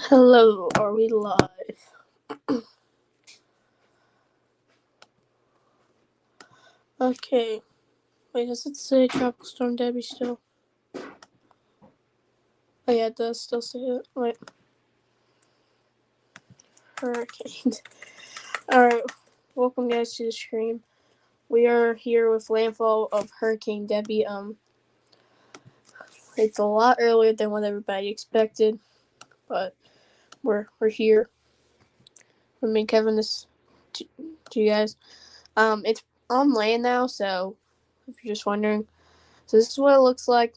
Hello, are we live? Okay. Wait, does it say Tropical Storm Debby still? Oh yeah, it does still say it. Wait. Hurricanes. Alright, welcome guys to the stream. We are here with landfall of Hurricane Debby. It's a lot earlier than what everybody expected, but we're here. Let me Kevin this to you guys. It's on land now, so if you're just wondering. So this is what it looks like.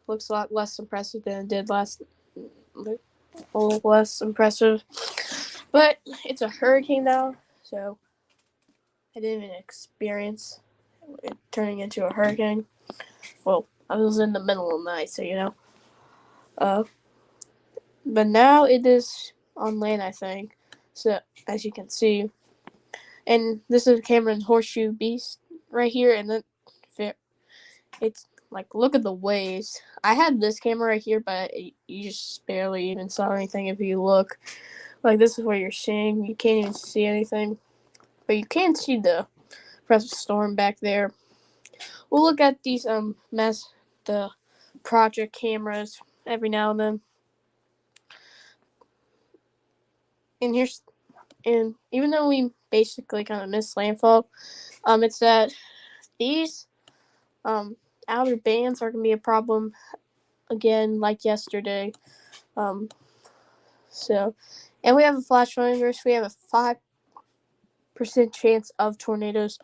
Looks a lot less impressive than it did last. A little less impressive, but it's a hurricane now, so I didn't even experience it turning into a hurricane. Well, I was in the middle of the night, so but now it is on land, I think. So as you can see, and this is Cameron's Horseshoe Beast right here, and then it's like, look at the waves. I had this camera right here, but you just barely even saw anything if you look. Like, this is what you're seeing. You can't even see anything. But you can see the present storm back there. We'll look at these the project cameras every now and then. And even though we basically kind of missed landfall, it's that these outer bands are gonna be a problem again, like yesterday. And we have a flash flood inverse. We have a 5% chance of tornadoes.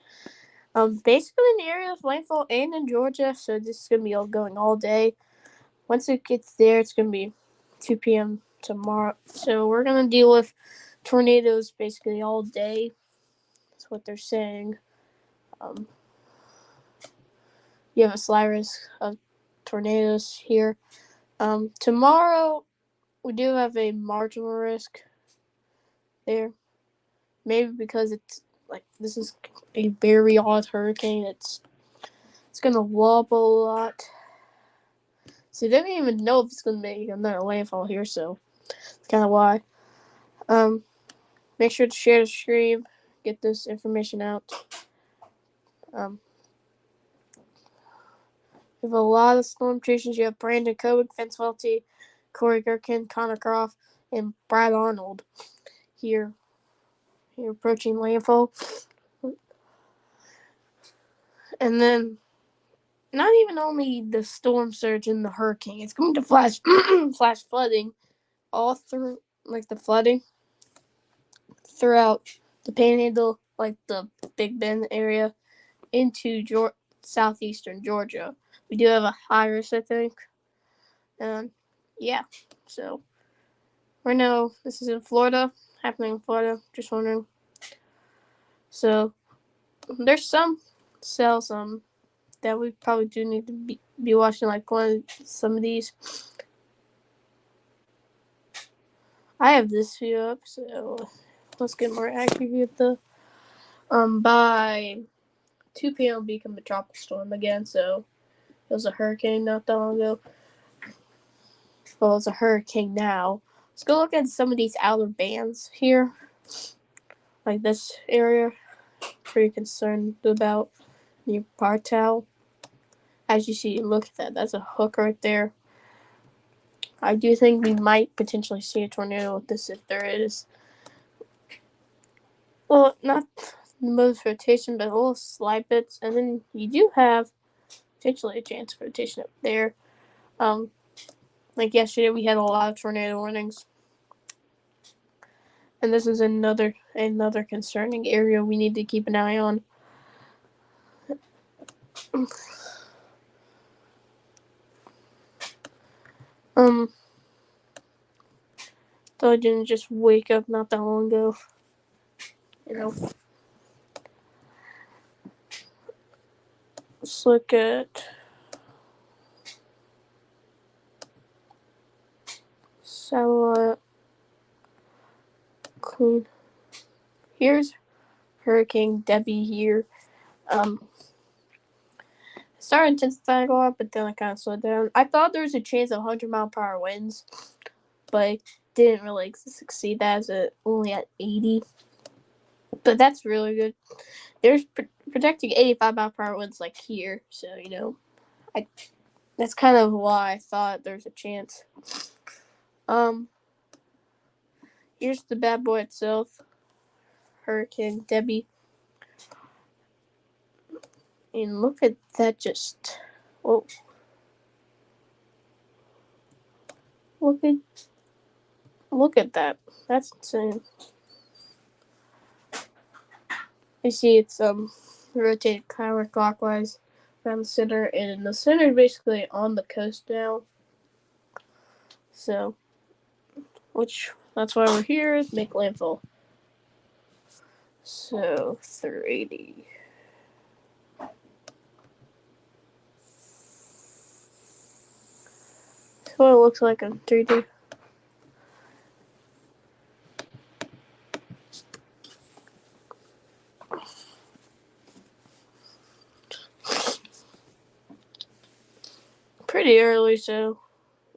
Basically in the area of landfall and in Georgia, so this is gonna be going all day. Once it gets there, it's gonna be 2 p.m. tomorrow. So we're gonna deal with tornadoes basically all day. That's what they're saying. You have a slight risk of tornadoes here. Tomorrow we do have a marginal risk there. Maybe because it's like, this is a very odd hurricane. It's gonna wobble a lot. So they don't even know if it's gonna make another landfall here, so that's kind of why. Make sure to share the stream, get this information out. We have a lot of storm chasers. You have Brandon Koenig, Vince Welty, Corey Gherkin, Connor Croft, and Brad Arnold here approaching landfall. And then, not even only the storm surge and the hurricane, it's going to flash flooding all through, like the flooding throughout the Panhandle, like the Big Bend area, into southeastern Georgia. We do have a high risk, I think. And yeah, so right now this is in Florida, happening in Florida. Just wondering. So there's some cells that we probably do need to be watching, like some of these. I have this view up, so let's get more accurate view of the by 2 p.m. will become a tropical storm again. So it was a hurricane not that long ago. Well, it's a hurricane now. Let's go look at some of these outer bands here, like this area. Pretty concerned about near Bartow. As you see, look at that. That's a hook right there. I do think we might potentially see a tornado with this if there is. Well, not the most rotation, but a little slight bits. And then you do have potentially a chance of rotation up there. Like yesterday, we had a lot of tornado warnings. And this is another concerning area we need to keep an eye on. Though I didn't just wake up not that long ago. Let's look at satellite clean. Here's Hurricane Debby here. It started intensifying a lot, but then it kind of slowed down. I thought there was a chance of 100-mile-per-hour winds, but it didn't really succeed as it only at 80. But that's really good. There's projecting 85 mile per hour winds like here, so that's kind of why I thought there's a chance. Here's the bad boy itself, Hurricane Debby, and look at that! Whoa! Look at that! That's insane. You see, it's rotated counterclockwise around the center, and the center is basically on the coast now. So, that's why we're here, make landfall. So 380. That's what it looks like in 3D. Pretty early, so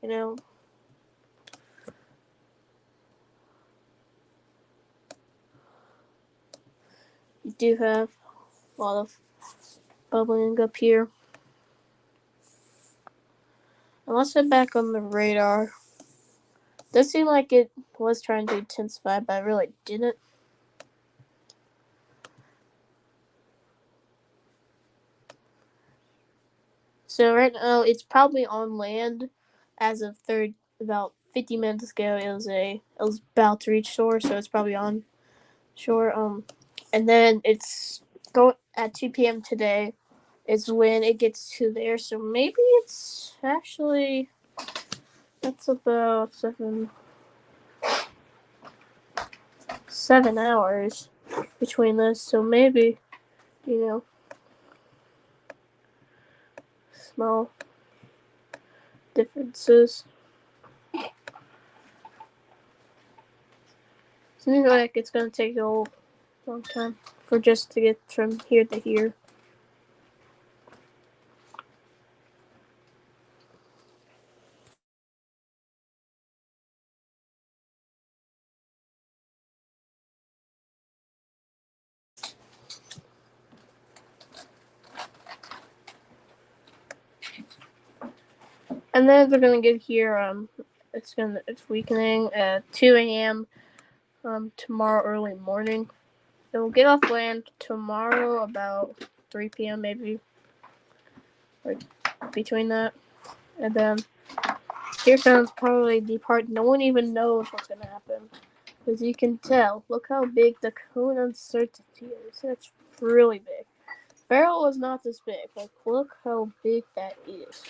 you do have a lot of bubbling up here. And let's head back on the radar. Does seem like it was trying to intensify, but it really didn't. So right now it's probably on land. As of about 50 minutes ago, it was about to reach shore, so it's probably on shore. And then it's go at 2 p.m. today. Is when it gets to there, so maybe it's actually that's about 7 hours between this. So maybe small differences. Seems like it's gonna take a long time for just to get from here to here. And then they're gonna get here. It's weakening at 2 a.m. Tomorrow early morning. It will get off land tomorrow about 3 p.m. maybe, like between that. And then here comes probably the part no one even knows what's gonna happen. As you can tell, look how big the cone uncertainty is. That's really big. Barrel is not this big. Like, look how big that is.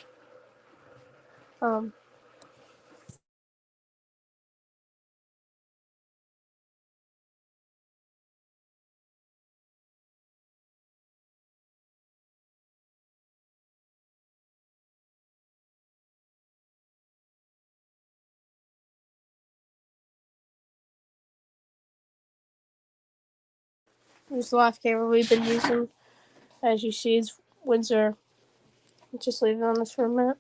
This is the live camera we've been using. As you see, it's Windsor. Just leave it on this for a minute.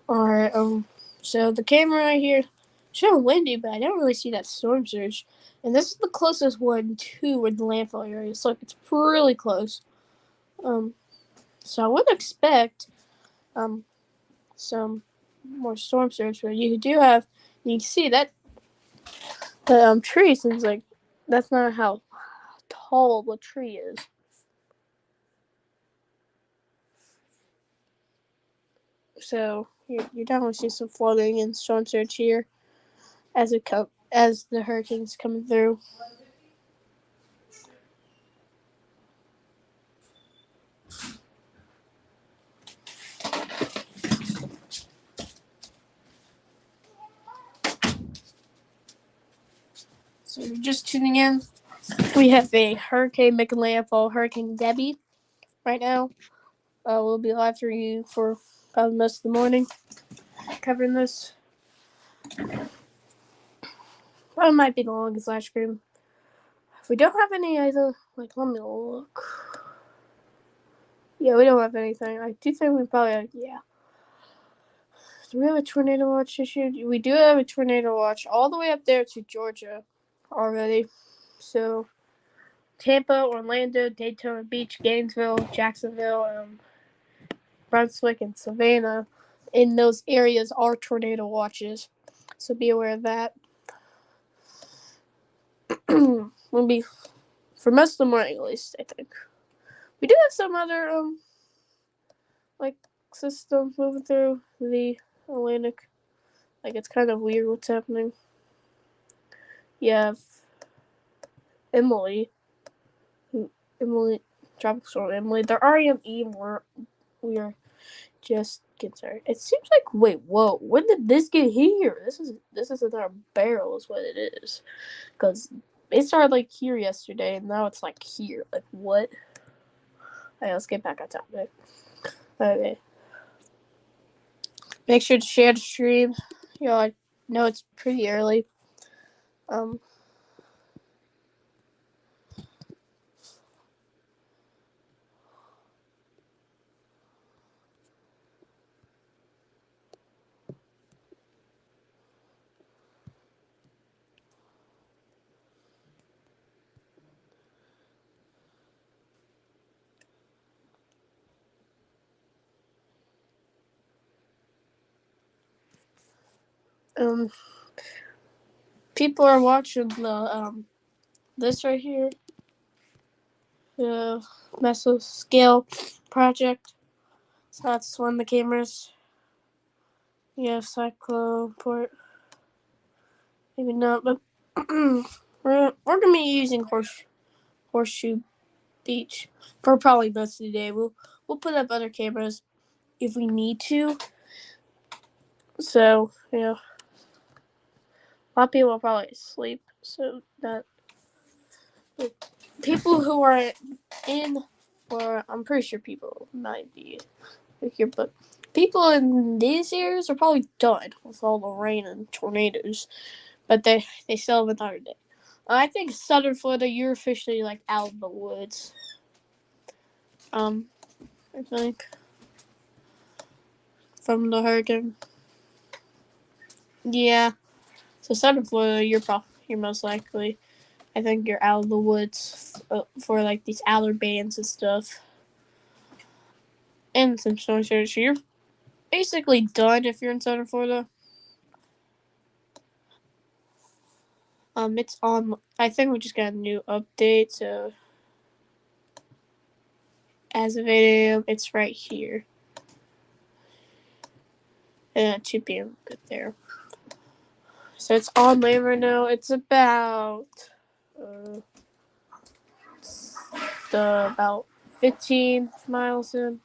Alright, so the camera right here, it's kind of windy, but I don't really see that storm surge. And this is the closest one to where the landfall area is. So it's really close. So I would expect, some more storm surge, but you can see that the tree seems like That's not how tall the tree is. So you're definitely see some flooding and storm surge here as the hurricane's coming through. So you're just tuning in. We have a hurricane making landfall, Hurricane Debby, right now. We'll be live for you for probably most of the morning, covering this. That might be the longest live stream. If we don't have any other, let me look. Yeah, we don't have anything. I do think we probably, yeah. Do we have a tornado watch issued? We do have a tornado watch all the way up there to Georgia already. So, Tampa, Orlando, Daytona Beach, Gainesville, Jacksonville, Brunswick, and Savannah. In those areas are tornado watches. So be aware of that. We'll be, for most of the morning at least, I think. We do have some other, systems moving through the Atlantic. It's kind of weird what's happening. You have Emily, Tropical Storm Emily. The RME we are just getting started. It seems like whoa, when did this get here? This is another barrel is what it is. Because it started here yesterday and now it's here. What? Alright, let's get back on topic. Okay. Make sure to share the stream. I know it's pretty early. People are watching the this right here, the mesoscale project. So that's one of the cameras. You have Cycloport. Maybe not, but we're gonna be using Horseshoe Beach for probably most of the day. We'll put up other cameras if we need to. So a lot of people will probably sleep. So that people who are in, or I'm pretty sure people might be here, but people in these areas are probably done with all the rain and tornadoes. But they still have another day. I think Southern Florida, you're officially out of the woods. I think from the hurricane. Yeah. So Southern Florida, you're most likely. I think you're out of the woods for these outer bands and stuff, and some storm surge. So you're basically done if you're in Southern Florida. It's on. I think we just got a new update. So as of 8 a.m., it's right here. And at 2 p.m. Good there. So it's on land right now. It's about about 15 miles in.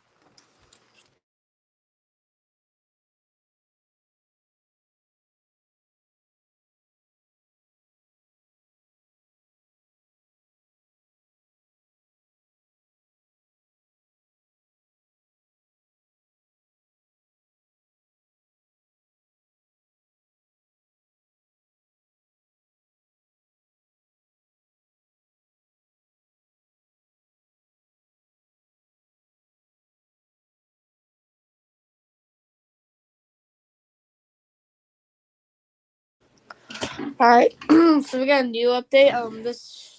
All right, so we got a new update.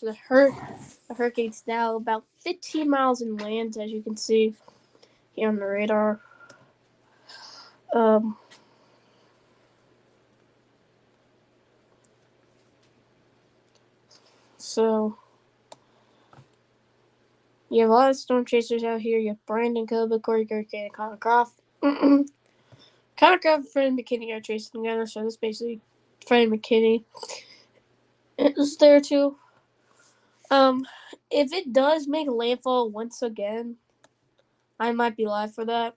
The hurricane's now about 15 miles inland, as you can see here on the radar. So you have a lot of storm chasers out here. You have Brandon Koba, Corey Gurkey, and Connor Croft. Connor Croft and Freddie McKinney are chasing together, so this basically Freddie McKinney is there too. If it does make landfall once again, I might be live for that.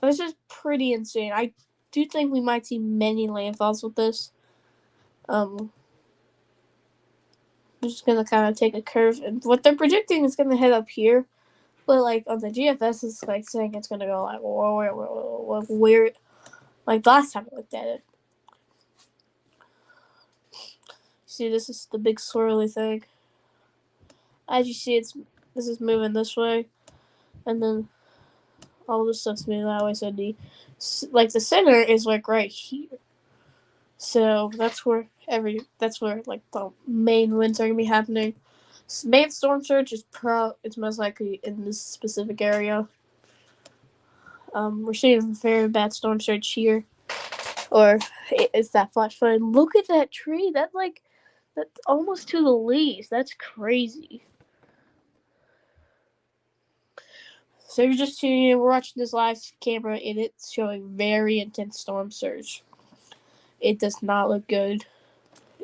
This is pretty insane. I do think we might see many landfalls with this. I'm just gonna kind of take a curve, and what they're predicting is gonna head up here, but like on the GFS, it's like saying it's gonna go like where, like last time I looked at it. See, this is the big swirly thing. As you see, this is moving this way, and then all this stuff's moving that way. So the center is like right here. So that's where like the main winds are gonna be happening. Main storm surge is it's most likely in this specific area. We're seeing a very bad storm surge here, or it's that flash flood. Look at that tree. That's almost to the leaves. That's crazy. So if you're just tuning in, we're watching this live camera, and it's showing very intense storm surge. It does not look good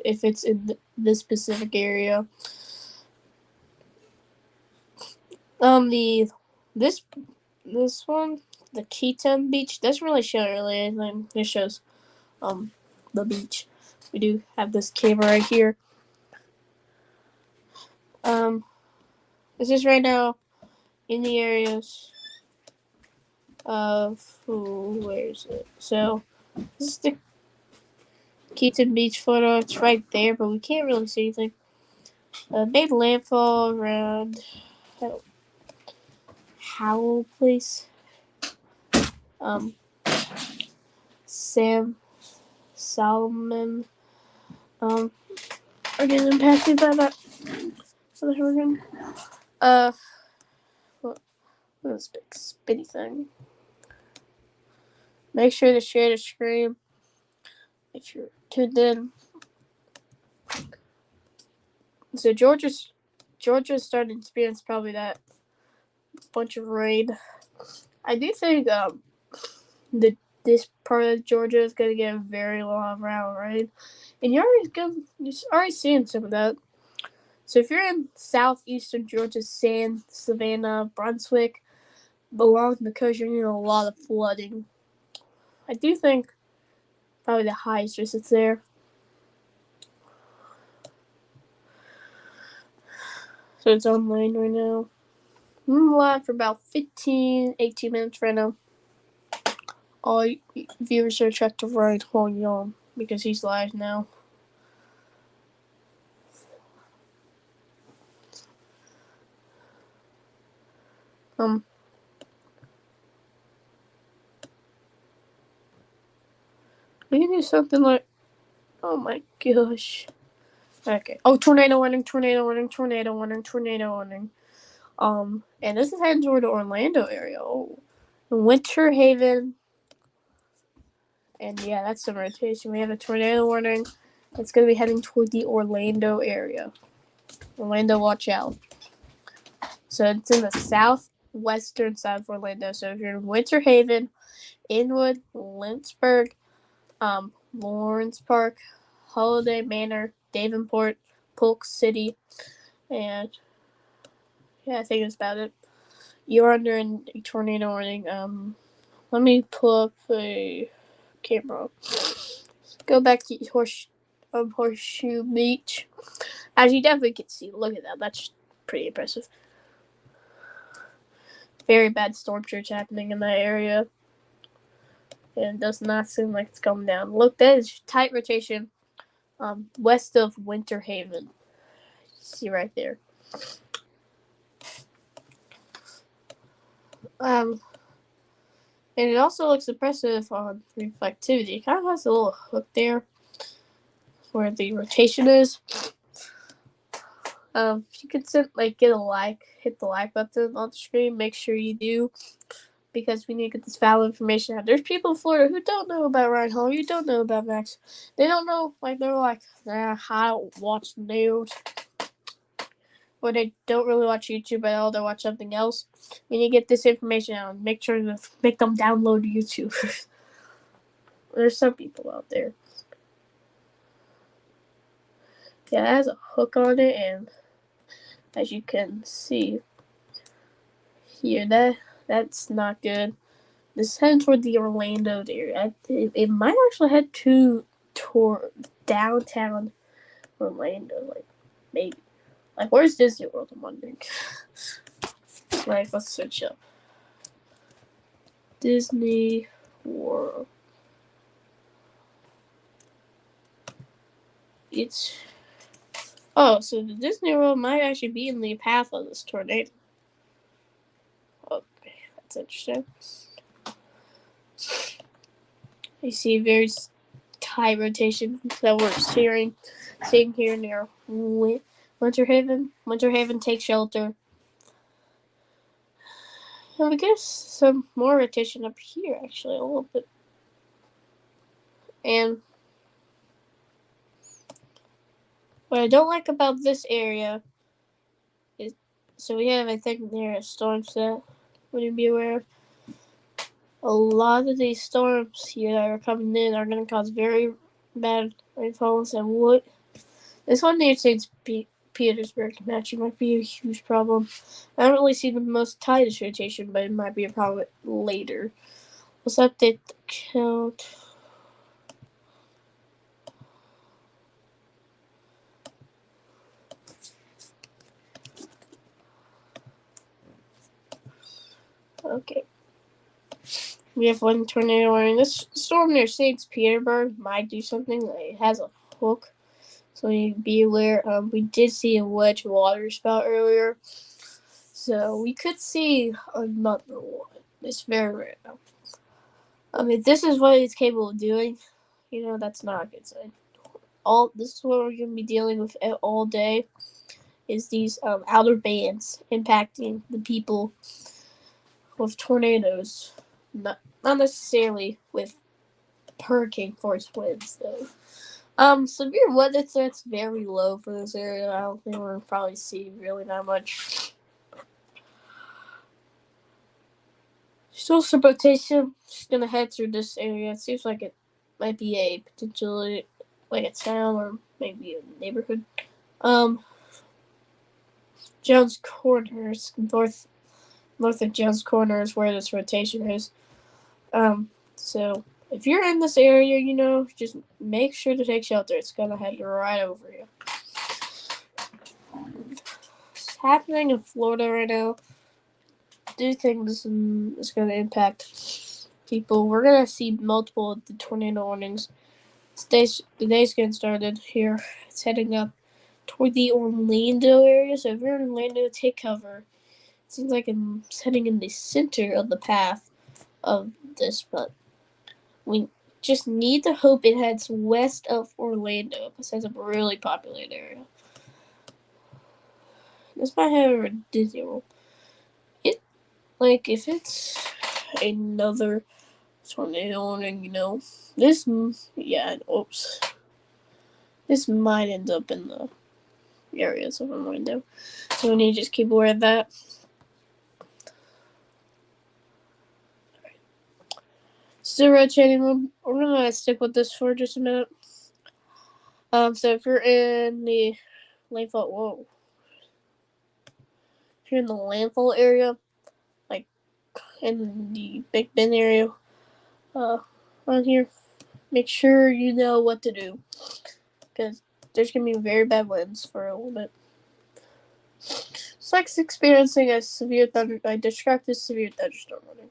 if it's in this specific area. This one, the Keaton Beach, doesn't really show really anything. It shows the beach. We do have this camera right here. This is right now in the areas of where is it? So this is the Keaton Beach photo. It's right there, but we can't really see anything. Made landfall around Howell Place. Sam Salmon are getting impacted by that hurricane. Look at this big spinny thing. Make sure to share the screen if you're tuned in. So Georgia's starting to experience probably that bunch of rain. I do think this part of Georgia is gonna get a very long round rain, and you're already seeing some of that. So if you're in southeastern Georgia, Savannah, Brunswick, along the coast, you're getting a lot of flooding. I do think probably the highest risk is there. So it's online right now. I'm live for about 18 minutes right now. All viewers are checked to Ryan Hong Yong because he's live now. We can do something like, oh my gosh. Okay. Oh, tornado warning. And this is heading toward the Orlando area. Oh. Winter Haven. And yeah, that's some rotation. We have a tornado warning. It's going to be heading toward the Orlando area. Orlando, watch out. So it's in the southwestern side of Orlando. So if you're in Winter Haven, Inwood, Lynchburg, Lawrence Park, Holiday Manor, Davenport, Polk City, and yeah, I think that's about it. You're under a tornado warning. Let me pull up a camera. Go back to Horseshoe Beach. As you definitely can see, look at that. That's pretty impressive. Very bad storm surge happening in that area. And it does not seem like it's coming down. Look, that is tight rotation west of Winter Haven. See right there. And it also looks impressive on reflectivity. It kind of has a little hook there where the rotation is. If you could hit the like button on the screen, make sure you do. because we need to get this valid information out. There's people in Florida who don't know about Ryan Hall, who don't know about Max. They don't know, like, they're like, I don't watch the news. Or they don't really watch YouTube at all, they watch something else. We need to get this information out and make sure to make them download YouTube. There's some people out there. Yeah, it has a hook on it, and as you can see here, that's not good. This is heading toward the Orlando area. It might actually head toward downtown Orlando, like, maybe. Like, where's Disney World, I'm wondering. Like, let's search up. Disney World. So the Disney World might actually be in the path of this tornado. Okay, that's interesting. You see very tide rotation that we're seeing here near Winter Haven. Winter Haven, take shelter. And we get some more rotation up here, actually, a little bit. And what I don't like about this area is, so we have, I think, there a storm set. Would you be aware of? A lot of these storms here that are coming in are going to cause very bad rainfalls, and what this one near St. Petersburg actually might be a huge problem. I don't really see the most tidal rotation, but it might be a problem later. Let's update the count. Okay. We have one tornado warning. This storm near St. Petersburg might do something. It has a hook, so you need to be aware. We did see a wedge water spout earlier, so we could see another one. It's very rare. If this is what it's capable of doing, that's not a good sign. This is what we're going to be dealing with all day, is these outer bands impacting the people with tornadoes. Not necessarily with hurricane force winds, though. Severe weather threats very low for this area. I don't think we're gonna probably see really that much. Still some rotation. Just gonna head through this area. It seems like it might be a potentially like a town or maybe a neighborhood. Jones Corners, north of Jones Corners, where this rotation is. So if you're in this area, just make sure to take shelter. It's gonna head right over you. It's happening in Florida right now. I do think this is gonna impact people. We're gonna see multiple of the tornado warnings. The day's getting started here. It's heading up toward the Orlando area. So if you're in Orlando, take cover. It seems like it's heading in the center of the path of this, but we just need to hope it heads west of Orlando, because that's a really populated area. This might have a Disney World. If it's another tornado warning, this might end up in the areas of Orlando. So we need to just keep aware of that. Still rotating. We're gonna stick with this for just a minute. So if you're in the landfall, if you're in the landfall area, like in the Big Bend area, on here, make sure you know what to do, because there's gonna be very bad winds for a little bit. It's like experiencing a severe I described this severe thunderstorm warning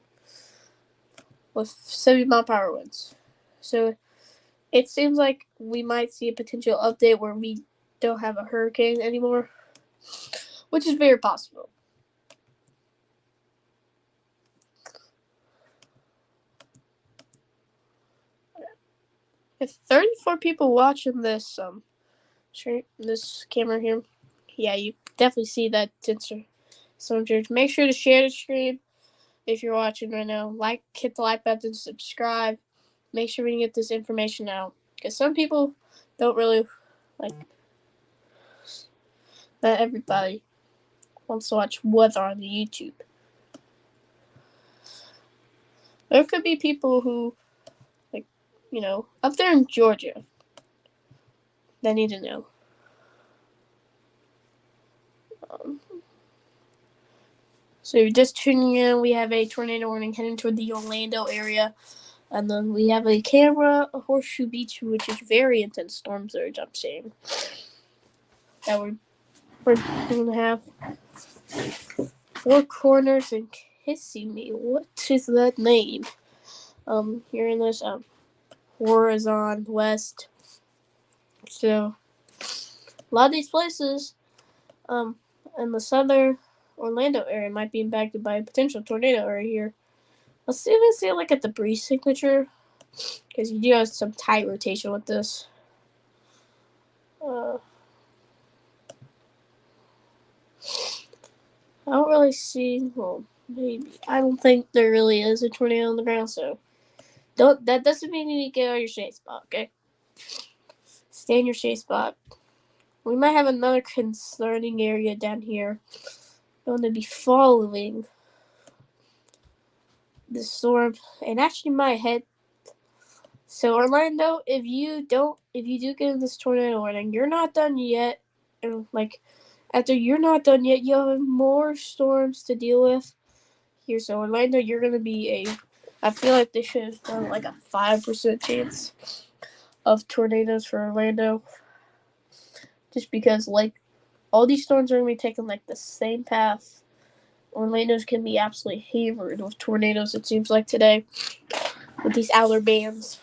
with 70-mile-per-hour winds. So it seems like we might see a potential update where we don't have a hurricane anymore, which is very possible. If 34 people watching this this camera here, yeah, you definitely see that sensor. So make sure to share the stream. if you're watching right now, hit the like button, subscribe. Make sure we can get this information out. Because some people don't really like. Not everybody wants to watch weather on the YouTube. There could be people who, like, up there in Georgia, that need to know. So if you're just tuning in, we have a tornado warning heading toward the Orlando area. And then we have a camera, a Horseshoe Beach, which is very intense storm surge, I'm saying. That we're going to have. Four Corners and Kissing Me. What is that name? Here in this, horizon west. So, a lot of these places, in the southern Orlando area might be impacted by a potential tornado right here. Let's see if we see like a debris signature, because you do have some tide rotation with this. I don't really see. Well, maybe I don't think there really is a tornado on the ground. So, that doesn't mean you need to get out of your shade spot. Okay, stay in your shade spot. We might have another concerning area down here. Going to be following the storm, and actually might head. So Orlando, if you do get this tornado warning, you're not done yet. And after you're not done yet, you have more storms to deal with here. So Orlando, you're gonna be I feel like they should have done like a 5% chance of tornadoes for Orlando, just because all these storms are gonna be taking the same path. Orlando's can be absolutely hammered with tornadoes, it seems like today, with these outer bands.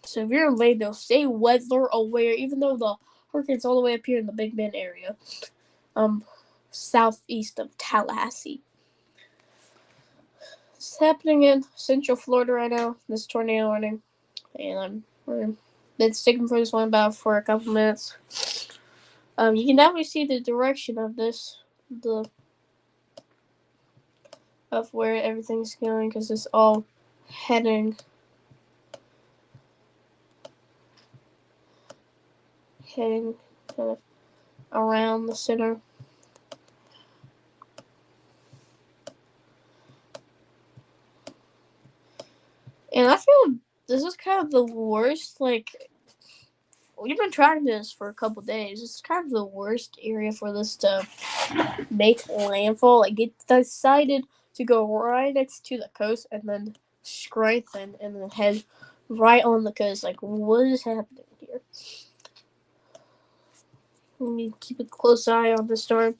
So if you're in Orlando, stay weather aware, even though the hurricane's all the way up here in the Big Bend area, southeast of Tallahassee. It's happening in Central Florida right now, this tornado warning, and we've been sticking for this one for a couple minutes. You can definitely see the direction of this, of where everything's going, because it's all heading kind of around the center. And I feel this is kind of the worst, we've been trying this for a couple days. It's kind of the worst area for this to make landfall. It decided to go right next to the coast and then strengthen and then head right on the coast. What is happening here? Let me keep a close eye on the storm.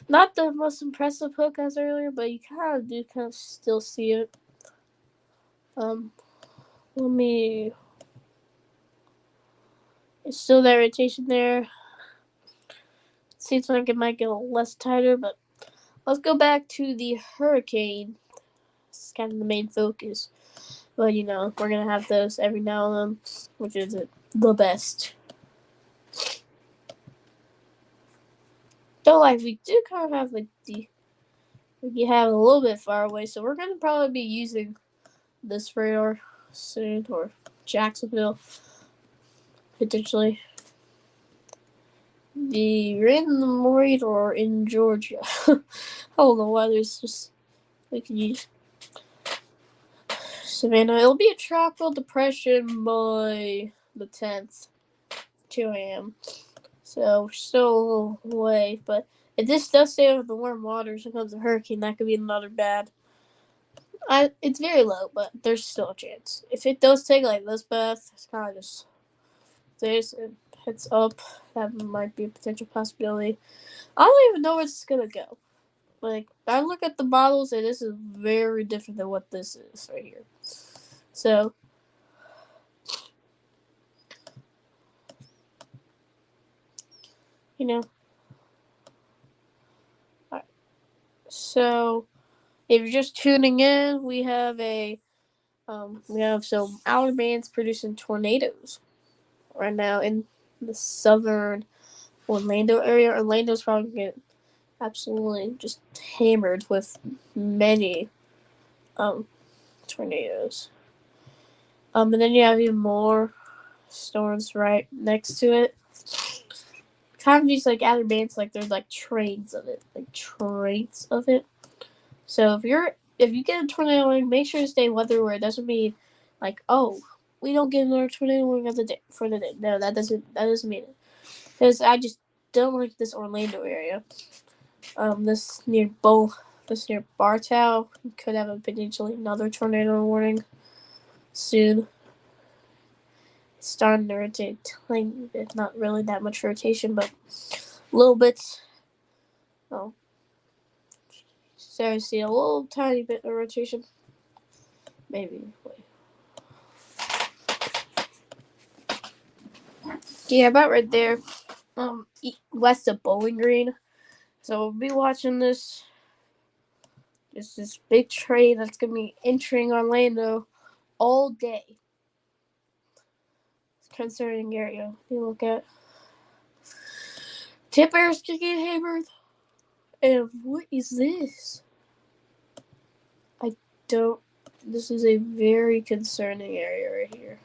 Not the most impressive hook as earlier, but you kind of still see it. Let me. It's still that rotation there. Seems like it might get a little less tighter, but let's go back to the hurricane. It's kind of the main focus. But, we're going to have those every now and then, which is the best. Though, we do kind of have, you have a little bit far away, so we're going to probably be using this radar soon, or Jacksonville, potentially. The random radar in Georgia. I don't know why there's just, we can use Savannah. It'll be a tropical depression by the 10th, 2 a.m. So we're still a little away, but if this does stay over the warm waters and becomes a hurricane, that could be another bad. It's very low, but there's still a chance. If it does take this path, it's kind of just this and heads up. That might be a potential possibility. I don't even know where it's gonna go. I look at the models, and this is very different than what this is right here. So, Alright. So, if you're just tuning in, we have some outer bands producing tornadoes right now in the southern Orlando area. Orlando's probably absolutely just hammered with many tornadoes. And then you have even more storms right next to it. Kind of these like outer bands, like there's like trains of it, So if you get a tornado warning, make sure to stay weather where it doesn't mean like, oh, we don't get another tornado warning for the day. No, that doesn't mean it. Because I just don't like this Orlando area. This near Bartow could have a potentially another tornado warning soon. It's starting to rotate, like it's not really that much rotation, but little bits. Oh, so I see a little tiny bit of rotation. Maybe. Wait. Yeah, about right there. West of Bowling Green. So we'll be watching this. There's this big train that's gonna be entering Orlando all day. It's concerning area. You look at tip air's getting hammered. And what is this? I don't. This is a very concerning area right here.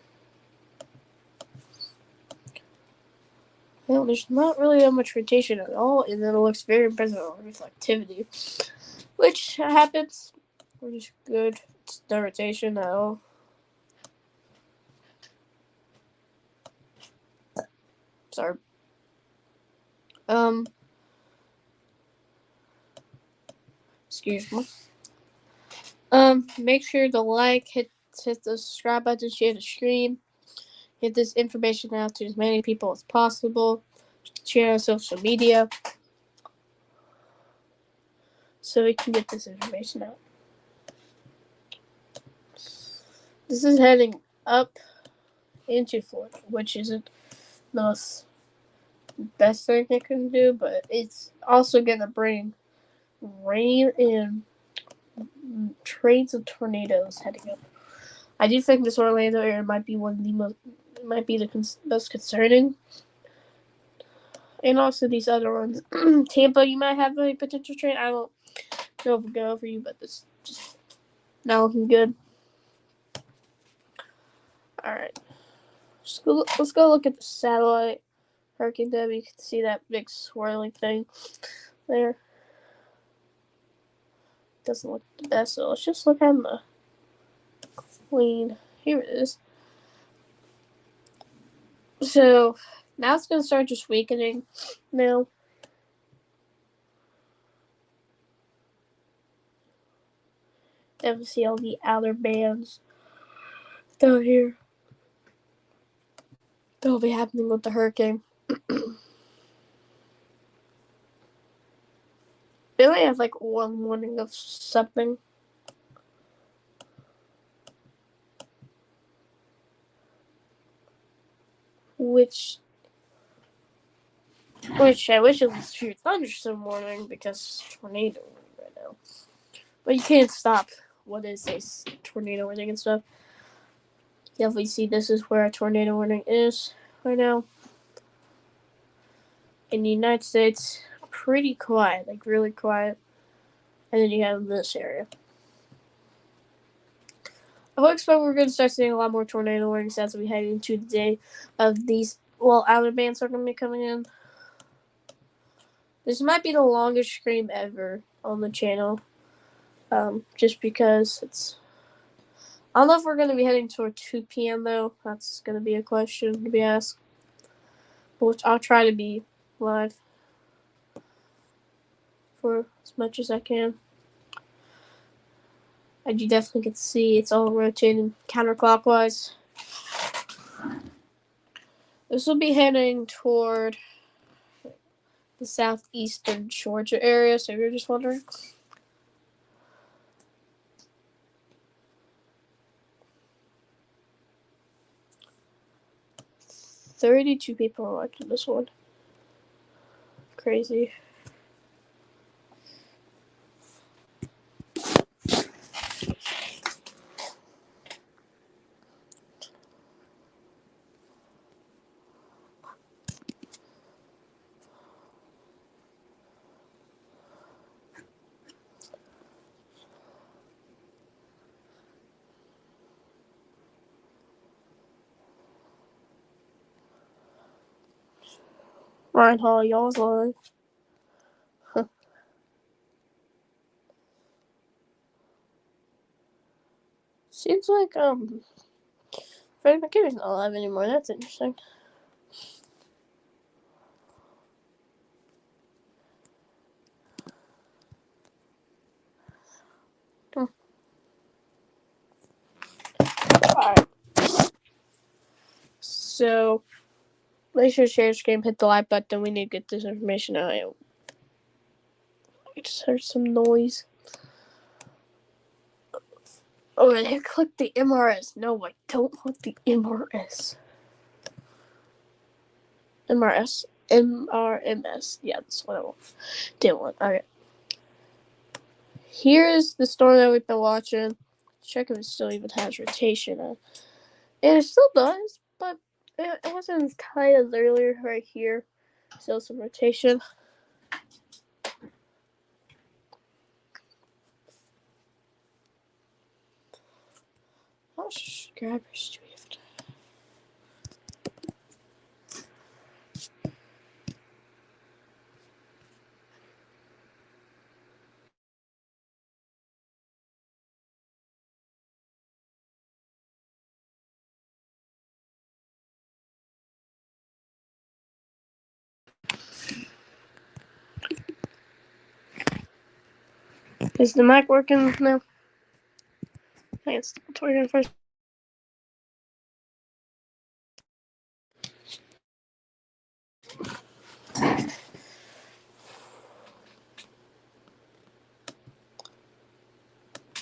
Well, there's not really that much rotation at all, and then it looks very impressive on reflectivity, which happens, which is good. It's no rotation at all. Sorry. Excuse me. Make sure to like, hit the subscribe button, share the stream, get this information out to as many people as possible. Share on social media so we can get this information out. This is heading up into Florida, which isn't the best thing it can do, but it's also gonna bring rain and trains of tornadoes heading up. I do think this Orlando area might be the most concerning, and also these other ones. Tampa, you might have a potential train. I don't know if we're going for you, but this just not looking good. All right, let's go look at the satellite. Hurricane Debby, you can see that big swirling thing there. Doesn't look the best, so let's just look at the queen. Here it is. So now it's gonna start just weakening now. Then we see all the outer bands down here. That'll be happening with the hurricane. They only have like one warning of something. Which I wish it was true thunderstorm warning because tornado warning right now. But you can't stop what is a tornado warning and stuff. You definitely see this is where a tornado warning is right now. In the United States, pretty quiet, like really quiet. And then you have this area. I would expect we're going to start seeing a lot more tornado warnings as we head into the day of these. Well, outer bands are going to be coming in. This might be the longest stream ever on the channel. Just because it's. I don't know if we're going to be heading toward 2 p.m. though. That's going to be a question to be asked. But I'll try to be live for as much as I can. As you definitely can see, it's all rotating counterclockwise. This will be heading toward the southeastern Georgia area, so if you're just wondering. $32 people are watching this one. Crazy. Ryan Hall, y'all's line. Seems like Freddie McKinnon's not alive anymore. That's interesting. Alright. So make sure to share this game, hit the like button. We need to get this information out. I just heard some noise. Oh, and hit click the MRS. No, I don't want the MRS. MRMS. Yeah, that's what I didn't want. Alright. Here's the store that we've been watching. Check if it still even has rotation. And it still does, but it wasn't as tight as earlier right here. Still some rotation. How much subscribers do we have to? Is the mic working now? I think it's working first.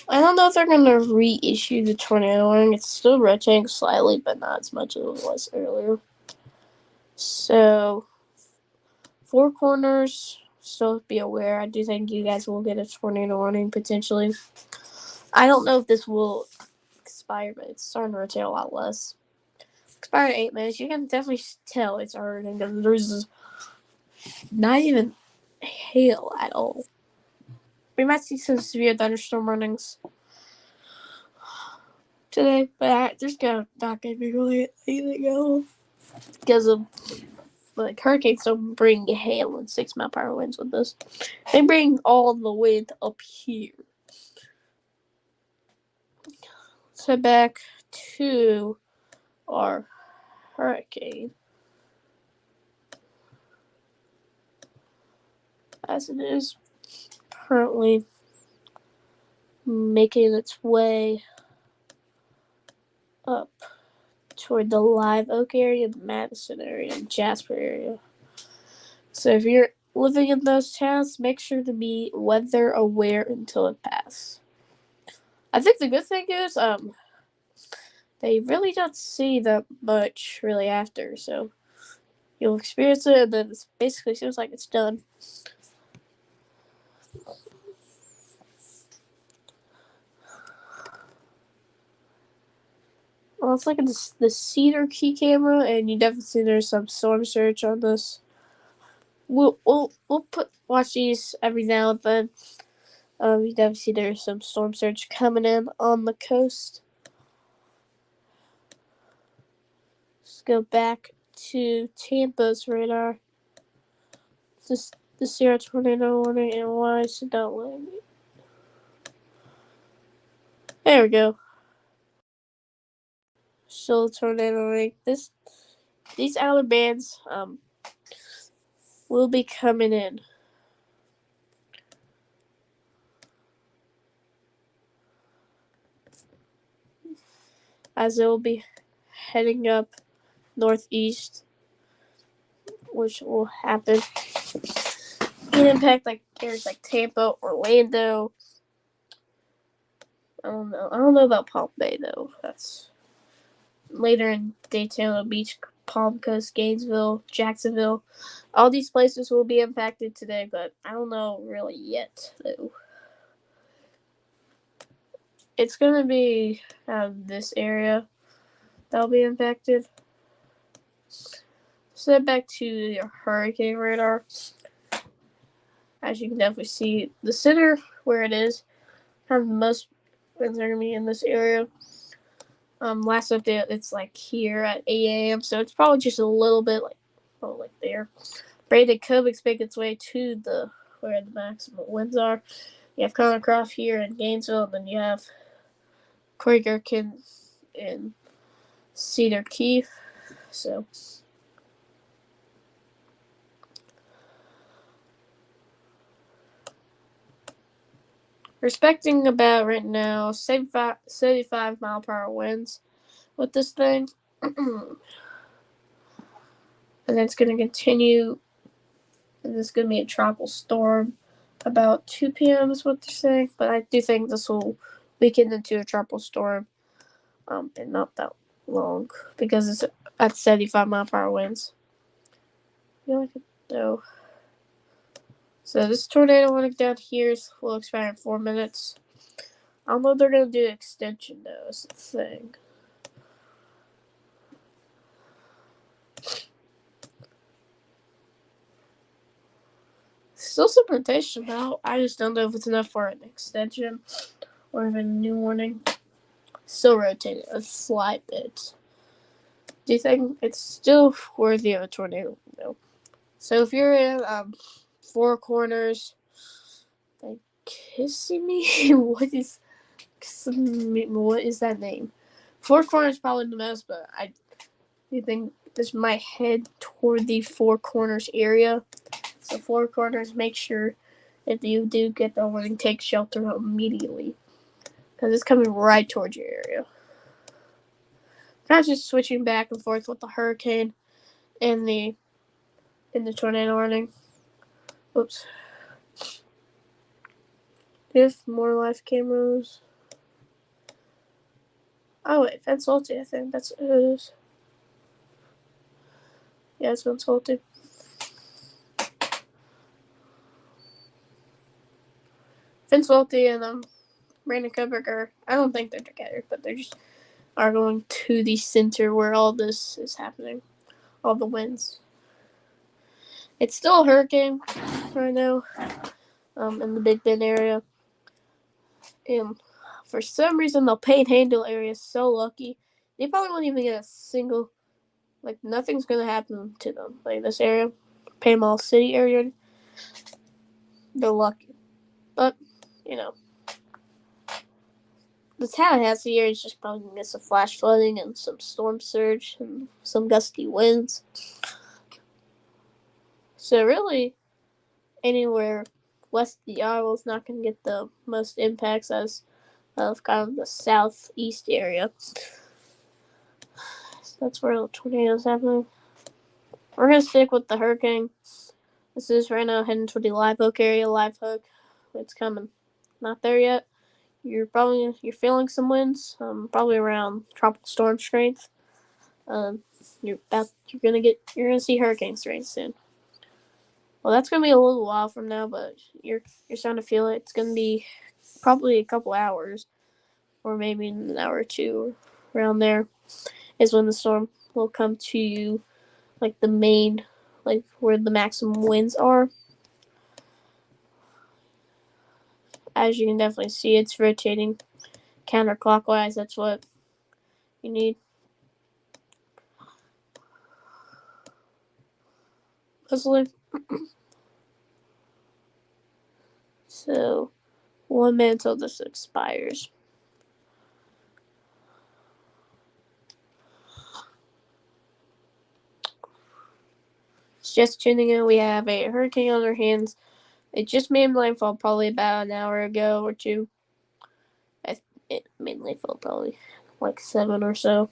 I don't know if they're going to reissue the tornado warning. It's still rotating slightly, but not as much as it was earlier. So, Four Corners, still be aware. I do think you guys will get a tornado warning potentially. I don't know if this will expire, but it's starting to rotate a lot less. Expired 8 minutes. You can definitely tell it's already because there's not even hail at all. We might see some severe thunderstorm warnings today, but there's not gonna be really anything else because of like hurricanes don't bring hail and 6-mile-per-hour winds with this. They bring all the wind up here. So back to our hurricane as it is currently making its way up toward the Live Oak area, the Madison area, and Jasper area. So if you're living in those towns, make sure to be weather aware until it passes. I think the good thing is, they really don't see that much really after, so you'll experience it, and then it basically seems like it's done. Well, it's like the Cedar Key camera, and you definitely see there's some storm surge on this. We'll watch these every now and then. You definitely see there's some storm surge coming in on the coast. Let's go back to Tampa's radar. The Sierra tornado warning, and why is it not letting me? There we go. Still tornado warning. These outer bands will be coming in. As it will be heading up northeast, which will happen. Can impact like areas like Tampa, Orlando. I don't know about Palm Bay though. That's later in Daytona Beach, Palm Coast, Gainesville, Jacksonville. All these places will be impacted today, but I don't know really yet though. It's gonna be this area that'll be impacted. So back to your hurricane radar. As you can definitely see, the center where it is, kind of most winds are gonna be in this area. Last update, it's like here at 8 a.m. So it's probably just a little bit like there. Braden Kubik's make its way to where the maximum winds are. You have Connor Croft here in Gainesville, and then you have Corey Gherkin in Cedar Key. So we're expecting about right now 75 mile per hour winds with this thing. And it's going to continue. And it's going to be a tropical storm about 2 p.m. is what they're saying. But I do think this will weaken into a tropical storm in not that long because it's at 75 mile per hour winds. I feel like it though. So this tornado warning down here will expire in 4 minutes. I don't know if they're going to do an extension though, is the thing. Still some rotation out. I just don't know if it's enough for an extension or even a new warning. Still rotating a slight bit. Do you think it's still worthy of a tornado? No. So if you're in Four Corners, like Kissimmee, what is that name? Four Corners probably the most, but I do think this might head toward the Four Corners area. So Four Corners, make sure if you do get the warning, take shelter immediately because it's coming right towards your area. Kind of just switching back and forth with the hurricane and the tornado warning. Oops. If more live cameras. Oh wait, Fence Salty, I think that's what it is. Yeah, it's Fence Salty. Fence Salty and Brandon Kubrick I don't think they're together, but they just are going to the center where all this is happening. All the winds. It's still a hurricane right now in the Big Bend area. And for some reason, the Panhandle area is so lucky. They probably won't even get a single, nothing's going to happen to them. Like this area, Panama City area, they're lucky. But, the Tallahassee area is just probably going to get some flash flooding and some storm surge and some gusty winds. So really, anywhere west of the Iowa is not going to get the most impacts as of kind of the southeast area. So that's where the tornadoes happening. We're going to stick with the hurricane. This is right now heading to the Live Oak area. Live Oak, it's coming. Not there yet. You're feeling some winds, probably around tropical storm strength. You're gonna see hurricane strength soon. Well, that's gonna be a little while from now, but you're starting to feel it. It's gonna be probably a couple hours, or maybe an hour or two, around there, is when the storm will come to you, like the main, like where the maximum winds are. As you can definitely see, it's rotating counterclockwise. That's what you need. Mostly. So, 1 minute until this expires. Just tuning in, we have a hurricane on our hands. It just made landfall probably about an hour ago or two. It made landfall probably like 7 or so.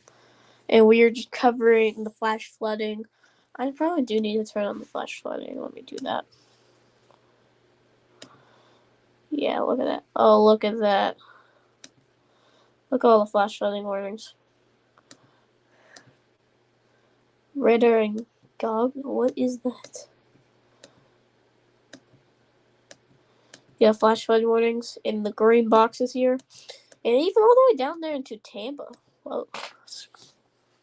And we are just covering the flash flooding. I probably do need to turn on the flash flooding. Let me do that. Yeah, look at that. Oh, look at that. Look at all the flash flooding warnings. Radar and GOG? What is that? Yeah, flash flood warnings in the green boxes here. And even all the way down there into Tampa. Whoa. That's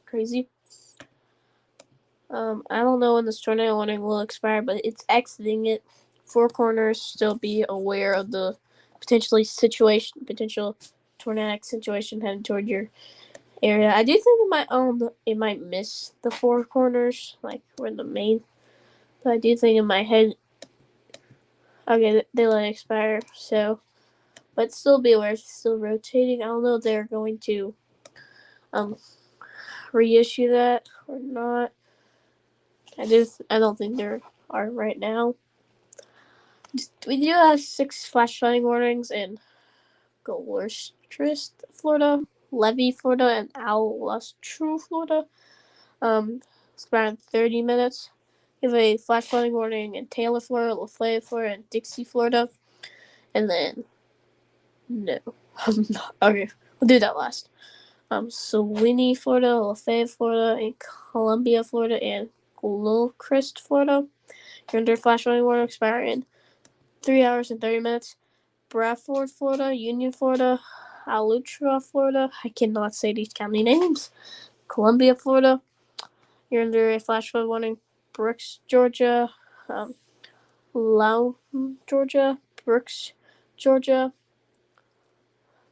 crazy. I don't know when this tornado warning will expire, but it's exiting it. Four Corners, still be aware of the potential tornadic situation heading toward your area. I do think it might miss the Four Corners, like where the main But I do think in my head, okay, they let it expire. So, but still be aware, it's still rotating. I don't know if they're going to um reissue that or not. I don't think there are right now. We do have 6 flash flooding warnings in Gloucester, Florida, Levy, Florida, and Alastru, Florida. It's around 30 minutes. We have a flash flooding warning in Taylor, Florida, Lafayette, Florida, and Dixie, Florida. And then, no. Okay, we'll do that last. Sewini, Florida, Lafayette, Florida, and Columbia, Florida, and Gilchrist, Florida. You're under flash flooding warning expiring in 3 hours and 30 minutes. Bradford, Florida, Union, Florida, Aluttra, Florida. I cannot say these county names. Columbia, Florida. You're under a flash flood warning. Brooks, Georgia. Loudon, Georgia. Brooks, Georgia.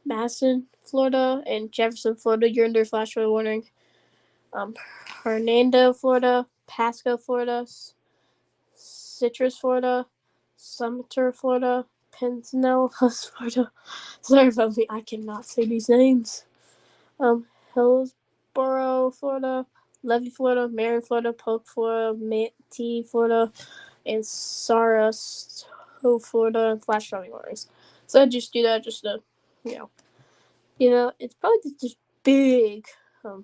Madison, Florida, and Jefferson, Florida. You're under flash flood warning. Hernando, Florida. Pasco, Florida. Citrus, Florida. Sumter, Florida. Pinellas, Florida. Sorry about me. I cannot say these names. Hillsborough, Florida. Levy, Florida. Marion, Florida. Polk, Florida. Manatee, Florida. And Sarasota, Florida. And flash flooding warnings. So I just do that just to, it's probably just big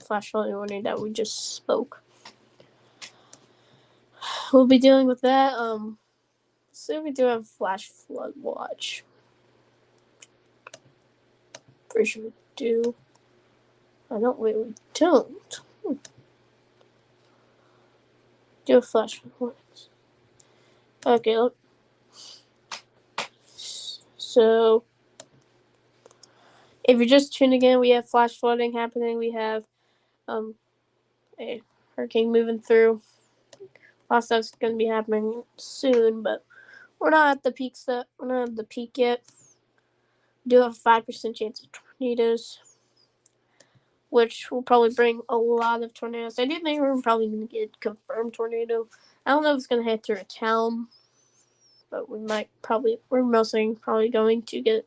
flash flooding warning that we just spoke. We'll be dealing with that. So we do have flash flood watch. Pretty sure we do. I don't. Wait, we don't. Do a flash flood warnings. Okay. Look. So, if you're just tuning in, we have flash flooding happening. We have a hurricane moving through. Lots of stuff's going to be happening soon, but we're not at the peak yet. We do have a 5% chance of tornadoes, which will probably bring a lot of tornadoes. I do think we're probably going to get a confirmed tornado. I don't know if it's going to hit through a town, but we're mostly probably going to get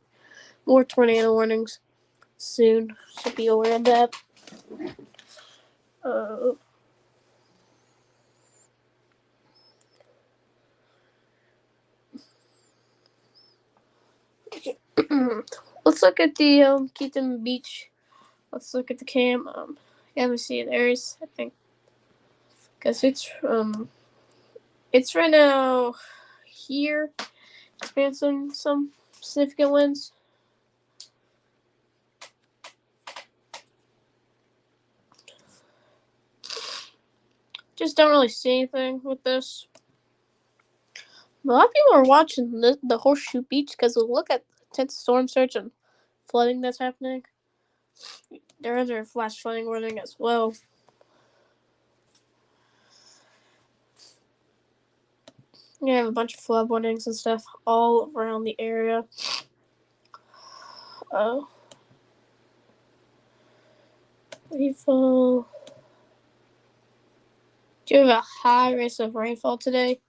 more tornado warnings soon, so be aware of that. Let's look at the Keaton Beach. Let's look at the cam. Let me see. There's, I think, because it's right now here, experiencing some significant winds. Just don't really see anything with this. A lot of people are watching the Horseshoe Beach because look at the intense storm surge and flooding that's happening. There is a flash flooding warning as well. You have a bunch of flood warnings and stuff all around the area. Rainfall. Do you have a high risk of rainfall today?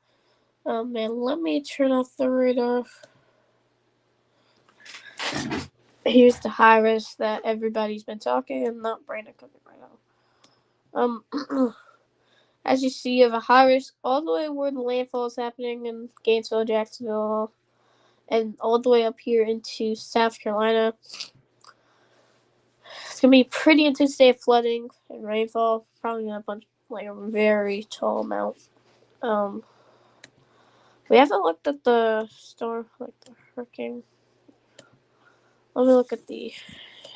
Man, let me turn off the radar. Here's the high risk that everybody's been talking, and not Brandon cooking right now. As you see, you have a high risk all the way where the landfall is happening in Gainesville, Jacksonville, and all the way up here into South Carolina. It's gonna be a pretty intense day of flooding and rainfall. Probably a very tall amount. We haven't looked at the storm, like the hurricane. Let me look at the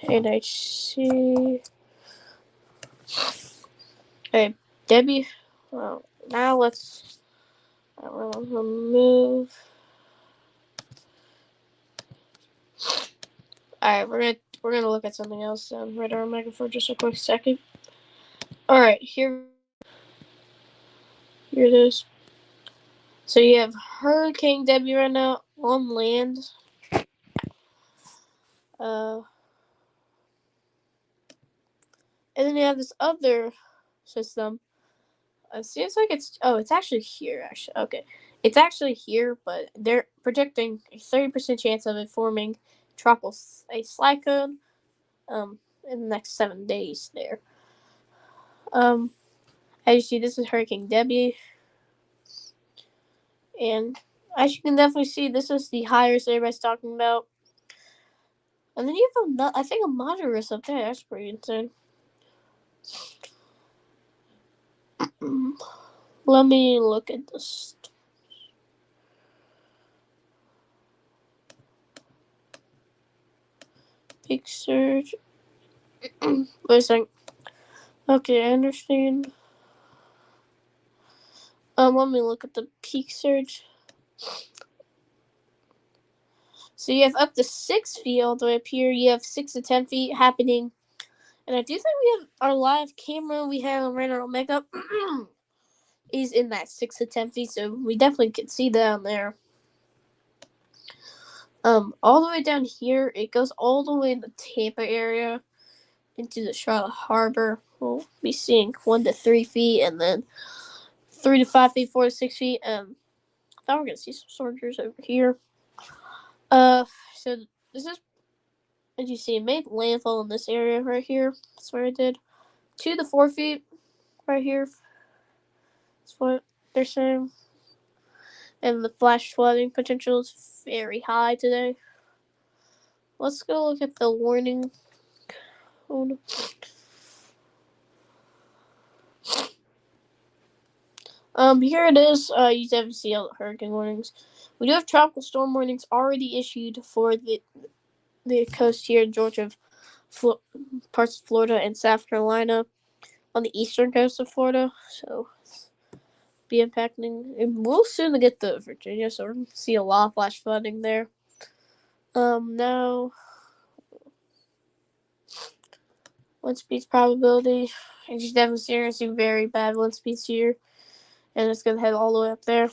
NHC. Okay, Debby. Well, now let's remove. Alright, we're gonna look at something else on Radar Omega for just a quick second. Alright, here it is. So you have Hurricane Debby right now on land. And then you have this other system It seems like it's actually here. Actually, okay, it's actually here, but they're projecting a 30% chance of it forming tropical a cyclone in the next 7 days. There. As you see, this is Hurricane Debby, and as you can definitely see, this is the high risk everybody's talking about. And then you have I think a moderate risk up there. That's pretty insane. Let me look at this. Big surge. Wait a second. Okay, I understand. Let me look at the peak surge. So you have up to 6 feet all the way up here. You have 6 to 10 feet happening. And I do think we have our live camera we have on Radar Omega is in that 6 to 10 feet, so we definitely can see down there. All the way down here, it goes all the way in the Tampa area into the Charlotte Harbor. We'll be seeing 1 to 3 feet, and then 3 to 5 feet, 4 to 6 feet. I thought we were gonna see some soldiers over here. So this is, as you see, it made landfall in this area right here. That's where it did. 2 to 4 feet right here. That's what they're saying. And the flash flooding potential is very high today. Let's go look at the warning. Oh, no. Here it is. You definitely see all the hurricane warnings. We do have tropical storm warnings already issued for the coast here in Georgia, parts of Florida and South Carolina, on the eastern coast of Florida. So, be impacting. And we'll soon get to Virginia, so we're going to see a lot of flash flooding there. Now, wind speed's probability. And just definitely experiencing very bad wind speeds here. And it's going to head all the way up there.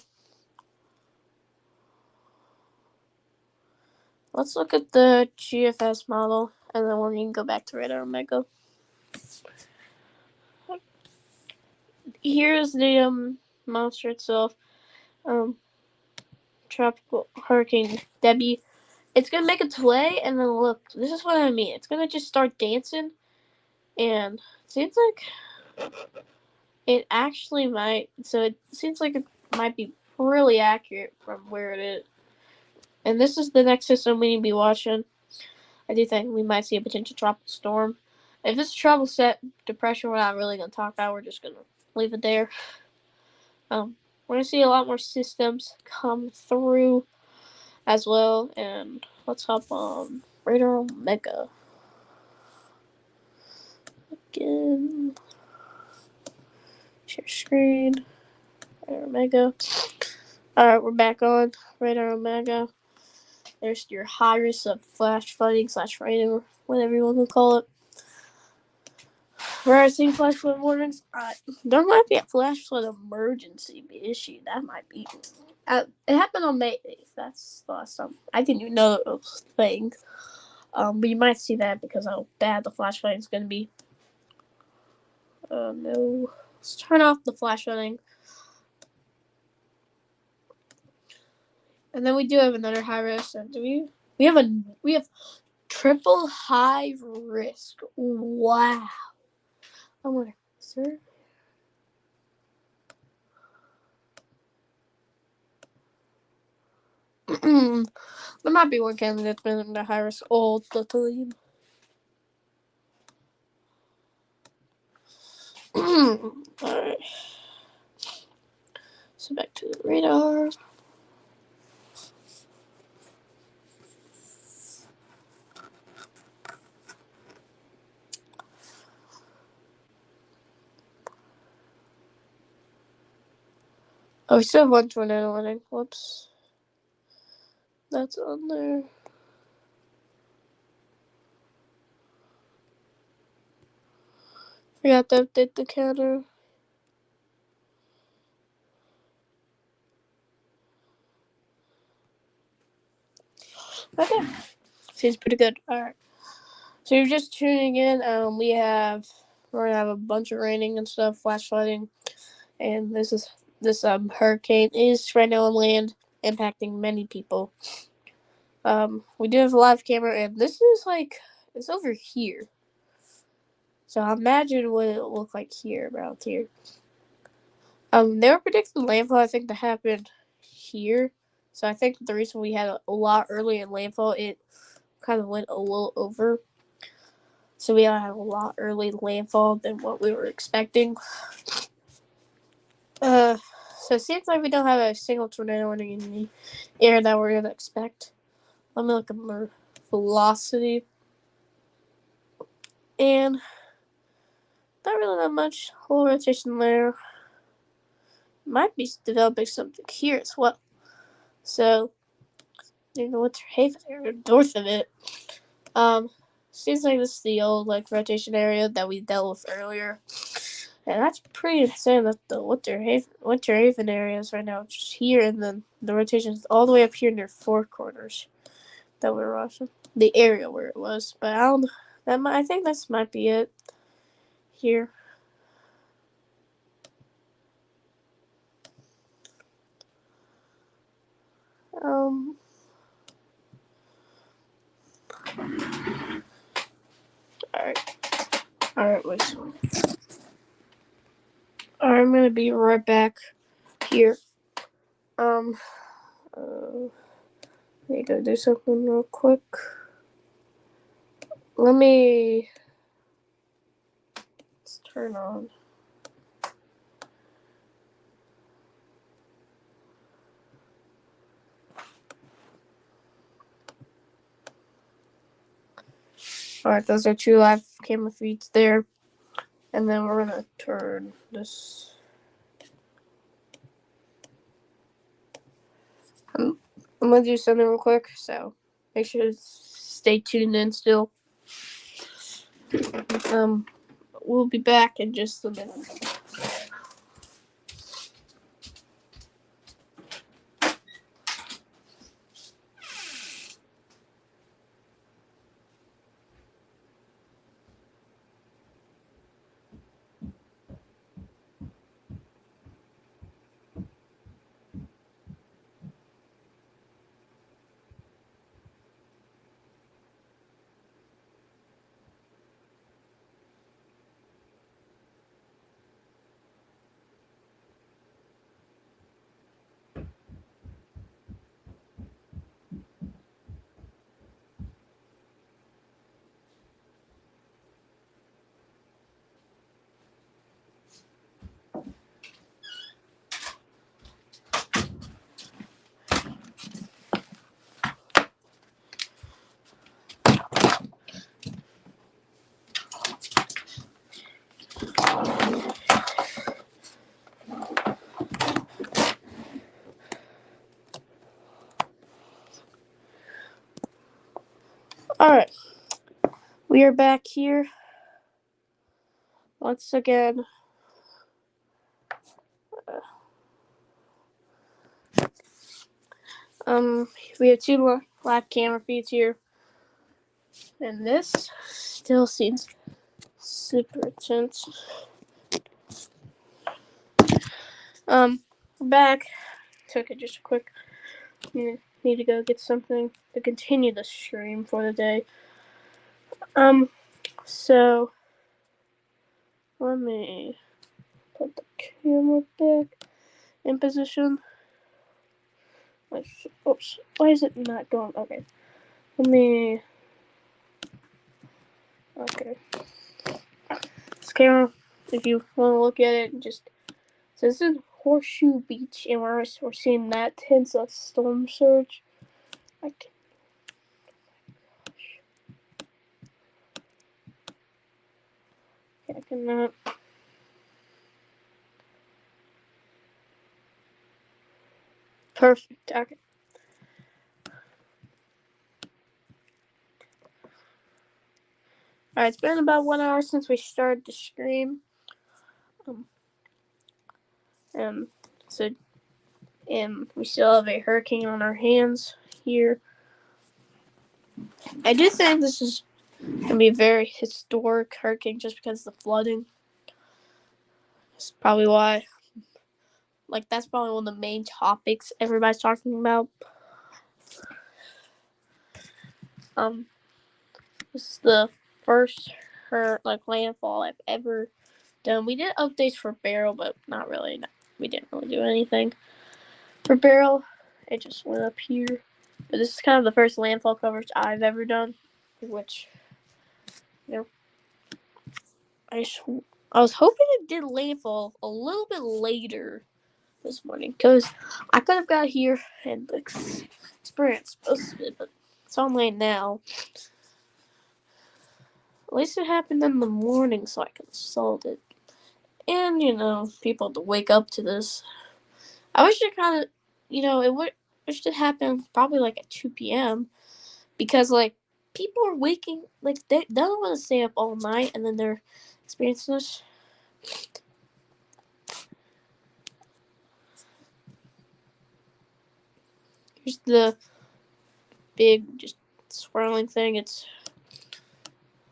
Let's look at the GFS model, and then we can go back to Radar Omega. Here's the monster itself. Tropical Hurricane Debby. It's going to make its way, and then look, this is what I mean. It's going to just start dancing, and it seems like it actually might. So it seems like it might be really accurate from where it is. And this is the next system we need to be watching. I do think we might see a potential tropical storm. If it's a tropical set depression, we're not really going to talk about. We're just going to leave it there. We're going to see a lot more systems come through as well. And let's hop on Radar Omega. Again. Share screen. Radar Omega. Alright, we're back on Radar Omega. There's your high risk of flash flooding / rain, whatever you want to call it. We're seeing flash flood warnings. There might be a flash flood emergency be issued. That might be. It happened on May 8th. That's the last time. I didn't even know those things. But you might see that because how bad the flash flooding is going to be. No. Let's turn off the flash flooding. And then we do have another high risk. We have triple high risk. Wow. I wonder, sir. There might be one candidate that's been in the high risk all the time. Alright. So back to the radar. Oh, we still have one tornado warning. Whoops. That's on there. Forgot to update the counter. Okay. Seems pretty good. Alright. So you're just tuning in. We're gonna have a bunch of raining and stuff, flash flooding. and this hurricane is right now on land, impacting many people. We do have a live camera, and this is like it's over here. So imagine what it looked like here, around here. They were predicting landfall, I think, to happen here. So I think the reason we had a lot earlier in landfall, it kind of went a little over. So we had a lot early landfall than what we were expecting. So it seems like we don't have a single tornado in the air that we're gonna expect. Let me look at more velocity. And not really that much. Whole rotation there. Might be developing something here as well. So, you know, Winter Haven area north of it. Seems like this is the old like rotation area that we dealt with earlier. And that's pretty insane that the Winter Haven area is right now just here, and then the rotation is all the way up here near Four Corners that we're watching. The area where it was. But I think this might be it here. Alright, wait. Alright, I'm gonna be right back here. Let me go do something real quick. Let's turn on. Alright, those are 2 live camera feeds there. And then we're gonna turn this. I'm gonna do something real quick, so make sure to stay tuned in still. We'll be back in just a minute. Alright. We are back here. Once again. We have 2 live camera feeds here. And this still seems super intense. Back. Took it just a quick. Need to go get something to continue the stream for the day. So let me put the camera back in position. Oops. Why is it not going? Okay. Okay. This camera, if you want to look at it, just so this is Horseshoe Beach, and we're seeing that tense of storm surge. I cannot. Perfect. Okay. Alright, it's been about 1 hour since we started the stream. And we still have a hurricane on our hands here. I do think this is gonna be a very historic hurricane just because of the flooding. That's probably why like that's probably one of the main topics everybody's talking about. This is the first landfall I've ever done. We did updates for Barrel, but not really. We didn't really do anything for Barrel. It just went up here. But this is kind of the first landfall coverage I've ever done, which, you know, I was hoping it did landfall a little bit later this morning, because I could have got here and experienced most of it, but it's on late now. At least it happened in the morning so I can solve it. And, people have to wake up to this. I wish it kind of, wish it happened probably like at 2 p.m. because, people are waking, they don't want to stay up all night and then they're experiencing this. Here's the big, just swirling thing. It's,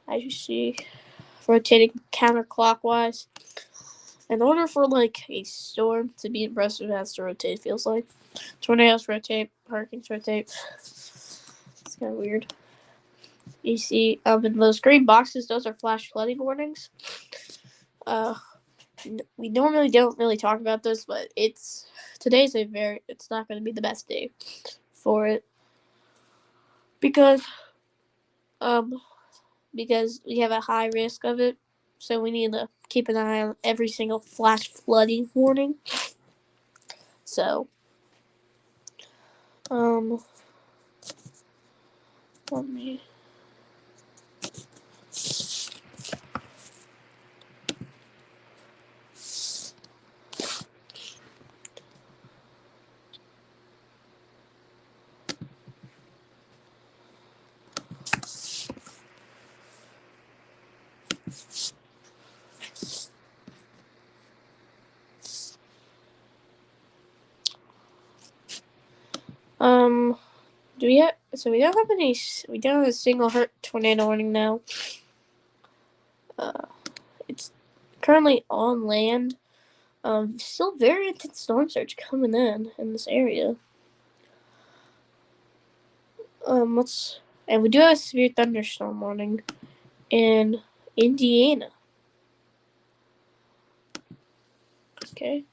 as you see, rotating counterclockwise. In order for, a storm to be impressive, it has to rotate, it feels like. Tornadoes rotate, hurricanes rotate. It's kind of weird. You see, in those green boxes, those are flash flooding warnings. We normally don't really talk about this, but it's not going to be the best day for it. Because we have a high risk of it, so we need to keep an eye on every single flash flooding warning. So, let me. We don't have a single hurt tornado warning now. It's currently on land. Still very intense storm surge coming in this area. And we do have a severe thunderstorm warning in Indiana. Okay.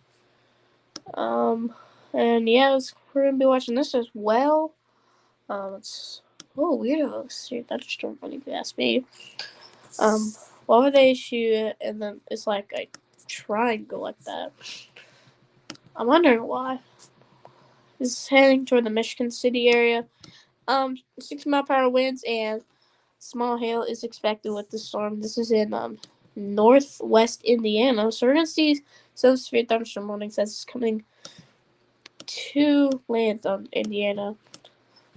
And yeah, we're gonna be watching this as well. It's weirdo severe thunderstorm warning, if you ask me. Why would they issue it and then it's like a triangle like that? I'm wondering why. This is heading toward the Michigan City area. 6-mile-per-hour winds and small hail is expected with the storm. This is in northwest Indiana, so we're gonna see some severe thunderstorm warnings as it's coming to land on Indiana,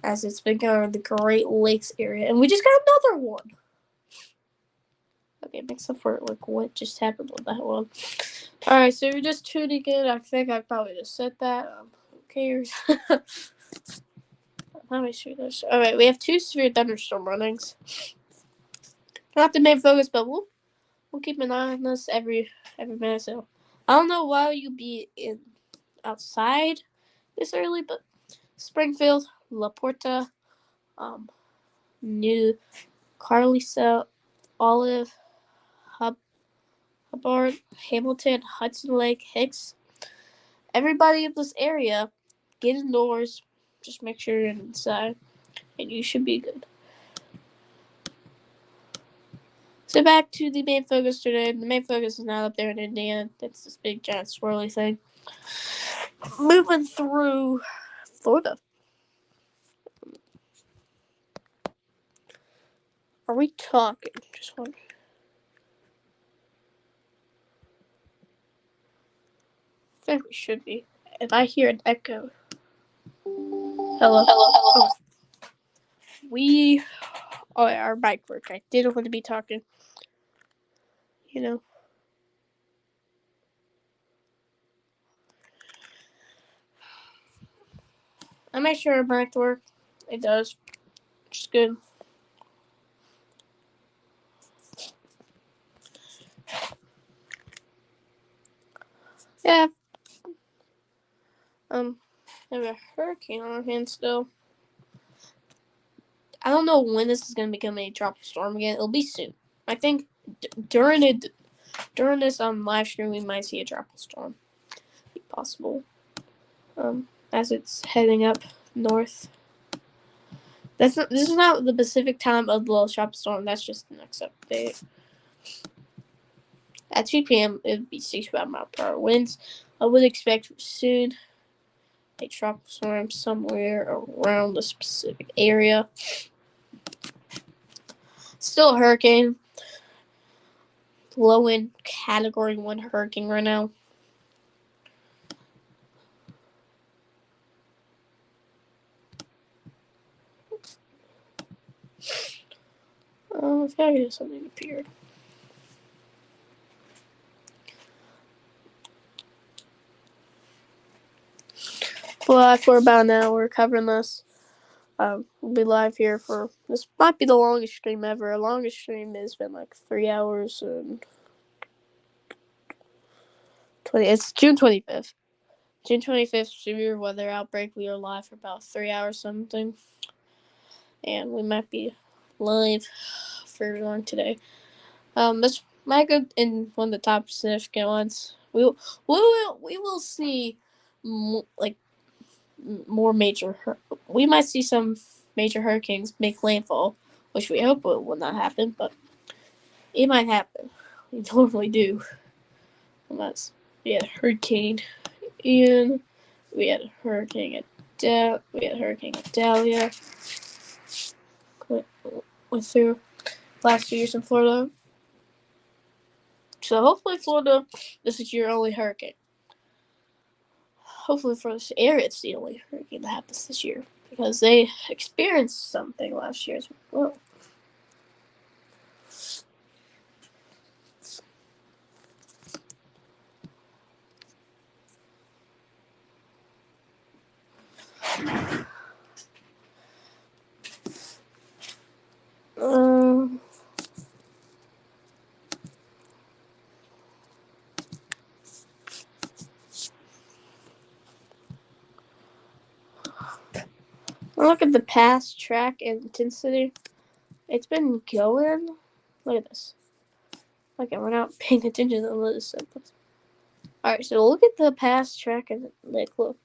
as it's been covering the Great Lakes area, and we just got another one. Okay, makes up for what just happened with that one. Alright, so you're just tuning in. I think I probably just said that. Who cares? Let me see this. Alright, we have 2 severe thunderstorm warnings. Not the main focus, but we'll keep an eye on this every minute. So I don't know why you'd be outside this early, but Springfield, La Porta, New Carlisle, Olive, Hubbard, Hamilton, Hudson Lake, Hicks. Everybody in this area, get indoors. Just make sure you're inside, and you should be good. So back to the main focus today. The main focus is not up there in Indiana. That's this big, giant, swirly thing. Moving through Florida. Are we talking? Just wondering. I think we should be. If I hear an echo. Hello. Oh. We our mic work. I didn't want to be talking. I make sure our mic work. It does. Which is good. Yeah. Have a hurricane on our hands still. I don't know when this is going to become a tropical storm again. It'll be soon. I think during this live stream we might see a tropical storm. Be possible. As it's heading up north. This is not the Pacific time of the tropical storm. That's just the next update. At 2 p.m., it would be 65 mile per hour winds. I would expect soon a tropical storm somewhere around the specific area. Still a hurricane. Low in Category 1 hurricane right now. I feel like something appeared. Well, for about an hour covering this. We'll be live here for this. Might be the longest stream ever. Our longest stream has been like 3 hours and 20. It's June 25th. June 25th, severe weather outbreak. We are live for about 3 hours something, and we might be live for long today. This might go in one of the top significant ones. We will see more major. We might see some major hurricanes make landfall, which we hope will not happen, but it might happen. We normally do. Unless we had Hurricane Ian, we had Hurricane Adalia. Went through last 2 years in Florida. So hopefully Florida, this is your only hurricane. Hopefully for this area, it's the only hurricane that happens this year. Because they experienced something last year as well. Look at the past track intensity. It's been going. Look at this. Okay, we're not paying attention to this sentence. Alright, so look at the past track and look.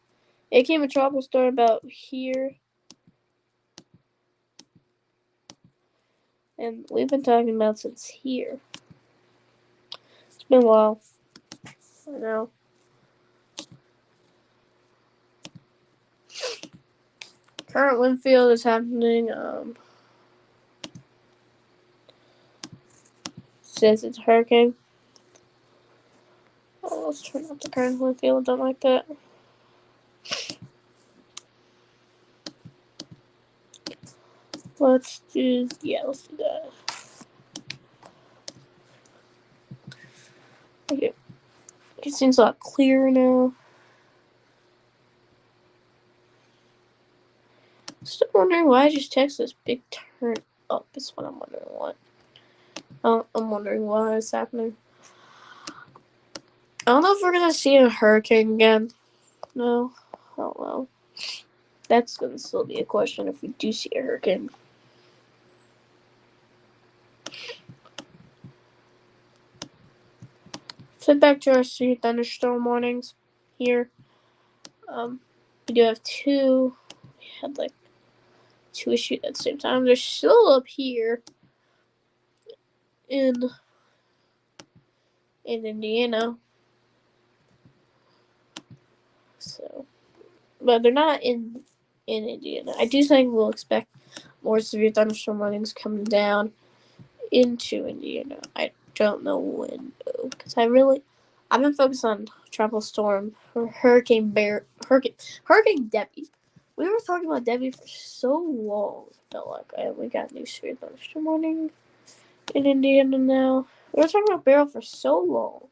It came a tropical storm about here. And we've been talking about since here. It's been a while. I know. Current wind field is happening. Says it's a hurricane. Oh, let's turn off the current wind field. Don't like that. Let's do that. Okay. It seems a lot clearer now. Still wondering why I just text this big turn up is what I'm wondering what. I'm wondering why it's happening. I don't know if we're gonna see a hurricane again. No, I don't know. That's gonna still be a question if we do see a hurricane. So back to our thunderstorm warnings here. We do have two. We had like two issues at the same time. They're still up here in Indiana. So, but they're not in Indiana. I do think we'll expect more severe thunderstorm warnings coming down into Indiana. I don't know when though, because I've been focused on tropical storm or Hurricane Debby. We were talking about Debby for so long. I felt like we got new severe thunderstorm warning in Indiana now. We were talking about Beryl for so long.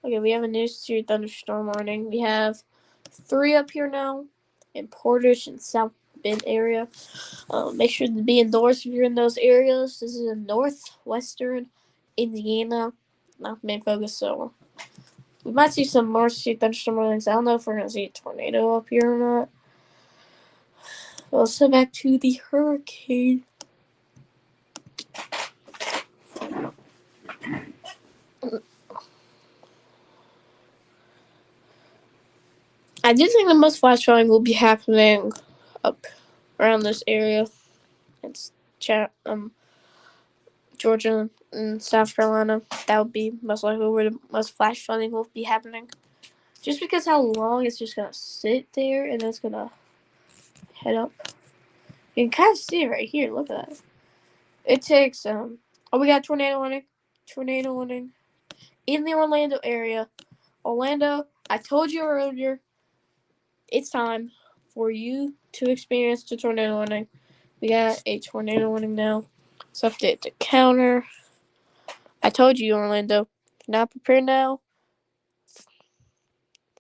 Okay, we have a new severe thunderstorm warning. We have 3 up here now in Portage and South Bend area. Make sure to be indoors if you're in those areas. This is in northwestern Indiana, not the main focus. So We might see some more thunderstorm warnings. I don't know if we're gonna see a tornado up here or not. Let's head back to the hurricane. I do think the most flash flooding will be happening up around this area. It's Georgia and South Carolina. That would be most likely where the most flash flooding will be happening. Just because how long it's just gonna sit there and then it's gonna head up. You can kind of see it right here. Look at that. It takes we got tornado warning in the Orlando area. Orlando, I told you earlier, it's time for you to experience the tornado warning. We got a tornado warning now. Let's update the counter. I told you, Orlando, if you're not prepared now,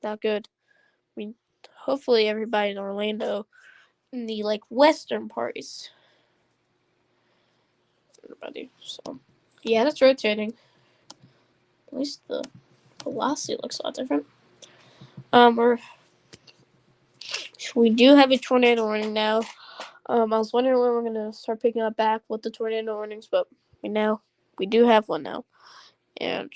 not good. I mean, hopefully everybody in Orlando, in the western parts, everybody. So, yeah, that's rotating. At least the velocity looks a lot different. We do have a tornado warning now. I was wondering when we're gonna start picking up back with the tornado warnings, but we do have one now, and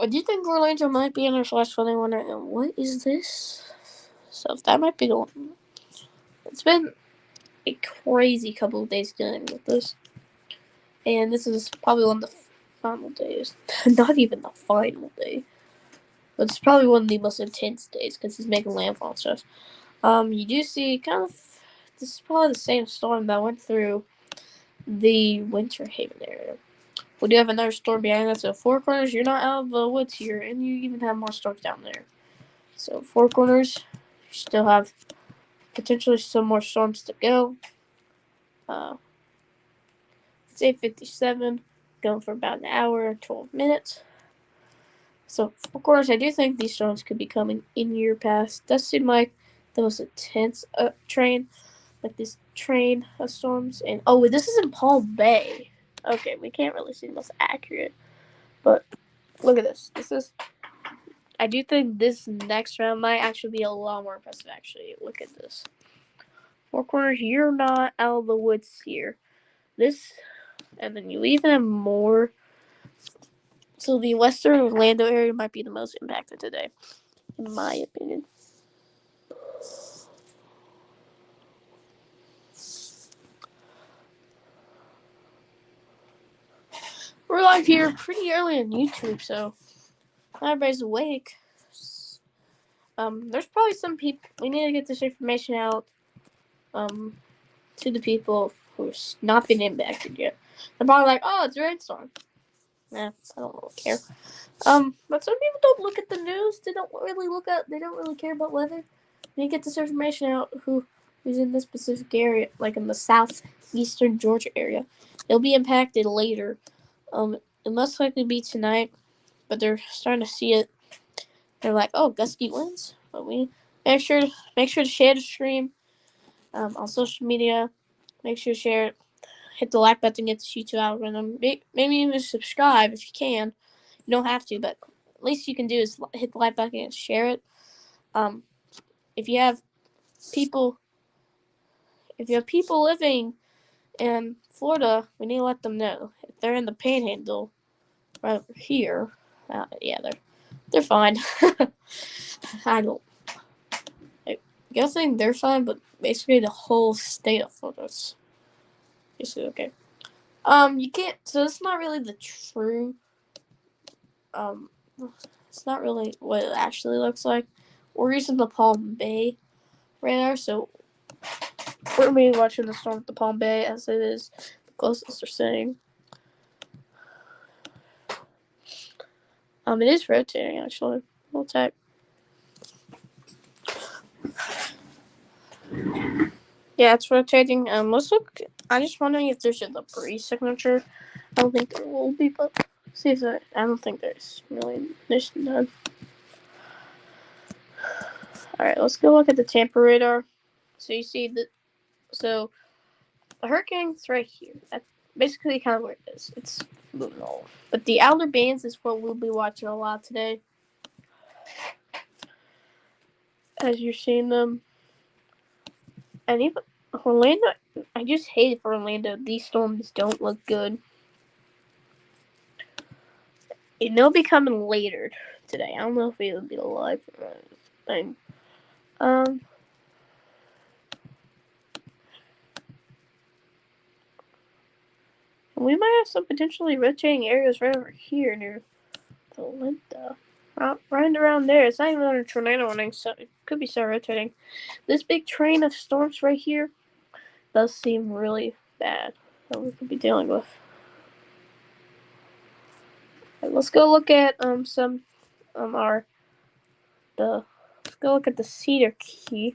I do think Orlando might be in our flash flooding warning. And what is this? So that might be the one. It's been a crazy couple of days dealing with this, and this is probably one of the final days. Not even the final day, but it's probably one of the most intense days because he's making landfall and stuff. You do see this is probably the same storm that went through the Winter Haven area. We do have another storm behind us, so Four Corners, you're not out of the woods here, and you even have more storms down there. So Four Corners, you still have potentially some more storms to go. It's 8:57, going for about an hour and 12 minutes. So Four Corners, I do think these storms could be coming in your path. Does seem like the most intense train of storms. And this is in Palm Bay. Okay, we can't really see the most accurate, but look at this. I do think this next round might actually be a lot more impressive. Actually, look at this. Four Corners, you're not out of the woods here. And then you even have more. So the Western Orlando area might be the most impacted today, in my opinion. We're live here pretty early on YouTube, so not everybody's awake. There's probably some people. We need to get this information out to the people who've not been impacted yet. They're probably like, "Oh, it's a rainstorm." Nah, I don't really care. But some people don't look at the news. They don't really care about weather. We need to get this information out who's in this specific area, like in the southeastern Georgia area. It'll be impacted later. It most likely be tonight, but they're starting to see it. They're like, "Oh, gusty winds." But we make sure to share the stream on social media. Make sure to share it. Hit the like button, get the YouTube algorithm. Maybe even subscribe if you can. You don't have to, but least you can do is hit the like button and share it. If you have people living in Florida, we need to let them know. If they're in the Panhandle, right over here, they're fine. I think they're fine, but basically the whole state of Florida's basically okay. You can't. So it's not really the true. It's not really what it actually looks like. We're using the Palm Bay radar, so we're gonna be watching the storm at the Palm Bay as it is the closest they're saying. It is rotating actually. Hold tight. Yeah, it's rotating. Let's look. I'm just wondering if there's a debris signature. I don't think there will be, but see if there. I don't think there's really. There's none. All right, let's go look at the Tampa radar. So you see the hurricane's right here. basically kind of where it is. It's moving all. But the outer bands is what we'll be watching a lot today. As you're seeing them. And even Orlando, I just hate it for Orlando. These storms don't look good. And they'll be coming later today. I don't know if it'll be alive for that thing. We might have some potentially rotating areas right over here near Valenta. Right around there. It's not even on a tornado warning, so it could be start rotating. This big train of storms right here does seem really bad that we could be dealing with. Right, let's go look at let's go look at the Cedar Key.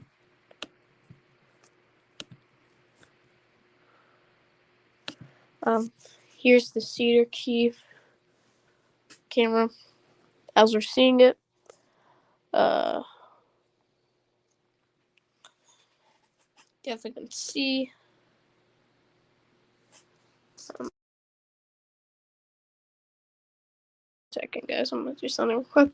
Here's the Cedar Key camera as we're seeing it. Definitely can see. Second, guys, I'm gonna do something real quick.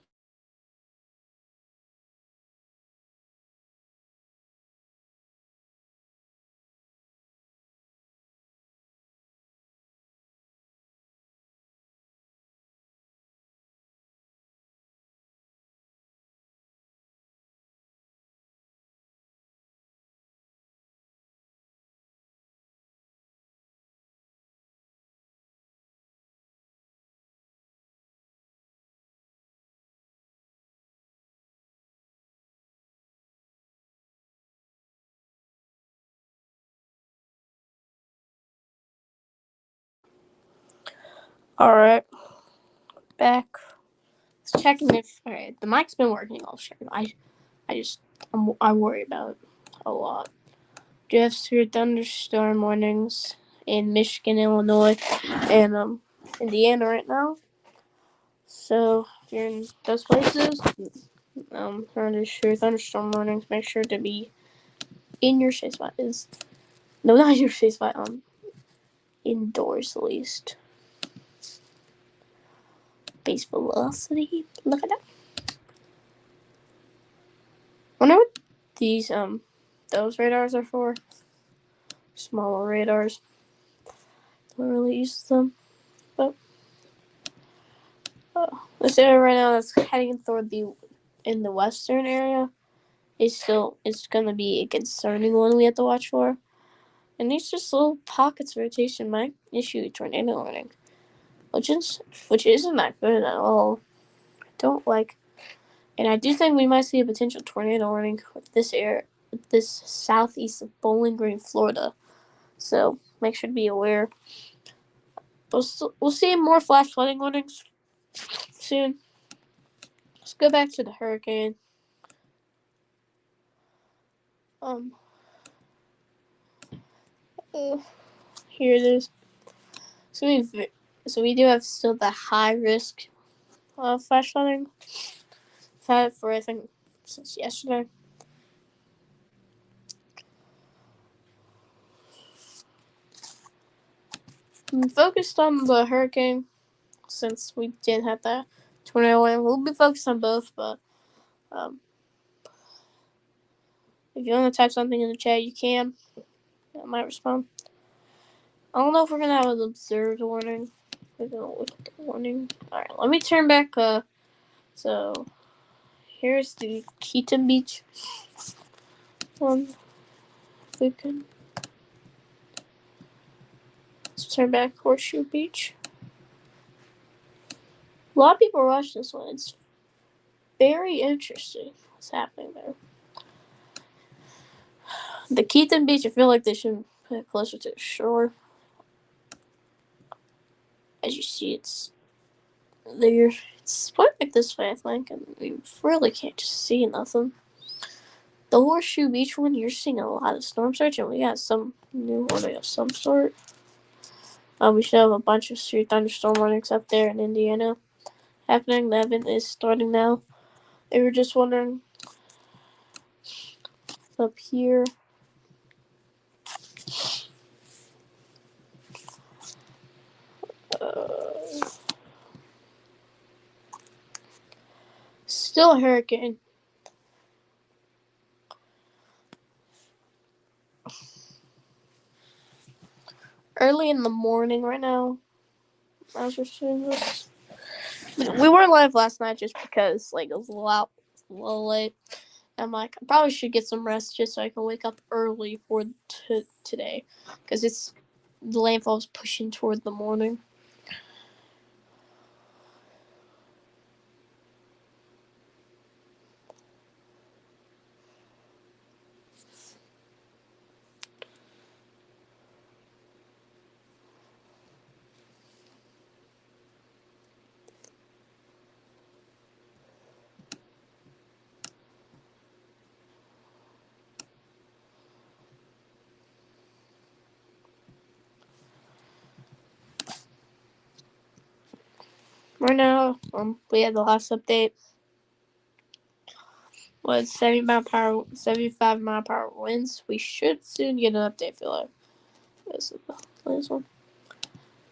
All right, back. Just checking if the mic's been working all show. I worry about it a lot. Do have severe thunderstorm warnings in Michigan, Illinois, and Indiana right now. So if you're in those places, under severe thunderstorm warnings, make sure to be in your safe spot. No, not your safe spot. Indoors at least. Base velocity. Look at that. Wonder what these those radars are for. Smaller radars. Don't really use them, but this area right now that's heading toward in the western area it's gonna be a concerning one we have to watch for. And these just little pockets of rotation might issue a tornado warning, which isn't that good at all. I don't like, and I do think we might see a potential tornado warning with this southeast of Bowling Green, Florida. So make sure to be aware. We'll see more flash flooding warnings soon. Let's go back to the hurricane. Here it is. So we do have still the high risk of flash flooding. I've had it for I think since yesterday. I'm focused on the hurricane since we did have that tornado warning. We'll be focused on both, but if you want to type something in the chat, you can. I might respond. I don't know if we're gonna have an observed warning. We're gonna look at the warning. Alright, let me turn back. So here's the Keaton Beach one. If we can. Let's turn back Horseshoe Beach. A lot of people watch this one. It's very interesting what's happening there. The Keaton Beach, I feel like they should put it closer to the shore. As you see, it's there. It's put like this way, I think, and we really can't just see nothing. The Horseshoe Beach one, you're seeing a lot of storm surge, and we got some new warning of some sort. We should have a bunch of severe thunderstorm warnings up there in Indiana happening. The event is starting now. They were just wondering up here. Still a hurricane. Early in the morning right now, as we're seeing this. We weren't live last night just because it was a little late. I'm like, I probably should get some rest just so I can wake up early for today, because the landfall is pushing toward the morning. Right now, we had the last update was 75 mile per hour winds. We should soon get an update for like this is the latest one.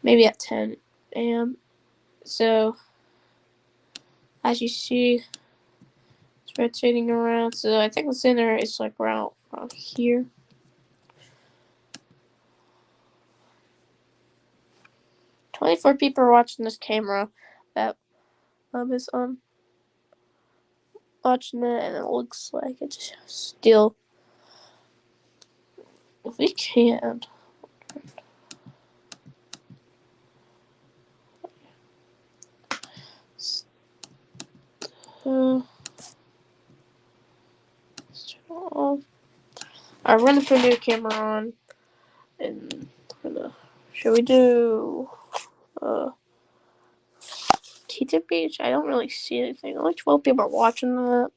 Maybe at 10 a.m. So as you see, it's rotating around. So I think the center is like around here. "24 people are watching this camera that is watching it, and it looks like it's still. If we can. Let's turn it off. Alright, we're gonna put a new camera on, and should we do Teacher Beach? I don't really see anything. Only 12 people are watching that.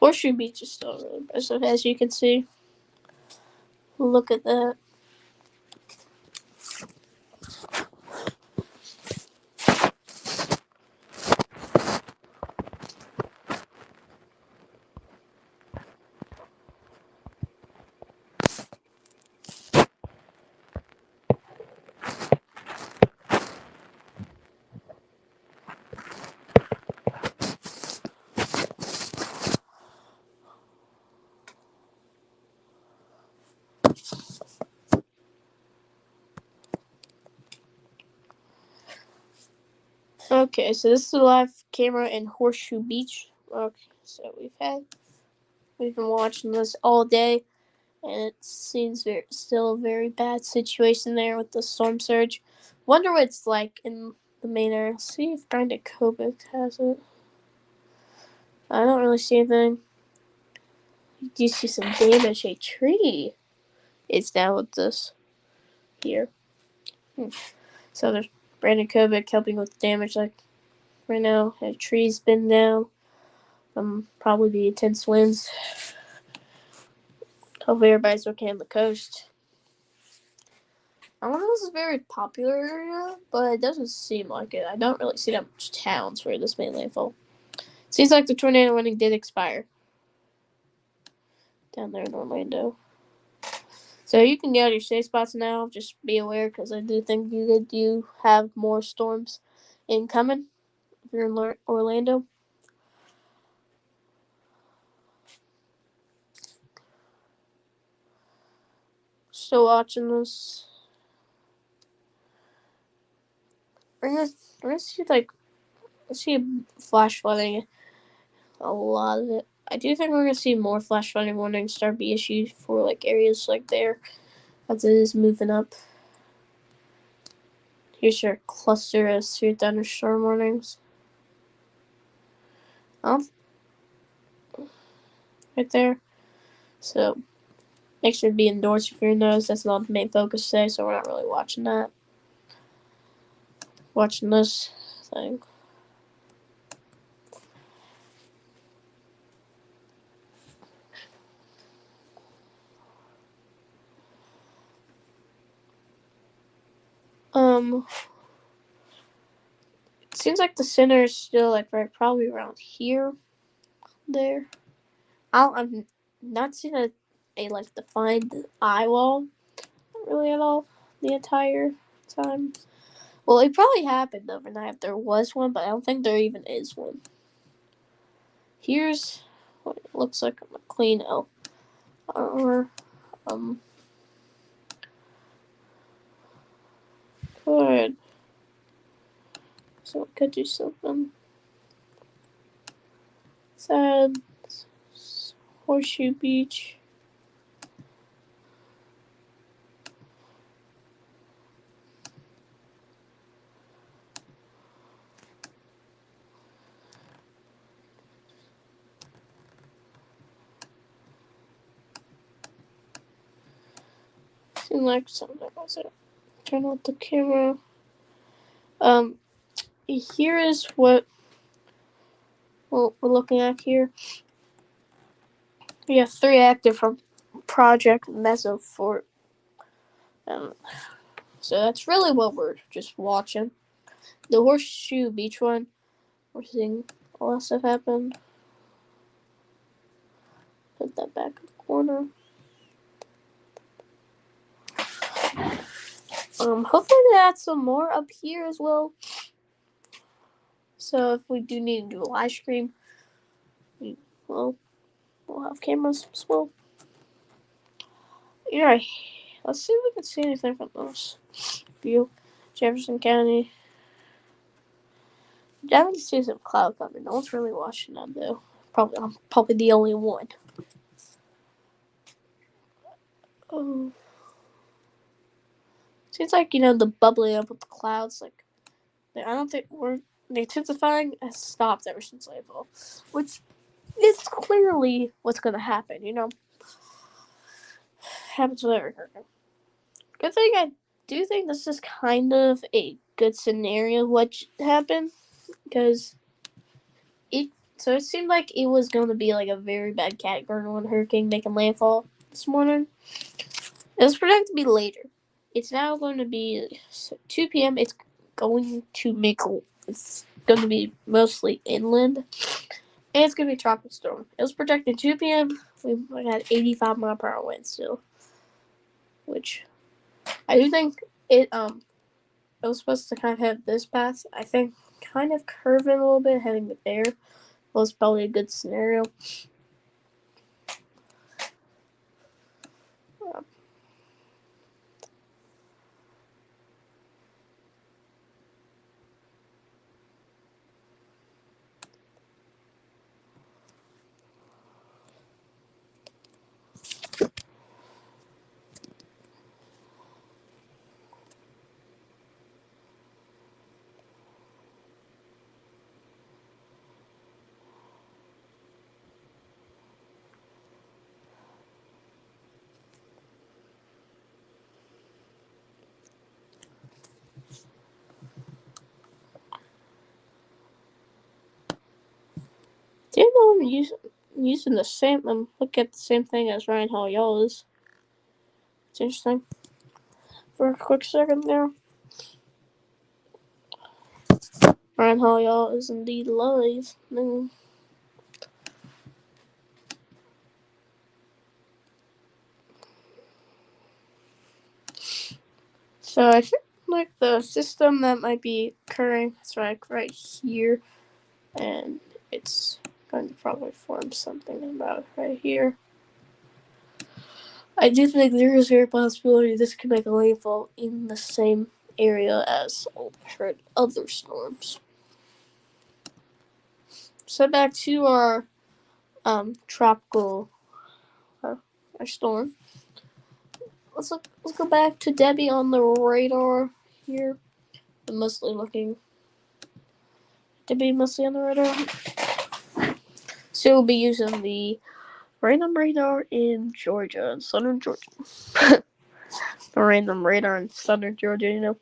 Horseshoe Beach is still really impressive, as you can see. Look at that. Okay, so this is the live camera in Horseshoe Beach. Okay, so we've been watching this all day, and it seems still a very bad situation there with the storm surge. Wonder what it's like in the main area. Let's see if Grinded Kobik has it. I don't really see anything. You do see some damage. A tree is down with this here. So there's Brandon Kobik helping with damage like right now. A tree's been down from probably the intense winds. Hopefully everybody's okay on the coast. I don't know if this is a very popular area, but it doesn't seem like it. I don't really see that much towns where this made landfall. Seems like the tornado warning did expire down there in Orlando. So you can get out of your safe spots now. Just be aware, because I do think you do have more storms incoming if you're in Orlando. Still watching this. We're gonna see flash flooding. A lot of it. I do think we're gonna see more flash flooding warnings start be issued for areas like there, as it is moving up. Here's your cluster of severe thunderstorm warnings. Right there. So make sure to be indoors if you're in those. That's not the main focus today, so we're not really watching that. Watching this thing. It seems like the center is still right, probably around here. There. not seen a like defined eye wall really at all the entire time. Well, it probably happened overnight if there was one, but I don't think there even is one. Here's what it looks like on the clean L. Or good. So I could do something. Sad. Horseshoe Beach. Seems like something was it. Turn off the camera. Here is what we're looking at here. We have 3 active from Project Mesofort. So that's really what we're just watching. The Horseshoe Beach one, we're seeing a lot of stuff happen. Put that back in the corner. Hopefully they add some more up here as well. So if we do need to do a live stream, we'll have cameras as well. Yeah, let's see if we can see anything from this view. Jefferson County. Definitely see some cloud cover. No one's really watching that though. I'm probably the only one. Oh. Seems like, the bubbling up with the clouds, like, I don't think the intensifying has stopped ever since landfall, which is clearly what's going to happen, Happens with every hurricane. Good thing I do think this is kind of a good scenario what happened, because it seemed like it was going to be like a very bad Category 1 hurricane making landfall this morning. It was projected to be later. It's now going to be 2 p.m. It's going to be mostly inland, and it's going to be a tropical storm. It was projected 2 p.m. We had 85 mile per hour wind still, which I do think it was supposed to kind of have this path. I think kind of curving a little bit, heading to there was probably a good scenario. Do you know I'm using the same? I'm looking at the same thing as Ryan Hall Y'all is. It's interesting. For a quick second there, Ryan Hall Y'all is indeed live. So I think like the system that might be occurring is right here, and it's going to probably form something about right here. I do think there is a very possibility this could make a landfall in the same area as other storms. So back to our tropical our storm. Let's go back to Debby on the radar here. Mostly looking Debby mostly on the radar. So we'll be using the random radar in Georgia, in southern Georgia. The random radar in southern Georgia,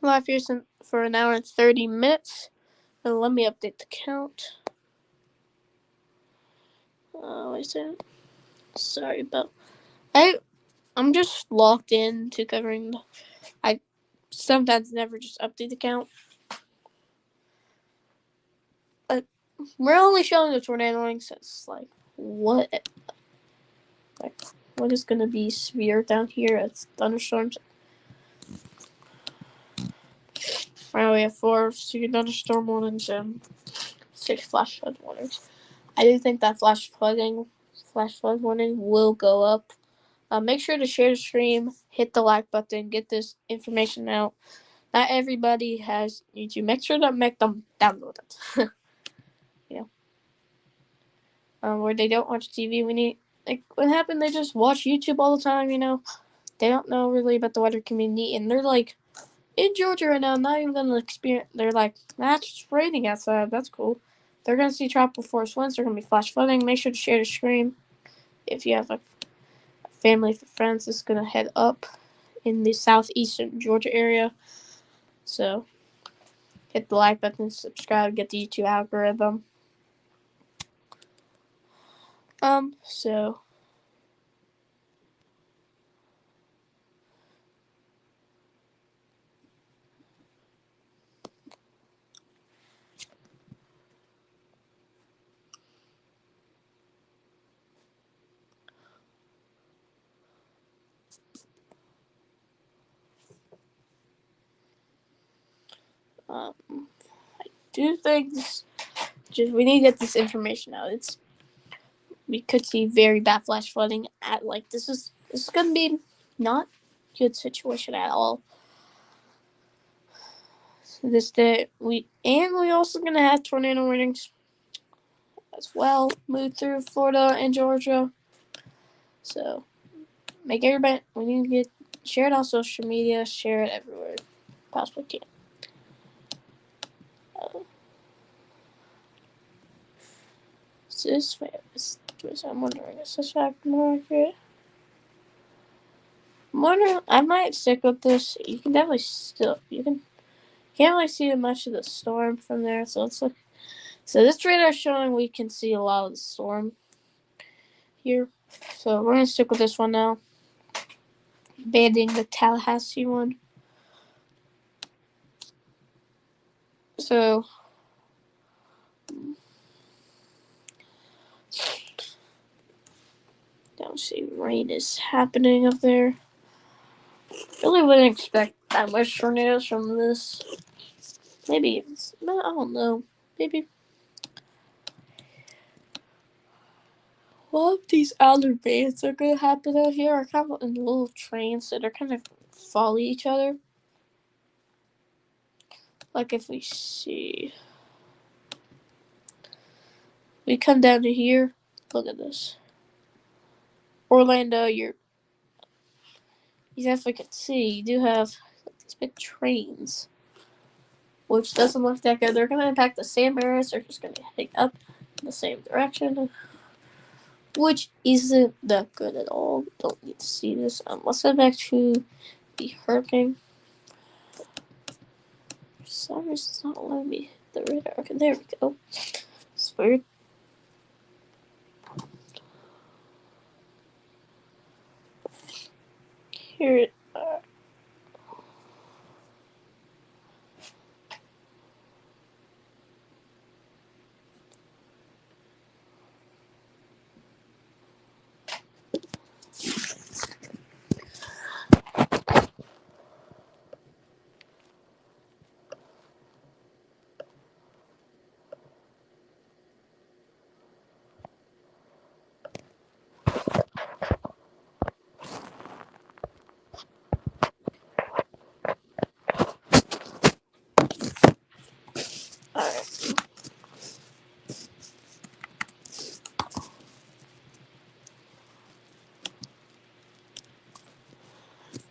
Live here for an hour and 30 minutes. And let me update the count. Wait a second. Sorry about. I'm just locked in to covering. I sometimes never just update the count. But we're only showing the tornado warnings. So it's like what is going to be severe down here? It's thunderstorms. Right, we have 4 severe thunderstorm warnings and 6 flash flood warnings. I do think that flash flood warning will go up. Make sure to share the stream, hit the like button, get this information out. Not everybody has YouTube. Make sure to make them download it. Where they don't watch TV. We need, like, what happened? They just watch YouTube all the time. They don't know really about the weather community, and they're like in Georgia right now, not even gonna experience. They're like, it's raining outside. That's cool. They're gonna see tropical force winds. They're gonna be flash flooding. Make sure to share the stream. If you have a family, friends, it's gonna head up in the southeastern Georgia area. So hit the like button, subscribe, get the YouTube algorithm. So I do think we need to get this information out. We could see very bad flash flooding at this is gonna be not a good situation at all. So this day we also gonna have tornado warnings as well move through Florida and Georgia. So make everybody, we need to get share it on social media, share it everywhere possibly can. I'm wondering, is this fact more accurate? I'm wondering, I might stick with this. You can definitely can't really see much of the storm from there. So let's look. So this radar is showing we can see a lot of the storm here. So we're gonna stick with this one now. Banning the Tallahassee one. So don't see rain is happening up there. Really wouldn't expect that much tornadoes from this. Maybe I don't know. Maybe. Well, these outer bands are gonna happen out here are kind of in little trains, so they're kind of follow each other. Like if we see, we come down to here. Look at this. Orlando, you definitely can see you do have these big trains, which doesn't look that good. They're gonna impact the same areas. They're just gonna head up in the same direction, which isn't that good at all. Don't need to see this. Let's go back to the hurricane. For some reason, it's not letting me hit the radar. Okay, there we go. It's weird. Here it. Alright.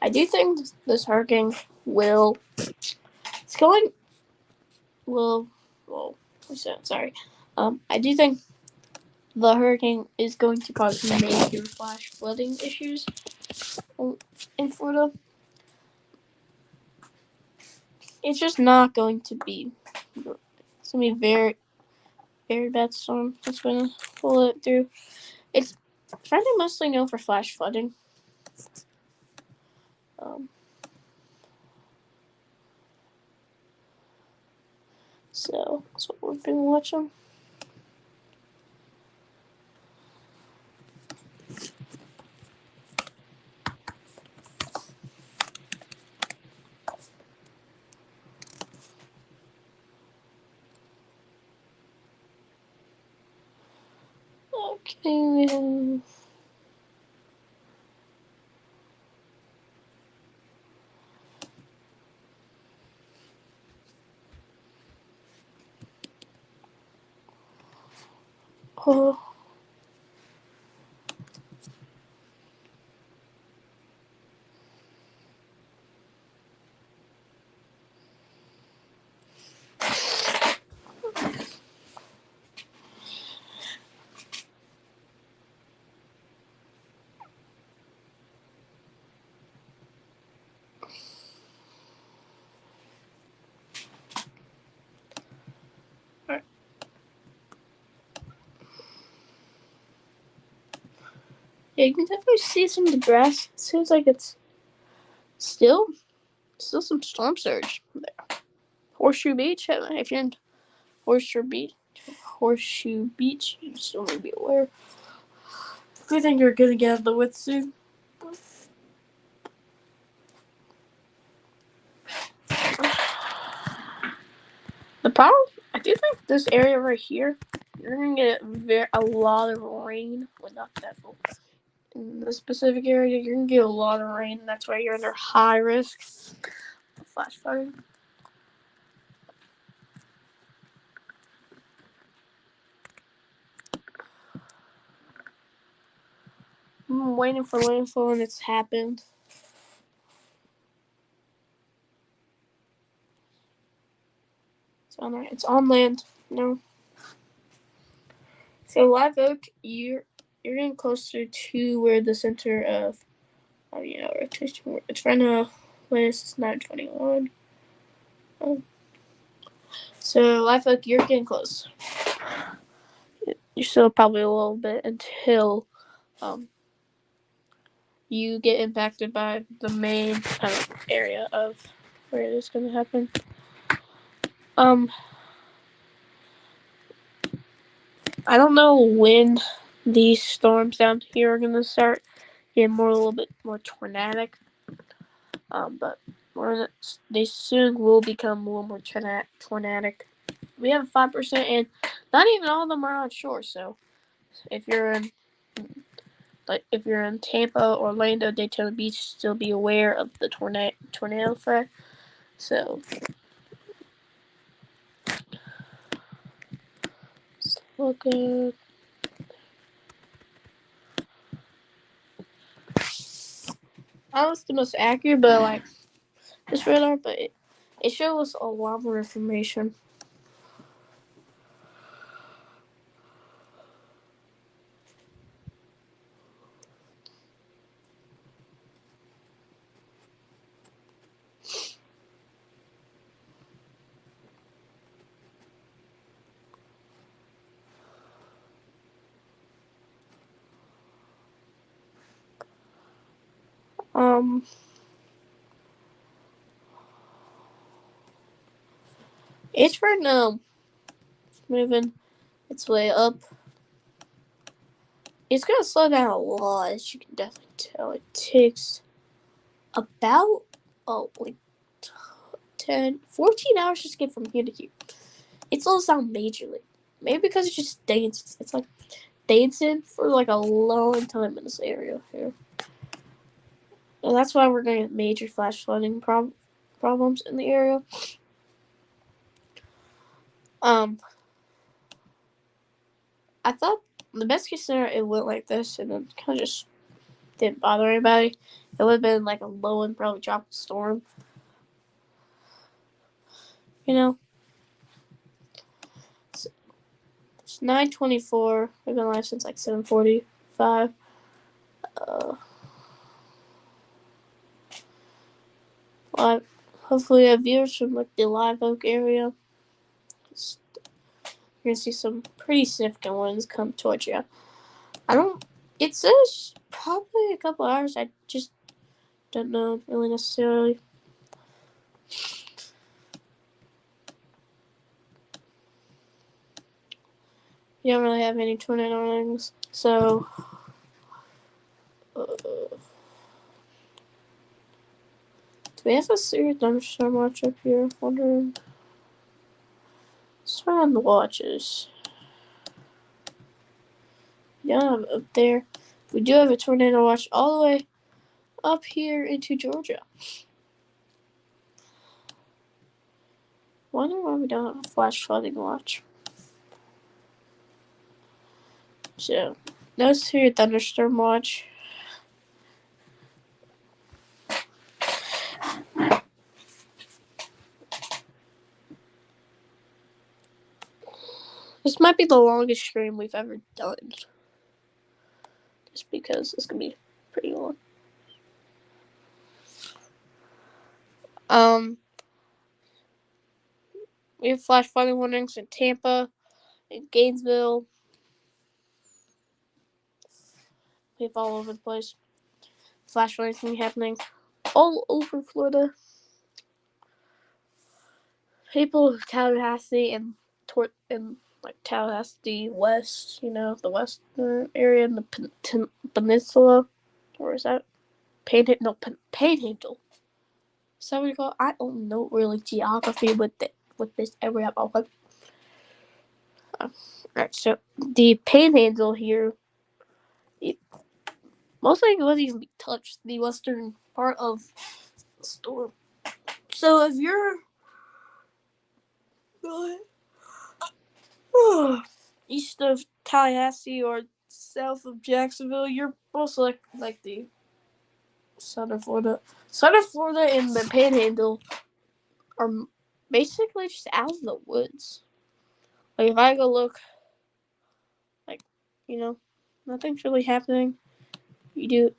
I do think this hurricane will. It's going. Will. Well, sorry. I do think the hurricane is going to cause major flash flooding issues in Florida. It's just not going to be. It's gonna be very, very bad storm. That's gonna pull it through. It's Friday mostly known for flash flooding. So that's what we've been watching. Okay, we have. Oh. Yeah, you can definitely see some of the grass. It seems like it's still some storm surge there. Horseshoe Beach. If you're in Horseshoe Beach, you still need to be aware. I think you're gonna get out of the woods soon. The problem, I do think this area right here, you're gonna get a lot of rain. Well, not that full. In this specific area, you're gonna get a lot of rain. That's why you're under high risk of flash flooding. I'm waiting for landfall, and it's happened. It's on land. No. So Live Oak, you're getting closer to where the center of, rotation. It's right now. It's 9:21. So Live Oak, you're getting close. You're still probably a little bit until you get impacted by the main kind of area of where it is going to happen. I don't know when these storms down here are going to start getting a little bit more tornadic. But they soon will become a little more tornadic. We have 5%, and not even all of them are on shore. So if you're in Tampa, Orlando, Daytona Beach, still be aware of the tornado threat. So let's look at. I don't know if it's the most accurate, but this radar, but it shows us a lot more information. It's right now moving its way up. It's gonna slow down a lot, as you can definitely tell. It takes about 14 hours just to get from here to here. It slows down majorly. Maybe because it just dances. It's like dancing for a long time in this area here. And that's why we're going to get major flash flooding problems in the area. I thought the best case scenario it went like this and then kind of just didn't bother anybody. It would have been a low and probably tropical storm. It's 9:24. We've been live since 7:45. Hopefully, we have viewers from the Live Oak area. You're gonna see some pretty significant winds come towards you. It says probably a couple hours. I just don't know really necessarily. You don't really have any tornado warnings. So, do we have a serious thunderstorm watch up here? Wondering. Let's turn on the watches. Yeah, up there. We do have a tornado watch all the way up here into Georgia. Wonder why we don't have a flash flooding watch. So, no severe thunderstorm watch. This might be the longest stream we've ever done. Just because it's gonna be pretty long. We have flash flooding warnings in Tampa, in Gainesville. We have all over the place. Flash flooding happening all over Florida. People of Tallahassee and like Tallahassee West, the western area in the peninsula, or is that Panhandle? No, Panhandle. Is that what you call it? I don't know really geography with this area. Okay. Alright, so the Panhandle here, most likely wasn't even touched the western part of the storm. So if you're east of Tallahassee or south of Jacksonville, you're most like the southern Florida. Southern Florida and the Panhandle are basically just out of the woods. Like if I go look, nothing's really happening. You do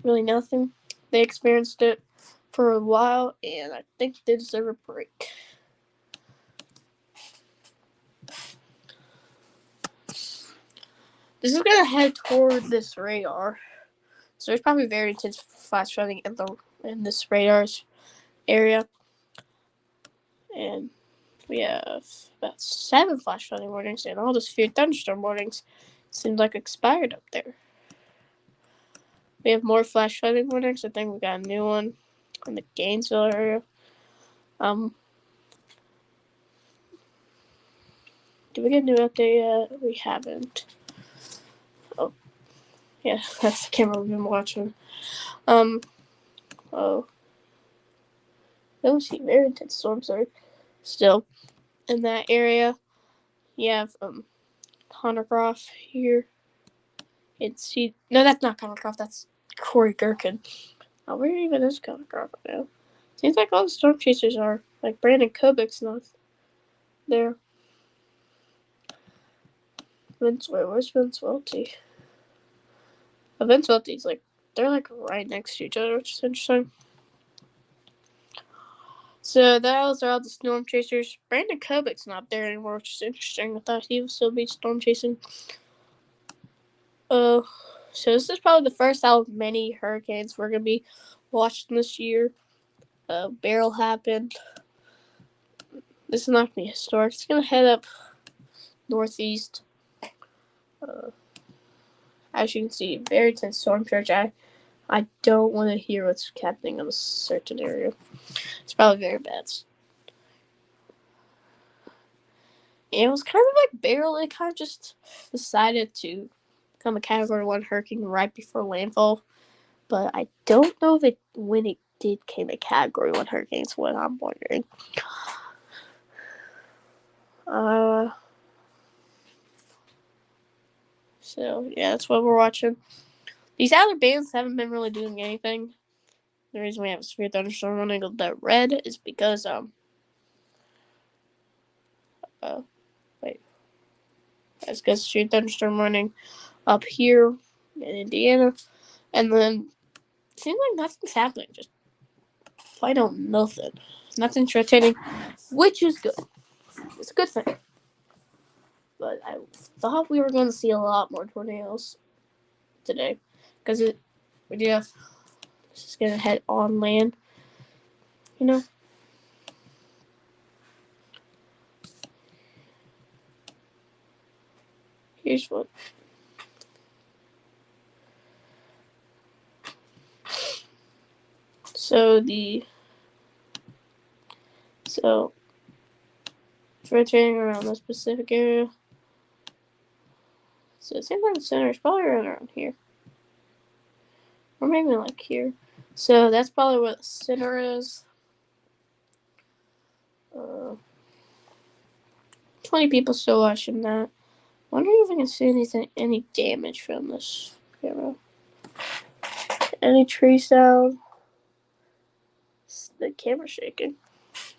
really nothing. They experienced it for a while, and I think they deserve a break. This is gonna head toward this radar, so there's probably very intense flash flooding in this radar's area, and we have about 7 flash flooding warnings, and all the severe thunderstorm warnings seems like expired up there. We have more flash flooding warnings. I think we got a new one in the Gainesville area. Did we get a new update yet? We haven't. Oh, yeah, that's the camera we've been watching. Don't see very intense storms are still in that area. You have Connercroft here. No, that's not Connercroft. That's Corey Gherkin. Oh, where even is Connercroft right now? Seems like all the storm chasers are. Like Brandon Kubik's not there. Where's Vince Welty? Vince Welty's they're right next to each other, which is interesting. So those are all the storm chasers. Brandon Kubik's not there anymore, which is interesting. I thought he would still be storm chasing. So this is probably the first out of many hurricanes we're gonna be watching this year. Beryl happened. This is not gonna be historic. It's gonna head up northeast. As you can see, very intense storm surge. I don't want to hear what's happening in a certain area. It's probably very bad. And it was kind of like Beryl. It kind of just decided to become a Category 1 hurricane right before landfall. But I don't know when it did become a Category 1 hurricane is what I'm wondering. So, yeah, that's what we're watching. These other bands haven't been really doing anything. The reason we have a severe thunderstorm warning of the red is because, It's because severe thunderstorm warning up here in Indiana. And then, it seems like nothing's happening. Just plain on nothing. Nothing's rotating, which is good. It's a good thing. But I thought we were going to see a lot more tornadoes today. Because we do have, this is going to head on land. here's what. So it's rotating around the specific area. So it seems like the center is probably right around here. Or maybe like here. So that's probably where the center is. 20 people still watching that. Wonder if I can see any damage from this camera. Any tree sound? The camera's shaking.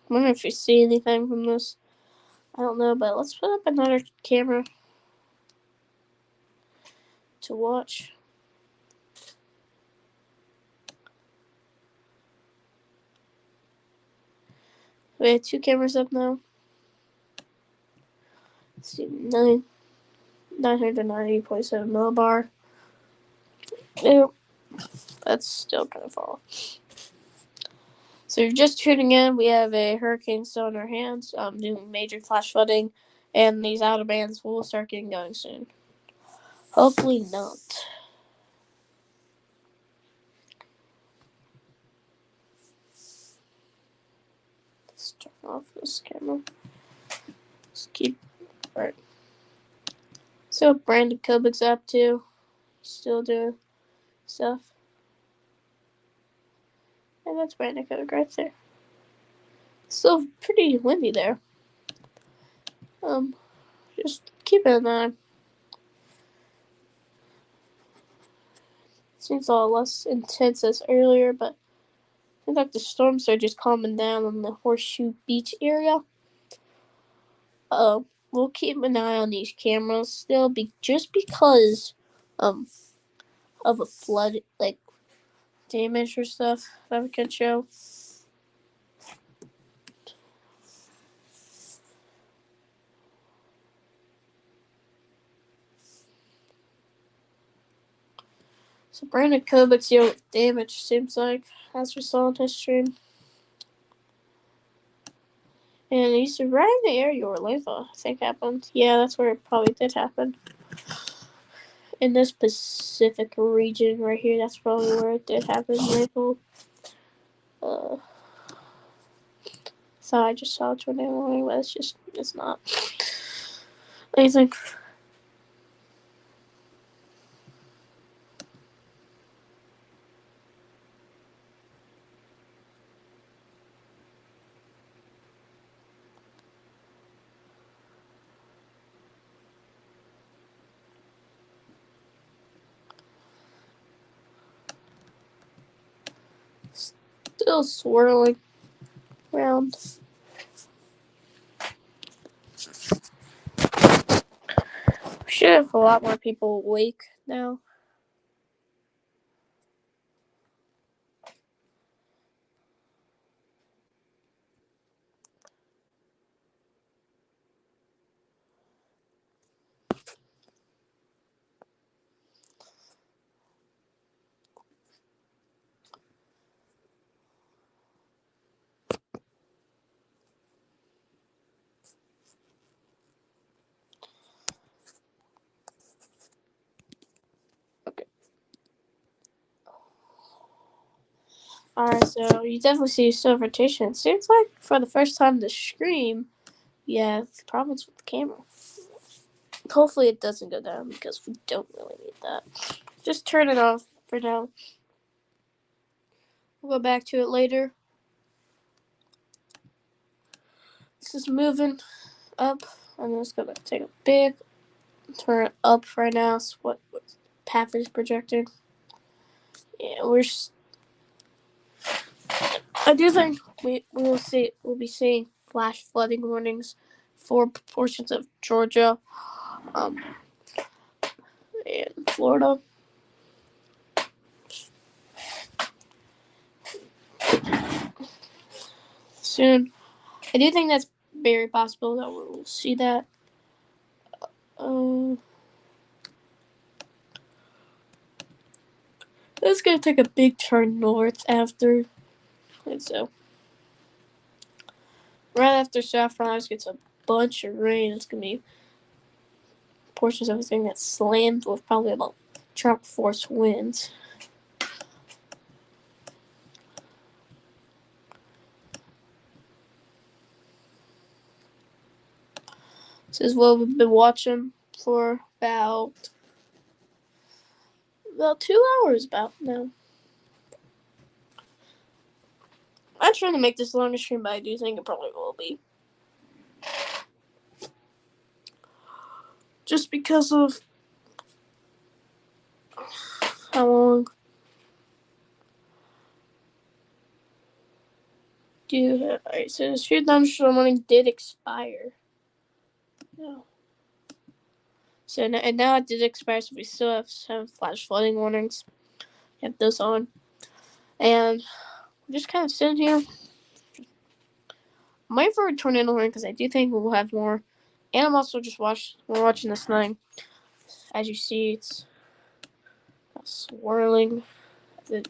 Wonder if you see anything from this. I don't know, but let's put up another camera to watch. We have 2 cameras up now. Let's see, 990.7 millibar. Nope, that's still kind of far. So if you're just tuning in, we have a hurricane still in our hands, doing major flash flooding, and these outer bands will start getting going soon. Hopefully not. Let's turn off this camera. Let's keep. Alright. So Brandon Kubik's up too. Still doing stuff. And that's Brandon Kubik right there. Still pretty windy there. Just keep it in mind. Seems a lot less intense as earlier, but I think like the storms are just calming down on the Horseshoe Beach area. We'll keep an eye on these cameras still, just because of a flood, like damage or stuff that we could show. So Brandon Kubik's deal with damage, seems like, as we saw in his stream. And he's right in the area where Lava, I think, happened. Yeah, that's where it probably did happen. In this specific region right here, that's probably where it did happen. Lava. So I just saw a tornado, but it's not anything. Still swirling around. We should have a lot more people awake now. Okay. Alright, so you definitely see still rotation. It seems like for the first time this stream, you have problems with the camera. Hopefully it doesn't go down because we don't really need that. Just turn it off for now. We'll go back to it later. This is moving up. I'm just gonna take a big turn it up right now. So what path is projected? Yeah, I do think we'll be seeing flash flooding warnings for portions of Georgia, and Florida. Soon. I do think that's very possible that we'll see that. It's gonna take a big turn north after, and so right after Saffron gets a bunch of rain. It's gonna be portions of everything that slammed with probably about tropical force winds. This is what we've been watching for about 2 hours about now. I'm trying to make this longer stream, but I do think it probably will be. Just because of how long do you have? Alright, so the street thunderstorm warning did expire. No. So now it did expire, so we still have some flash flooding warnings. We have this on. And we're just kind of sitting here. I'm waiting for a tornado warning because I do think we'll have more. And I'm also we're watching this thing. As you see, it's swirling. It's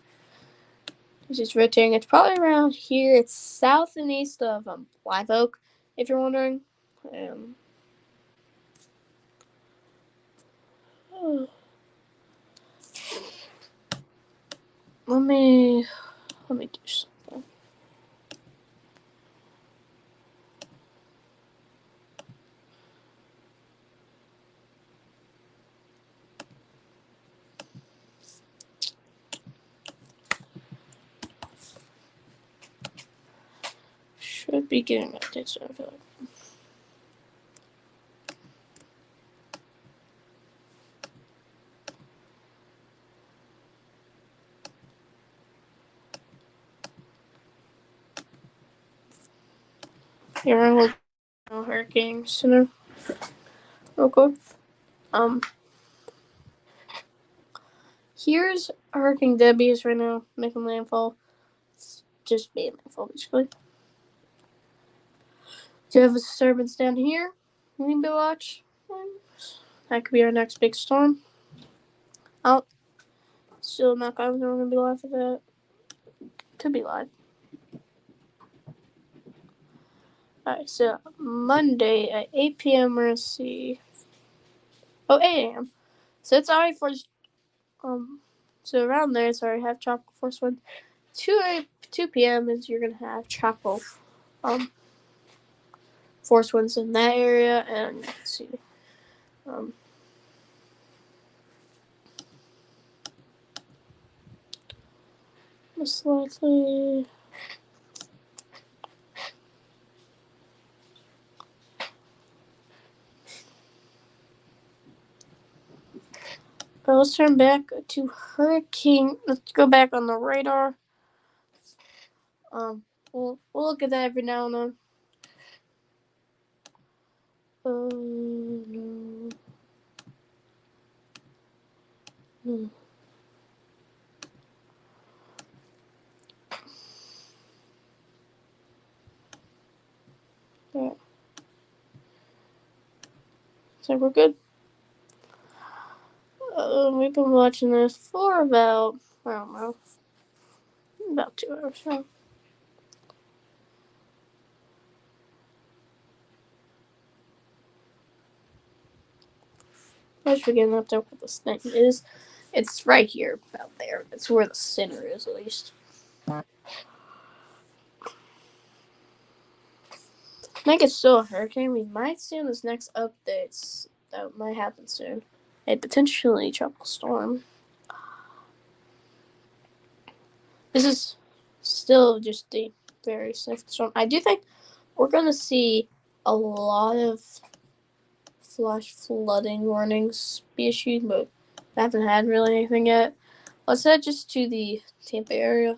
just rotating. It's probably around here. It's south and east of Live Oak, if you're wondering. Let me do something. Should be getting updates, I feel like. Here, I will go Hurricane Center real quick. Here's Hurricane Debby is right now making landfall. It's just being landfall, basically. Do you have a disturbance down here? We need to watch. That could be our next big storm. Oh, still not going to be live for that. Could be live. Alright, so Monday at 8 p.m. we're gonna see. 8 a.m. So it's already for so around there it's already have tropical force wind. 2 p.m. is you're gonna have tropical force winds in that area, and let's see. Most likely. Let's turn back to hurricane. Let's go back on the radar. We'll look at that every now and then. No. Yeah. So we're good. We've been watching this for about, I don't know, about 2 hours now. I was forgetting up there what this thing is. It's right here, about there. It's where the center is, at least. I think it's still a hurricane. We might see in this next updates that might happen soon. A potentially tropical storm. This is still just a very safe storm. I do think we're going to see a lot of flash flooding warnings be issued, but I haven't had really anything yet. Let's head just to the Tampa area.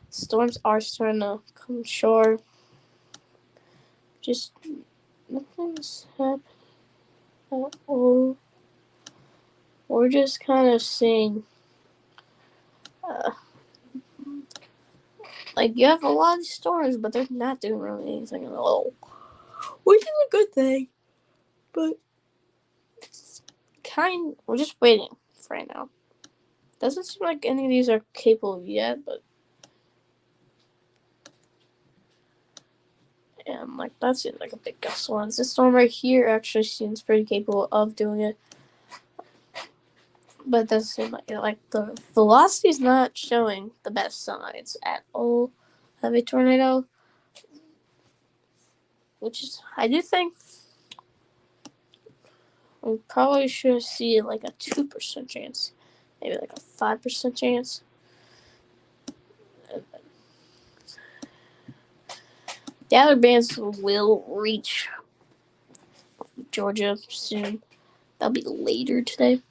Storms are starting to come shore. Just nothing's happening at all. We're just kind of seeing, like, you have a lot of storms, but they're not doing really anything at all. Which is a good thing, but we're just waiting for right now. Doesn't seem like any of these are capable yet, but like that seems like a big gust one. This storm right here actually seems pretty capable of doing it. but it doesn't seem like the velocity is not showing the best signs at all of a tornado, which is I do think we probably should see like a 2% chance, maybe like a 5% chance. The other bands will reach Georgia soon. That'll be later today.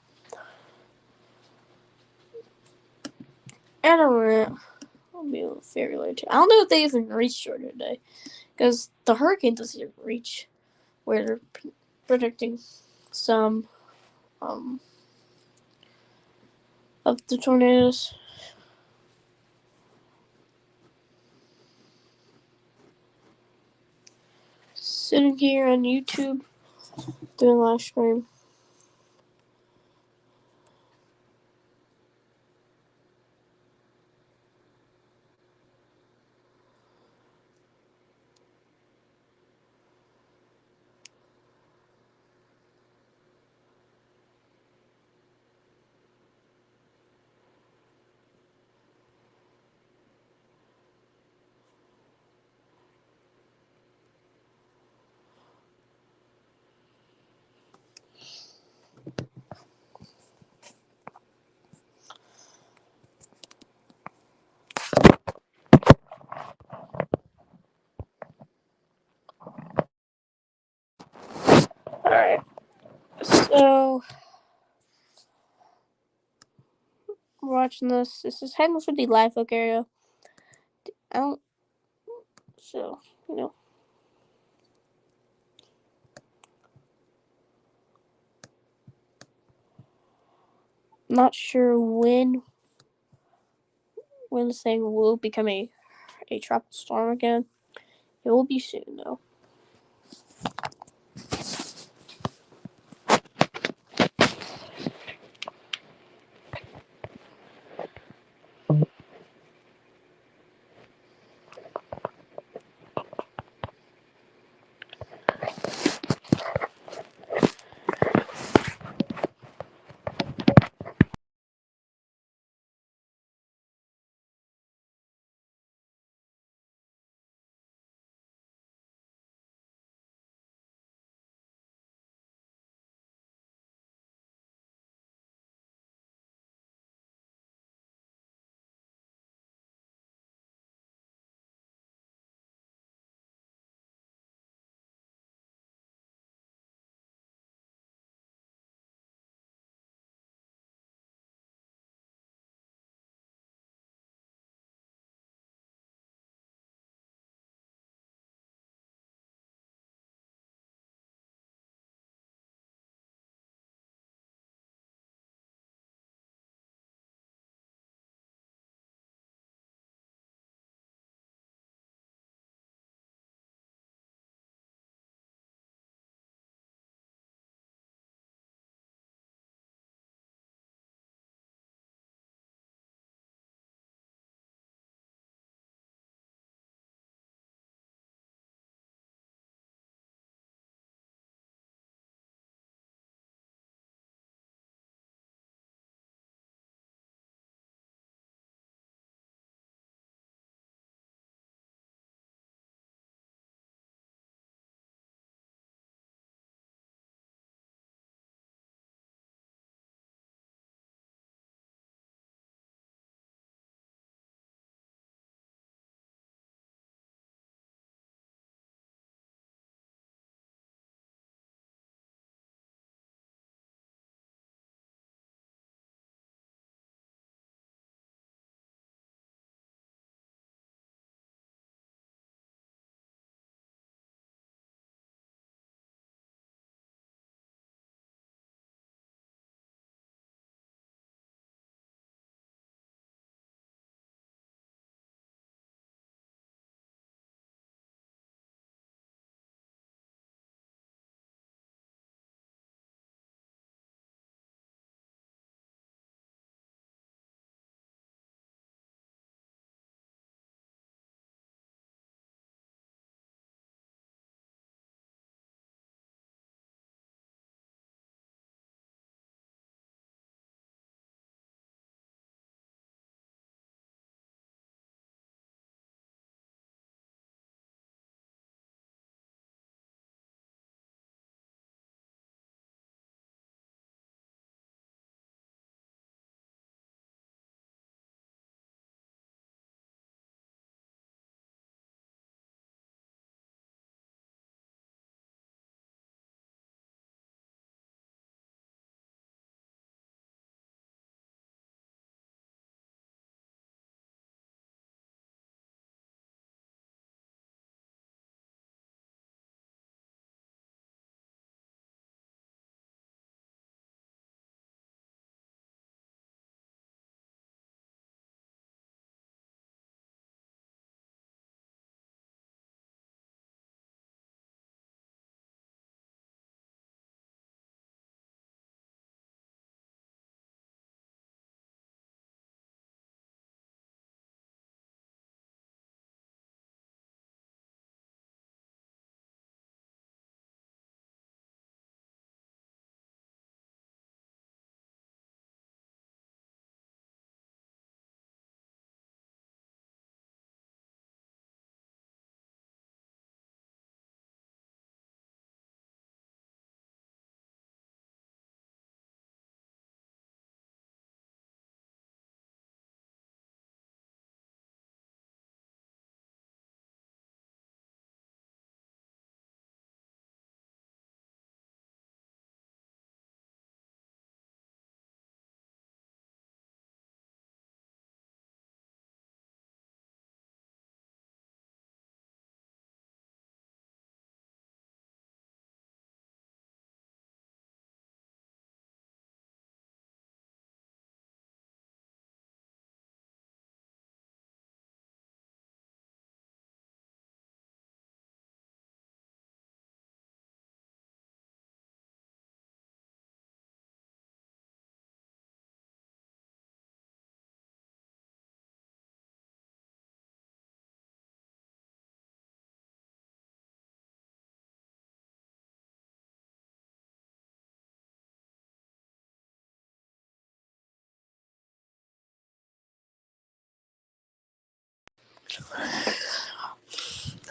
I don't know. It'll be very later. I don't know if they even reach Georgia today, because the hurricane doesn't reach where they're predicting some of the tornadoes. Sitting here on YouTube doing live stream. Alright. So we're watching this. This is heading for the Live Oak area. I don't so, not sure when this thing will become a tropical storm again. It will be soon though.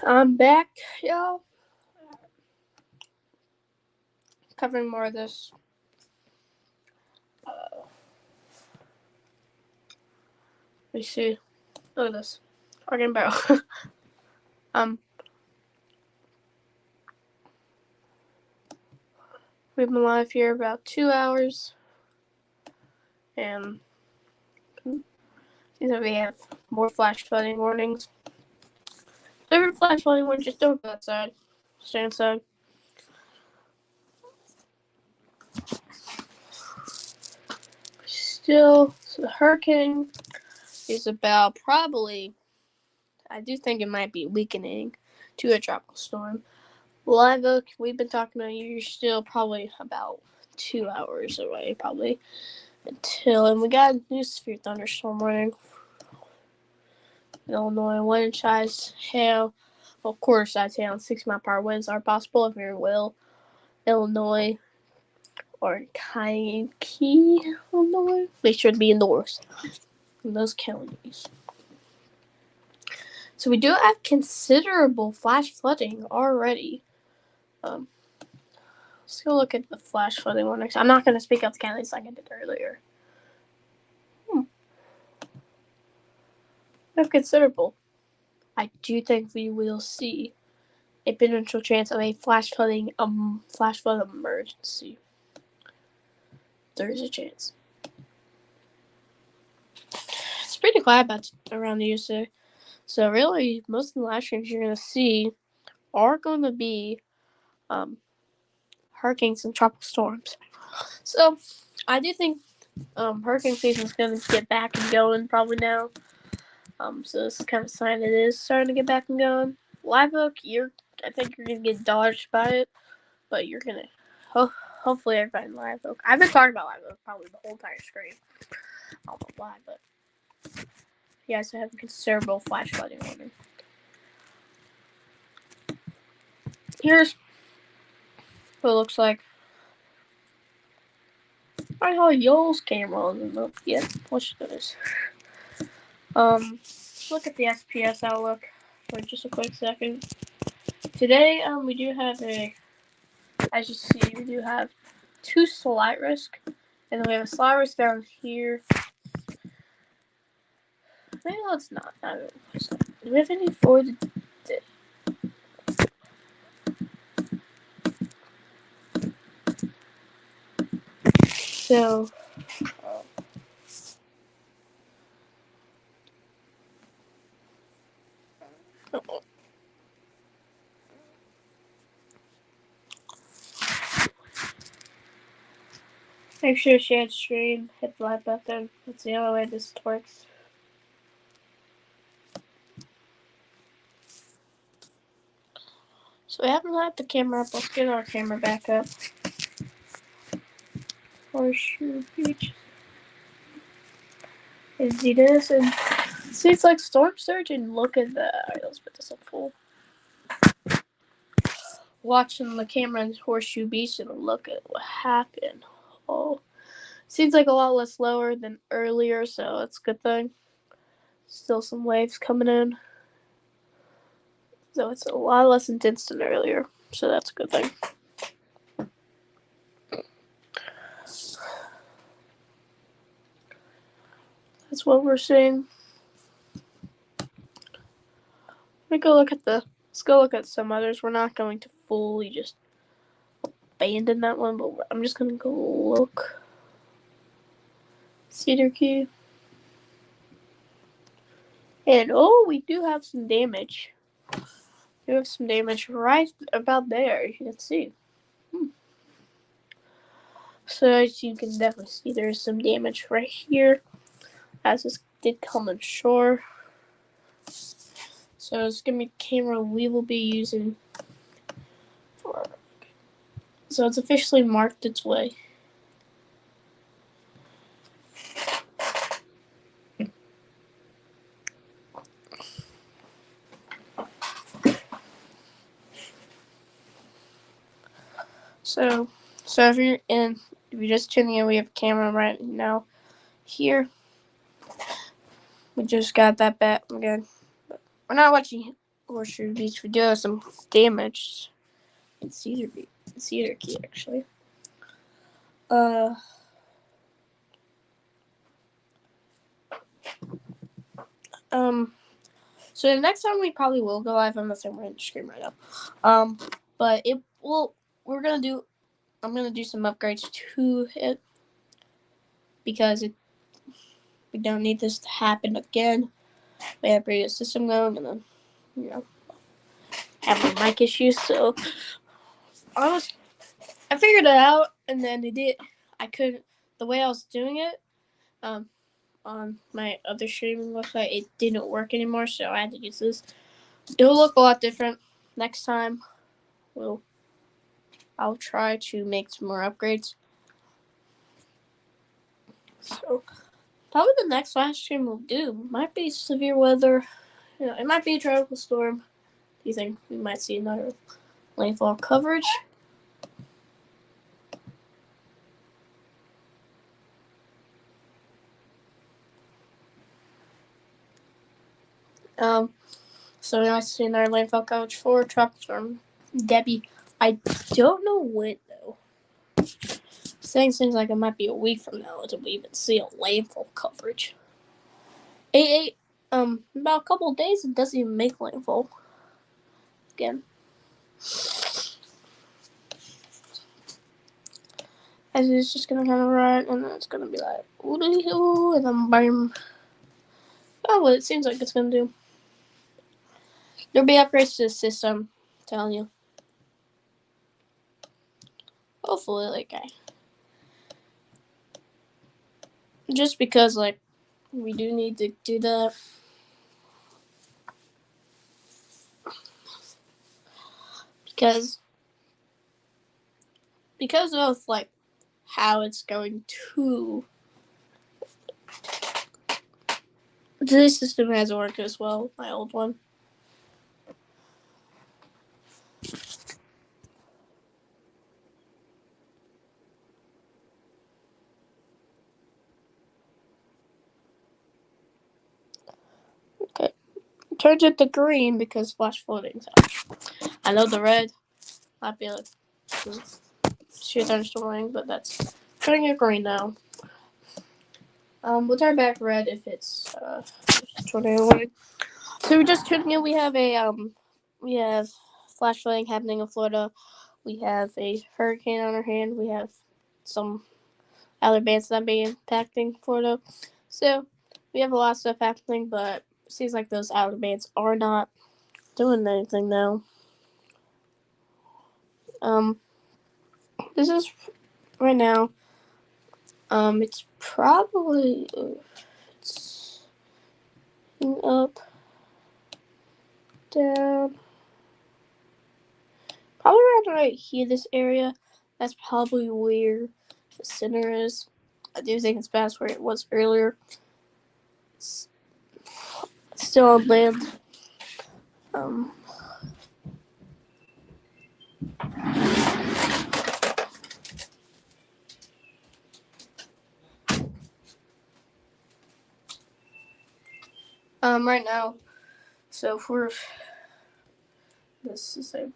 I'm back, y'all. Covering more of this. Let me see. Look at this. Talking about. We've been live here about 2 hours. And seems like we have more flash flooding warnings. Every flash flooding warning, just don't go outside. Stay inside. Still, so the hurricane is about probably, I do think it might be weakening to a tropical storm. Live Oak, we've been talking about you're still probably about 2 hours away, probably. And we got a new severe thunderstorm warning. Illinois, 1 inch size hail. Of course, I'd say on 6-mile-per-hour winds are possible if you're will. Illinois or Kankakee, Illinois. Make sure to be indoors in those counties. So we do have considerable flash flooding already. Let's go look at the flash flooding one next. I'm not going to speak up the counties like I did earlier. We have considerable. I do think we will see a potential chance of a flash flood emergency. There is a chance. It's pretty quiet around the USA. So really, most of the flash streams you're going to see are going to be hurricanes and tropical storms. So I do think hurricane season is going to get back and going probably now. So this is kind of a sign it is starting to get back and going. Live Oak, I think you're going to get dodged by it, but you're going to hopefully everybody in Live Oak. I've been talking about Live Oak probably the whole entire screen. I don't know why, but you guys have a considerable flash flooding warning. Here's what it looks like. I saw Yoel's camera on the watch this. Look at the SPS outlook for just a quick second. Today, we do have as you see, we do have 2 slight risk, and then we have a slight risk down here. Maybe let's not. Do we have any for the So, make sure to share the stream, hit the like button. That's the only way this works. So we haven't let the camera up. Let's get our camera back up. Horseshoe Beach. And see this, and see it's like storm surge, and look at that. Alright, let's put this up full. Watching the camera in Horseshoe Beach and look at what happened. Oh, seems like a lot less lower than earlier, so it's a good thing. Still some waves coming in. So it's a lot less intense than earlier, so that's a good thing. That's what we're seeing. Let's go look at some others. We're not going to fully just abandon that one, but I'm just gonna go look. Cedar Key. And we do have some damage. We have some damage right about there, you can see. So as you can definitely see, there's some damage right here, as this did come on shore. So it's gonna be the camera we will be using for. So it's officially marked its way. So if you're just tuning in, we have a camera right now here. We just got that back again. we're not watching Horseshoe Beach. We do have some damage in Cedar Key, actually. So the next time we probably will go live. I'm not saying we're in the stream right now. But it will. I'm gonna do some upgrades to it because we don't need this to happen again. We have a pretty good system going, and then having mic issues. So I figured it out, and then it did. I couldn't. The way I was doing it, on my other streaming website, it didn't work anymore, so I had to use this. It'll look a lot different next time. I'll try to make some more upgrades. So probably the next live stream we'll do might be severe weather. It might be a tropical storm. Do you think we might see another landfall coverage? So we might see another landfall coverage for tropical storm Debby. I don't know when though. Saying seems like it might be a week from now until we even see a landfall coverage. About a couple of days, it doesn't even make landfall again. As it's just gonna kind of run, and then it's gonna be like, ooh, and then bam. Oh, what it seems like it's gonna do. There'll be upgrades to the system, I'm telling you. Hopefully, just because, we do need to do that. Because of, how it's going to. This system hasn't worked as well, my old one. Okay. Turns it to green because flash floating's out. I know the red might be like sheer thunderstorming, but that's turning it green now. We'll turn back red if it's tornado warning. So we just told you we have flash flooding happening in Florida. We have a hurricane on our hand. We have some other bands that be impacting Florida. So we have a lot of stuff happening, but it seems like those outer bands are not doing anything now. This is right now. It's probably up, down. Probably around right here, this area. That's probably where the center is. I do think it's past where it was earlier. It's still on land. Right now. So if we're this is a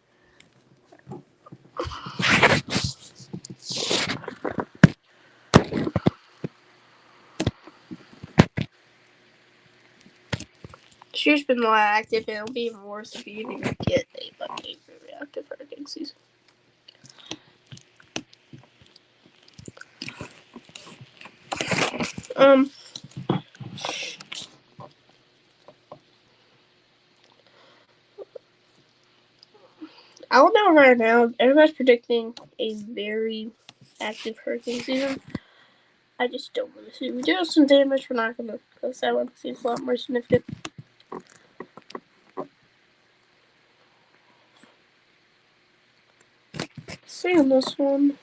she's been more active, and it'll be even worse if you even get a very active hurricane season. I don't know right now. Everybody's predicting a very active hurricane season. I just don't want to see. We do have some damage. We're not going to go that one because it's a lot more significant. See on this one,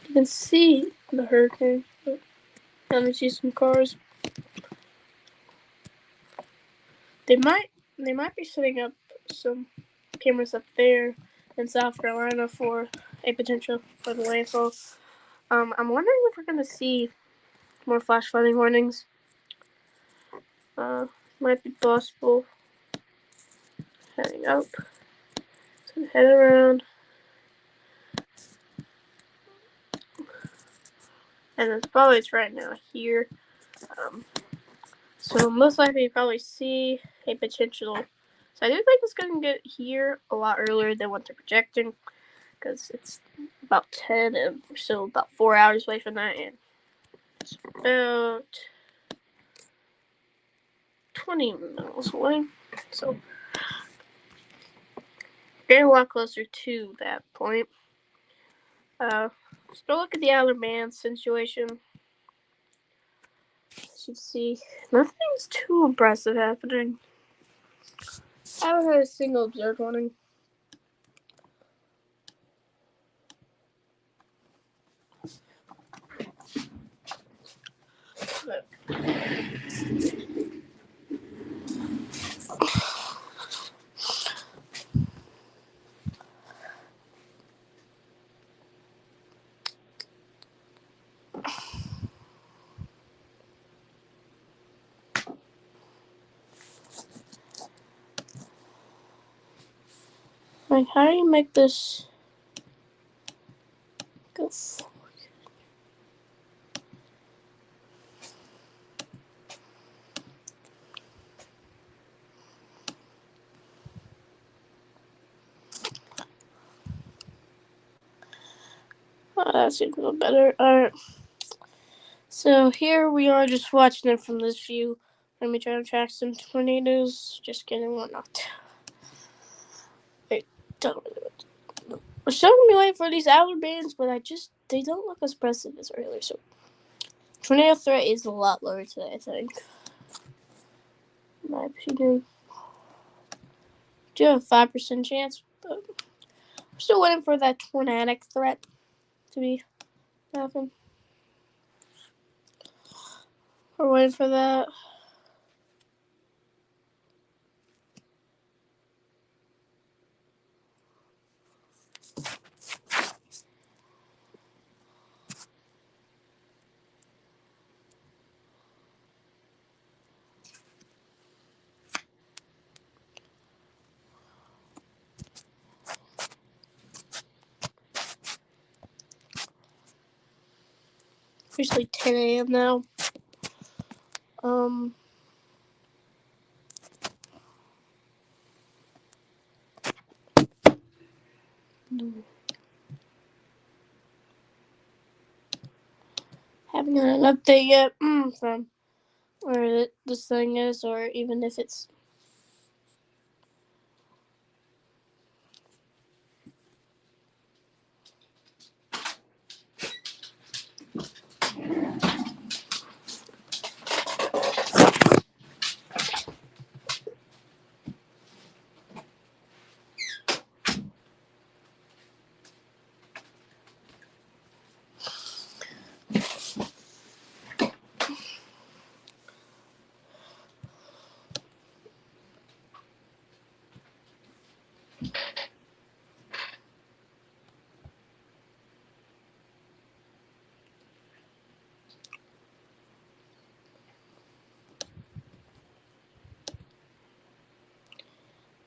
you can see the hurricane. Let me see some cars. They might be setting up some cameras up there in South Carolina for a potential for the landfall. I'm wondering if we're going to see more flash flooding warnings. might be possible. Heading up. So head around. And it's right now here. So most likely you probably see a potential. So I do think it's going to get here a lot earlier than what they're projecting, because it's about 10 and we're still about 4 hours away from that, and it's about 20 miles away. So getting a lot closer to that point. Still look at the Outer Bands situation. As you see, nothing's too impressive happening. I haven't had a single observed warning. Like, how do you make this go forward? Oh, that seems a little better. Alright. So here we are just watching it from this view. Let me try to track some tornadoes. Just kidding, we're not. Wait, don't really. We're still gonna be waiting for these outer bands, but they don't look as impressive as earlier. So tornado threat is a lot lower today, I think. In my opinion. Do have a 5% chance, but we're still waiting for that tornadic threat to be happen. We're waiting for that. Officially 10 a.m. now. Haven't got an update yet from where this thing is, or even if it's.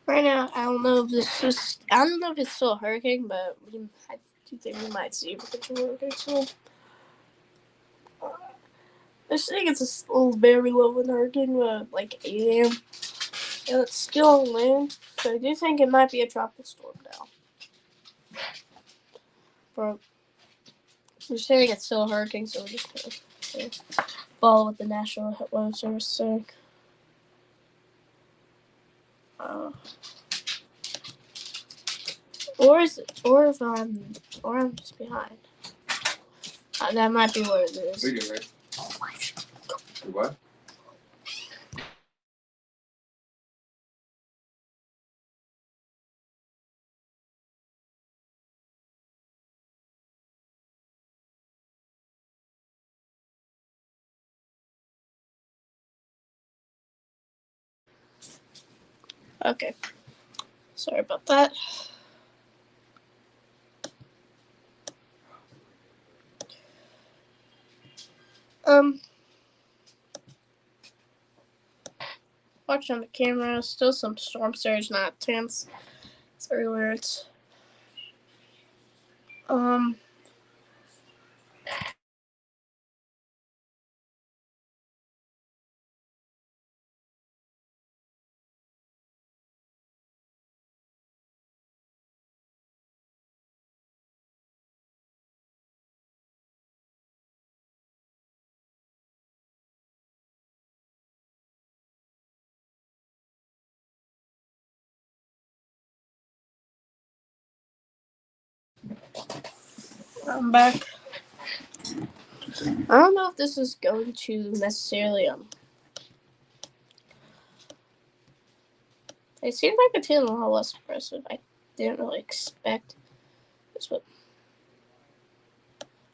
Right now, I don't know if it's still a hurricane, but I do think we might see a potential hurricane soon. I think it's a very low in hurricane, like 8 a.m. And it's still on land, so I do think it might be a tropical storm now. But we're saying it's still a hurricane, so we're just gonna follow what the National Weather Service is saying. Or if I'm just behind. That might be what it is. We do, right? What? Okay. Sorry about that. watching on the camera. Still some storm surge, not tense. It's earlier. Um. I'm back. I don't know if this is going to necessarily it seems like it's getting a lot less aggressive. I didn't really expect this, but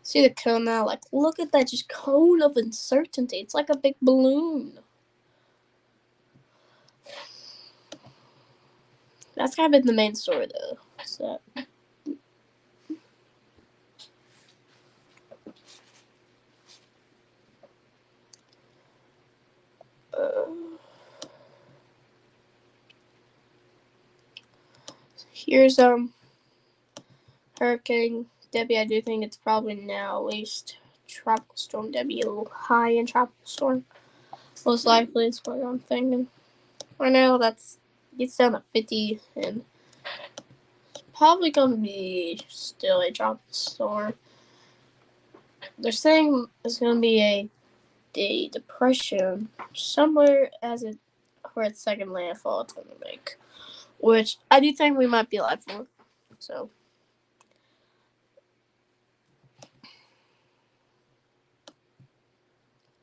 see the cone now? Like, look at that just cone of uncertainty. It's like a big balloon. That's kind of been the main story, though. So. Here's Hurricane Debby. I do think it's probably now at least Tropical Storm Debby, a little high in Tropical Storm. Most likely, it's what I'm thinking. Right now, gets down to 50, and it's probably gonna be still a tropical storm. They're saying it's gonna be a depression somewhere for its second landfall it's gonna make, which I do think we might be alive for. So.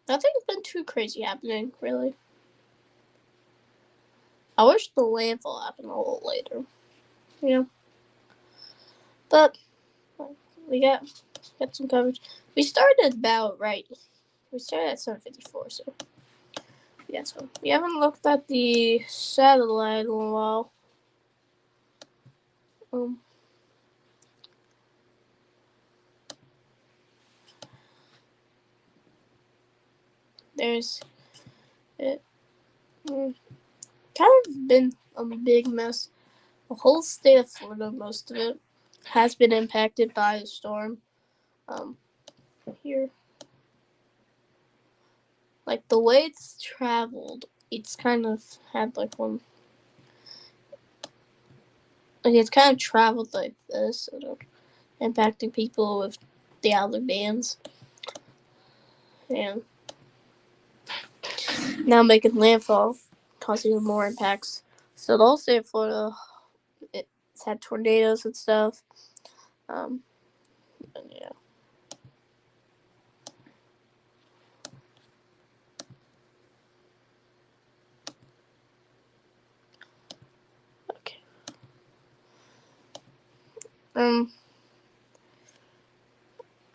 Nothing's been too crazy happening, really. I wish the landfall happened a little later. Yeah. But we got some coverage. We started about right. We started at 7:54, so yeah. So we haven't looked at the satellite in a while. There's it. Kind of been a big mess. The whole state of Florida, most of it, has been impacted by the storm. Here. Like, the way it's traveled, it's kind of had, like, one... Like, it's kind of traveled like this, sort of impacting people with the outer bands. And now making landfall, causing more impacts. So the whole state of Florida, it's had tornadoes and stuff. And yeah. Okay.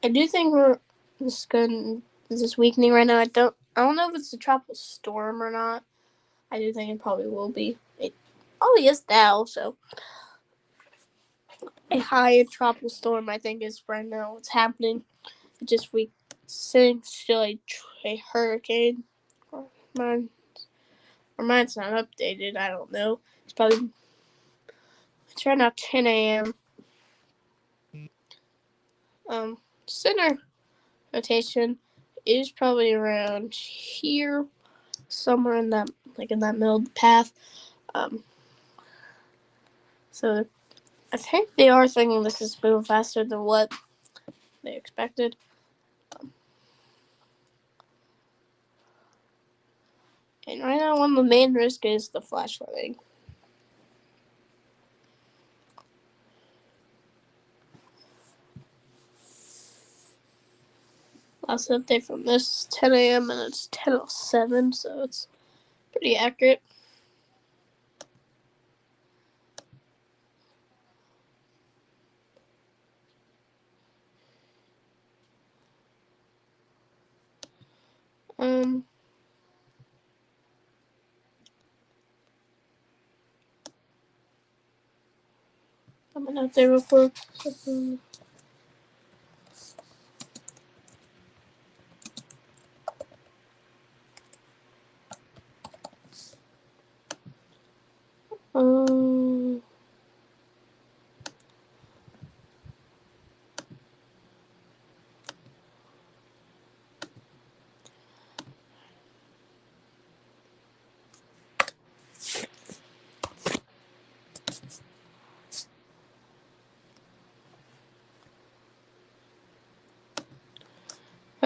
I do think this is weakening right now. I don't know if it's a tropical storm or not. I do think it probably will be. It probably is now, so a high tropical storm I think is right now what's happening. It just sitting still a hurricane. Mine's not updated. I don't know. It's right now 10 a.m. Center rotation is probably around here, somewhere in that middle of the path. So I think they are thinking this is moving faster than what they expected. And right now, one of the main risks is the flash flooding. Last update from this is 10 a.m. and it's 10:07, so it's pretty accurate. Coming out there real quick.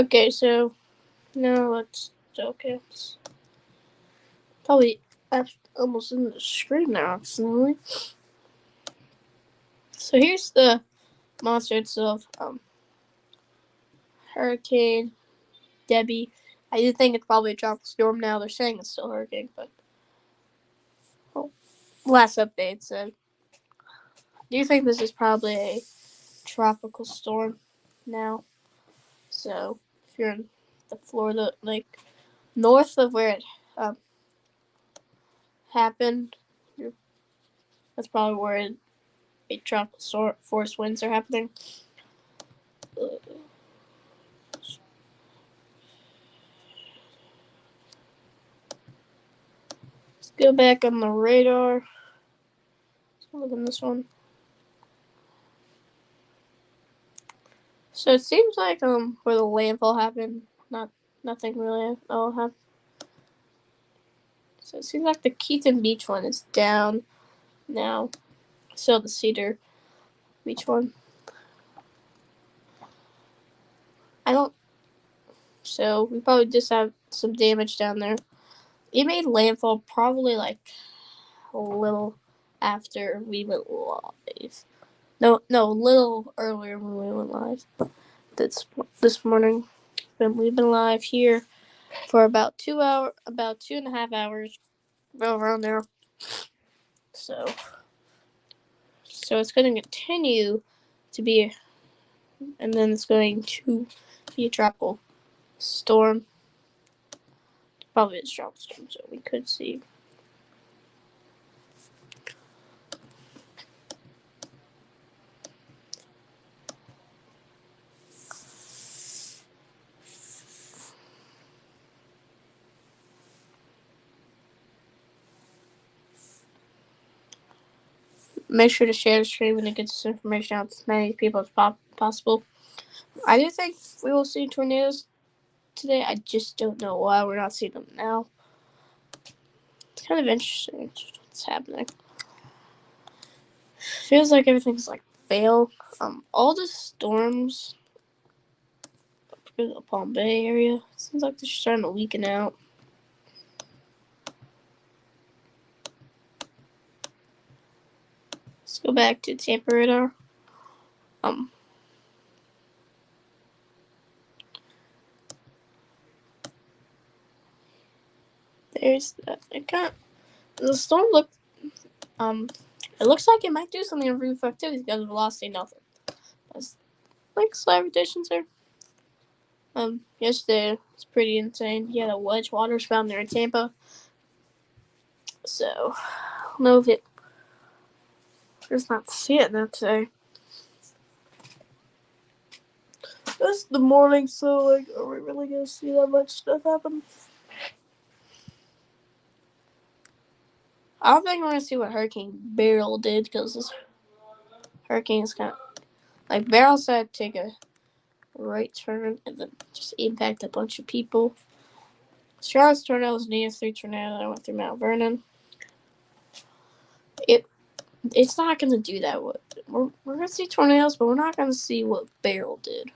Okay, so now let's. Okay, it's probably almost in the screen now, accidentally. So here's the monster itself. Hurricane Debby. I do think it's probably a tropical storm now. They're saying it's still a hurricane, but last update said. Do you think this is probably a tropical storm now? So if you're in the Florida, like north of where it um, happened, that's probably where a tropical force winds are happening. Let's go back on the radar. Let's look at this one. So it seems like where the landfall happened, nothing really happened. So it seems like the Keaton Beach one is down now. So the Cedar Beach one. I don't. So we probably just have some damage down there. It made landfall probably like a little after we went live. No, a little earlier when we went live. This morning, we've been live here for about 2.5 hours, around there. So it's going to continue to be, and then it's going to be a tropical storm. Probably a tropical storm, so we could see. Make sure to share the stream and get this information out to as many people as possible. I do think we will see tornadoes today. I just don't know why we're not seeing them now. It's kind of interesting what's happening. Feels like everything's like fail. All the storms in the Palm Bay area, seems like they're starting to weaken out. Let's go back to Tampa radar. There's that. The storm looked. It looks like it might do something in roof activity because of velocity. Nothing. That's like slight reductions there. Yesterday it's pretty insane. Yeah, the wedge waters found there in Tampa. So, I don't know if it. Just not see it now today. It's the morning, so like, are we really gonna see that much stuff happen? I don't think we're gonna see what Hurricane Beryl did because this hurricane's kind of like Beryl said, take a right turn and then just impact a bunch of people. Charlotte's tornado was near 3 tornado that went through Mount Vernon. It's not gonna do that. We're gonna see tornadoes, but we're not gonna see what Beryl did.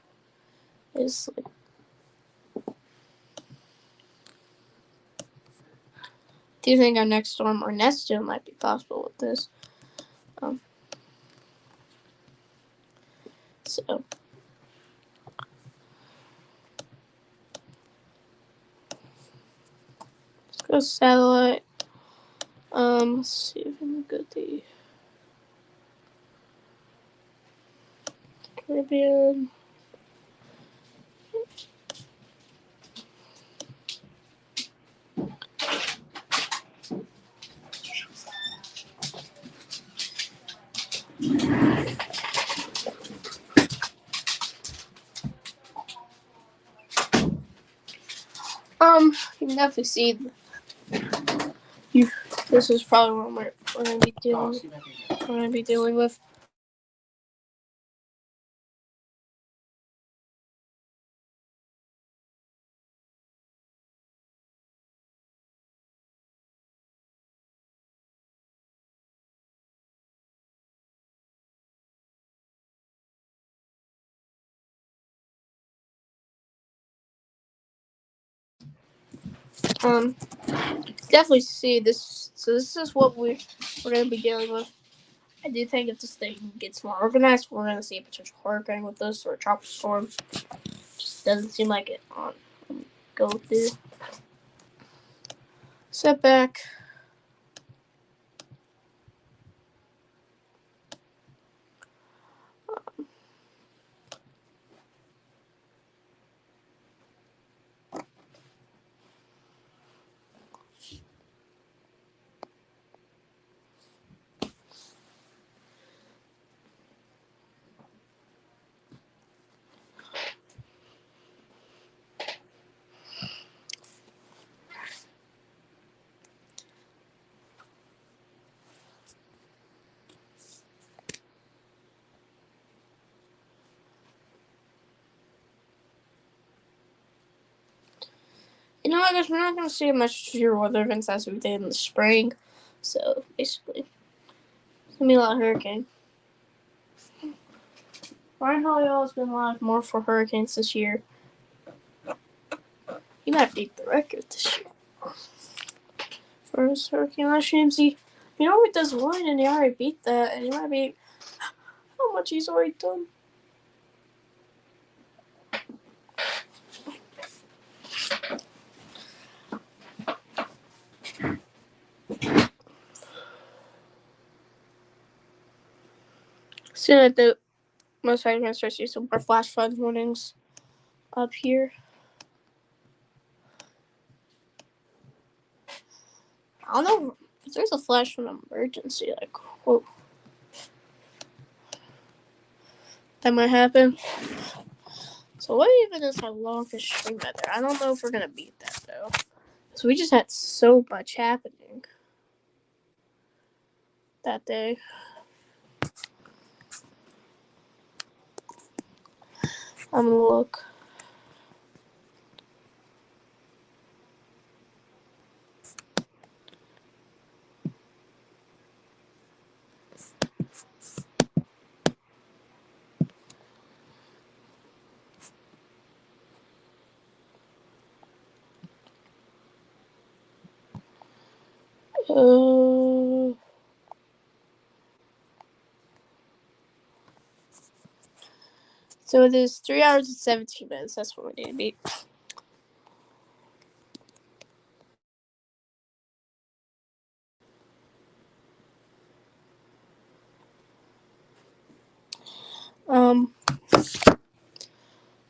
It's like. Do you think our next storm or Nestor might be possible with this? So let's go satellite. Let's see if we can get the Caribbean. You can definitely see. This is probably what we're gonna be dealing. We're gonna be dealing with. definitely see this. So this is what we're going to be dealing with. I do think if this thing gets more organized, we're going to see a potential hurricane with this or a tropical storm. Just doesn't seem like it on go through. Setback. You know, I guess we're not going to see much severe weather events as we did in the spring. So, basically, it's going to be a lot of hurricane. Ryan Hollyoll has been live more for hurricanes this year. He might beat the record this year. For his hurricane last year, he already does one, and he already beat that, and he might beat how much he's already done. Soon at the most likely going to start seeing some more flash flood warnings up here. I don't know if there's a flash flood emergency, like, whoa. That might happen. So what even is our longest string weather? I don't know if we're going to beat that, though. So we just had so much happening that day. I'm going to look. So it is 3 hours and 17 minutes. That's what we need to beat.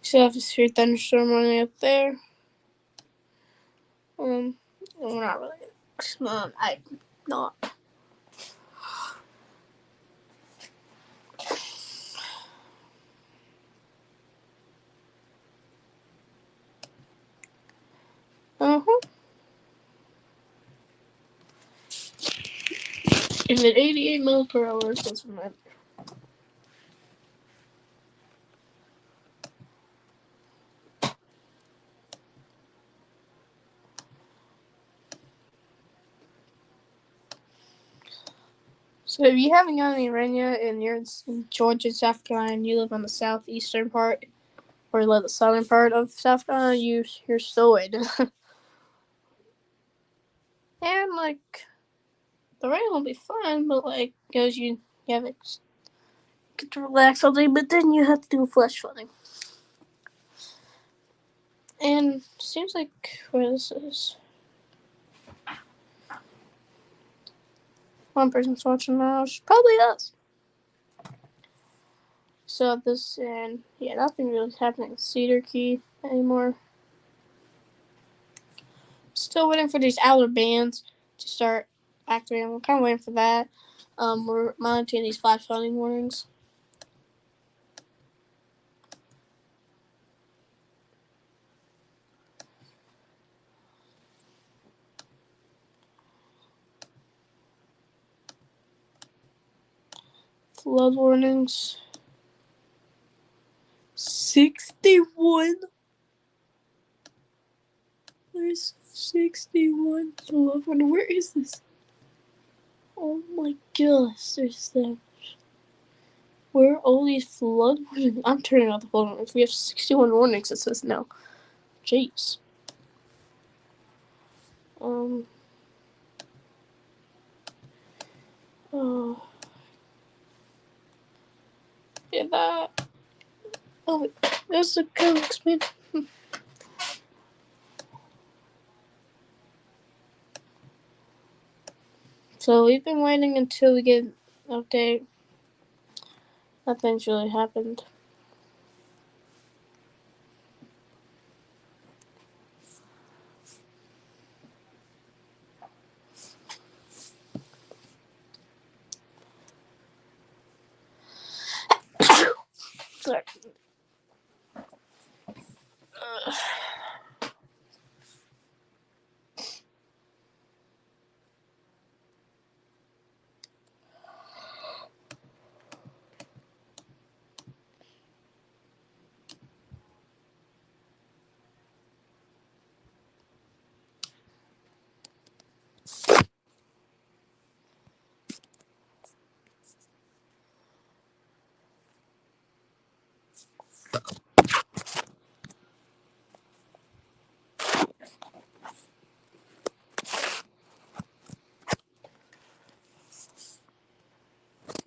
So I have this here thunderstorm running up there. We're not really. I'm not. Is it 88 miles per hour? Doesn't matter. So if you haven't got any rain yet and you're in Georgia, South Carolina, and you live on the southeastern part or the southern part of South Carolina, you're still waiting. And like the rain will be fine, but like because you have get to relax all day, but then you have to do flash flooding. And seems like where this is. One person's watching now. It's probably us. So this and yeah, nothing really is happening in Cedar Key anymore. Still waiting for these outer bands to start activating. We're kind of waiting for that. We're monitoring these flash flooding warnings. Flood warnings. 61. There's 61 flood warning. Where is this? Oh my gosh, there's that. Where are all these flood warnings? I'm turning out the flood warnings. We have 61 warnings, it says now. Jeez. Oh, yeah, that. Oh, wait, there's the comics, man. So we've been waiting until we get an update. Nothing's really happened. Sorry.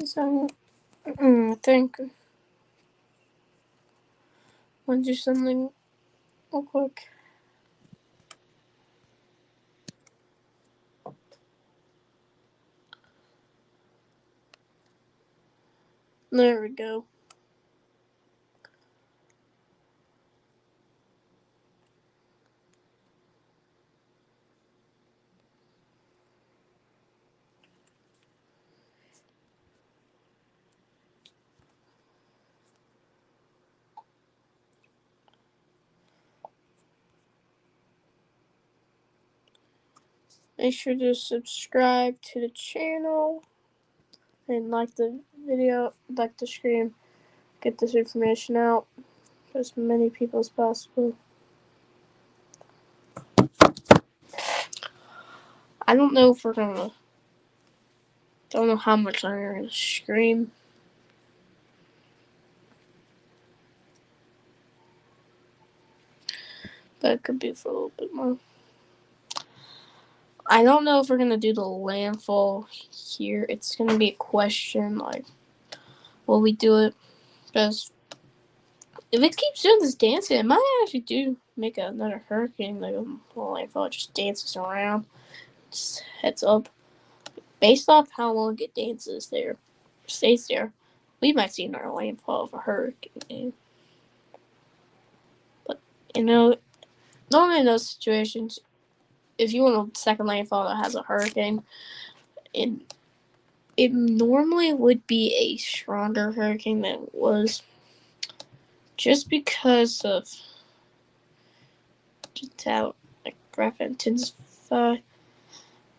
So, I think I'll do something real quick. There we go. Make sure to subscribe to the channel and like the video, like the stream. Get this information out to as many people as possible. I don't know if we're gonna. Don't know how much I'm gonna stream. But it could be for a little bit more. I don't know if we're gonna do the landfall here. It's gonna be a question like, will we do it? Because if it keeps doing this dancing, it might actually do make another hurricane. Like a landfall, it just dances around, just heads up. Based off how long it dances there, stays there, we might see another landfall of a hurricane. But normally in those situations, if you want a second landfall that has a hurricane, it normally would be a stronger hurricane than it was, just because of just how rapid intensify.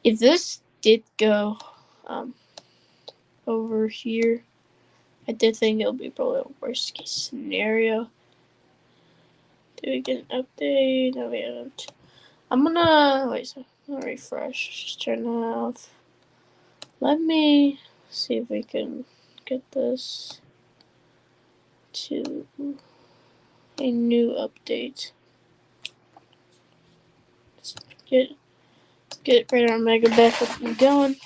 If this did go over here, I did think it would be probably a worst case scenario. Did we get an update? No, we haven't. I'm gonna refresh. Just turn that off. Let me see if we can get this to a new update. Let's get Radar Mega back up and going.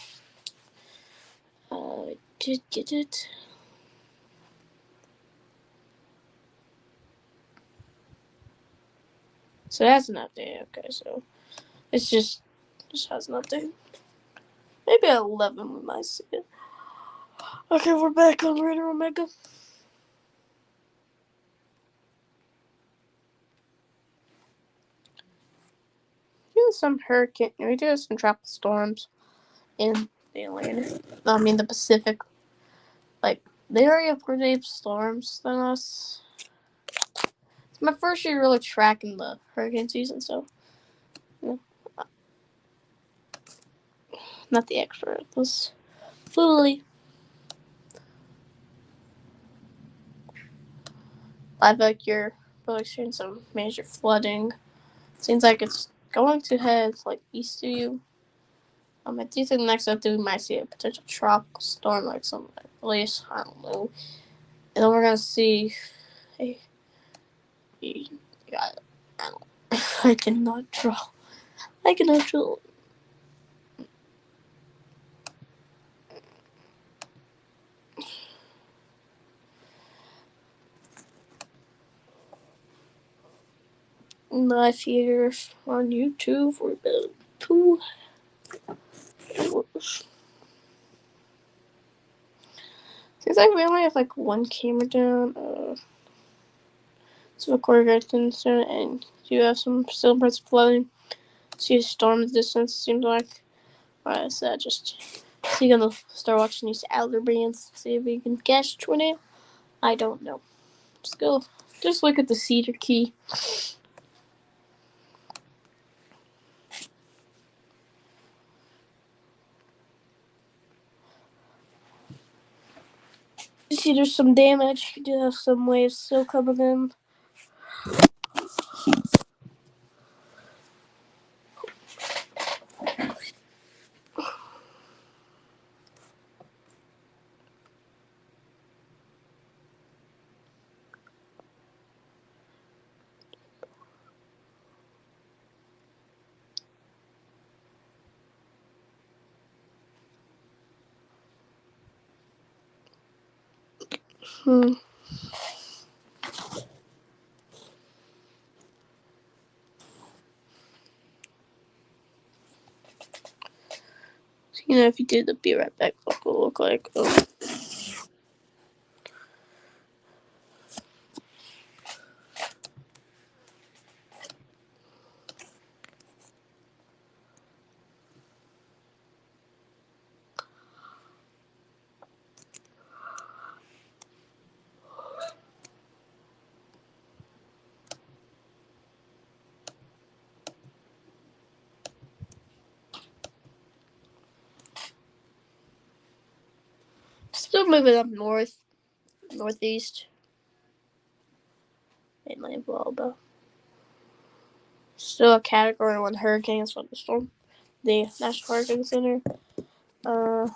I did get it. So that's an update. Okay, so it's just has an update. Maybe at 11 we might see it. Okay, we're back on Radar Omega. We do some hurricane. We do some tropical storms in the Atlantic. The Pacific. Like the area where they have storms than us. It's my first year really tracking the hurricane season, so not the expert. It was fully. I feel like you're really experiencing some major flooding. Seems like it's going to head like east of you. I do think next update we might see a potential tropical storm, like something like release. I don't know. And then we're gonna see I don't I cannot draw. I can actually. Live theaters on YouTube for about 2 hours. Since I only have like one camera down, it's recorded everything soon, and you have some still parts flooding. See a storm in the distance, seems like. Alright, so you're gonna start watching these outer bands, see if we can catch a tornado. I don't know. Just look at the cedar key. You see there's some damage. You do have some waves still coming in. So, if you did the be right back, what it will look like. Still moving up northeast. Mainland, blah blah. Still a Category 1 hurricane thunderstorm. The National Hurricane Center. Uh,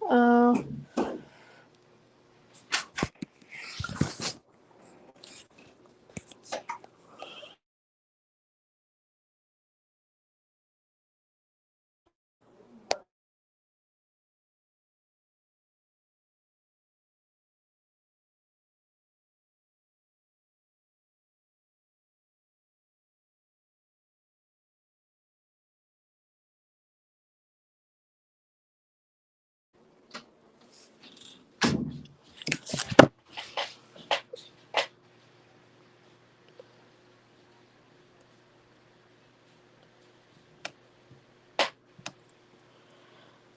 uh,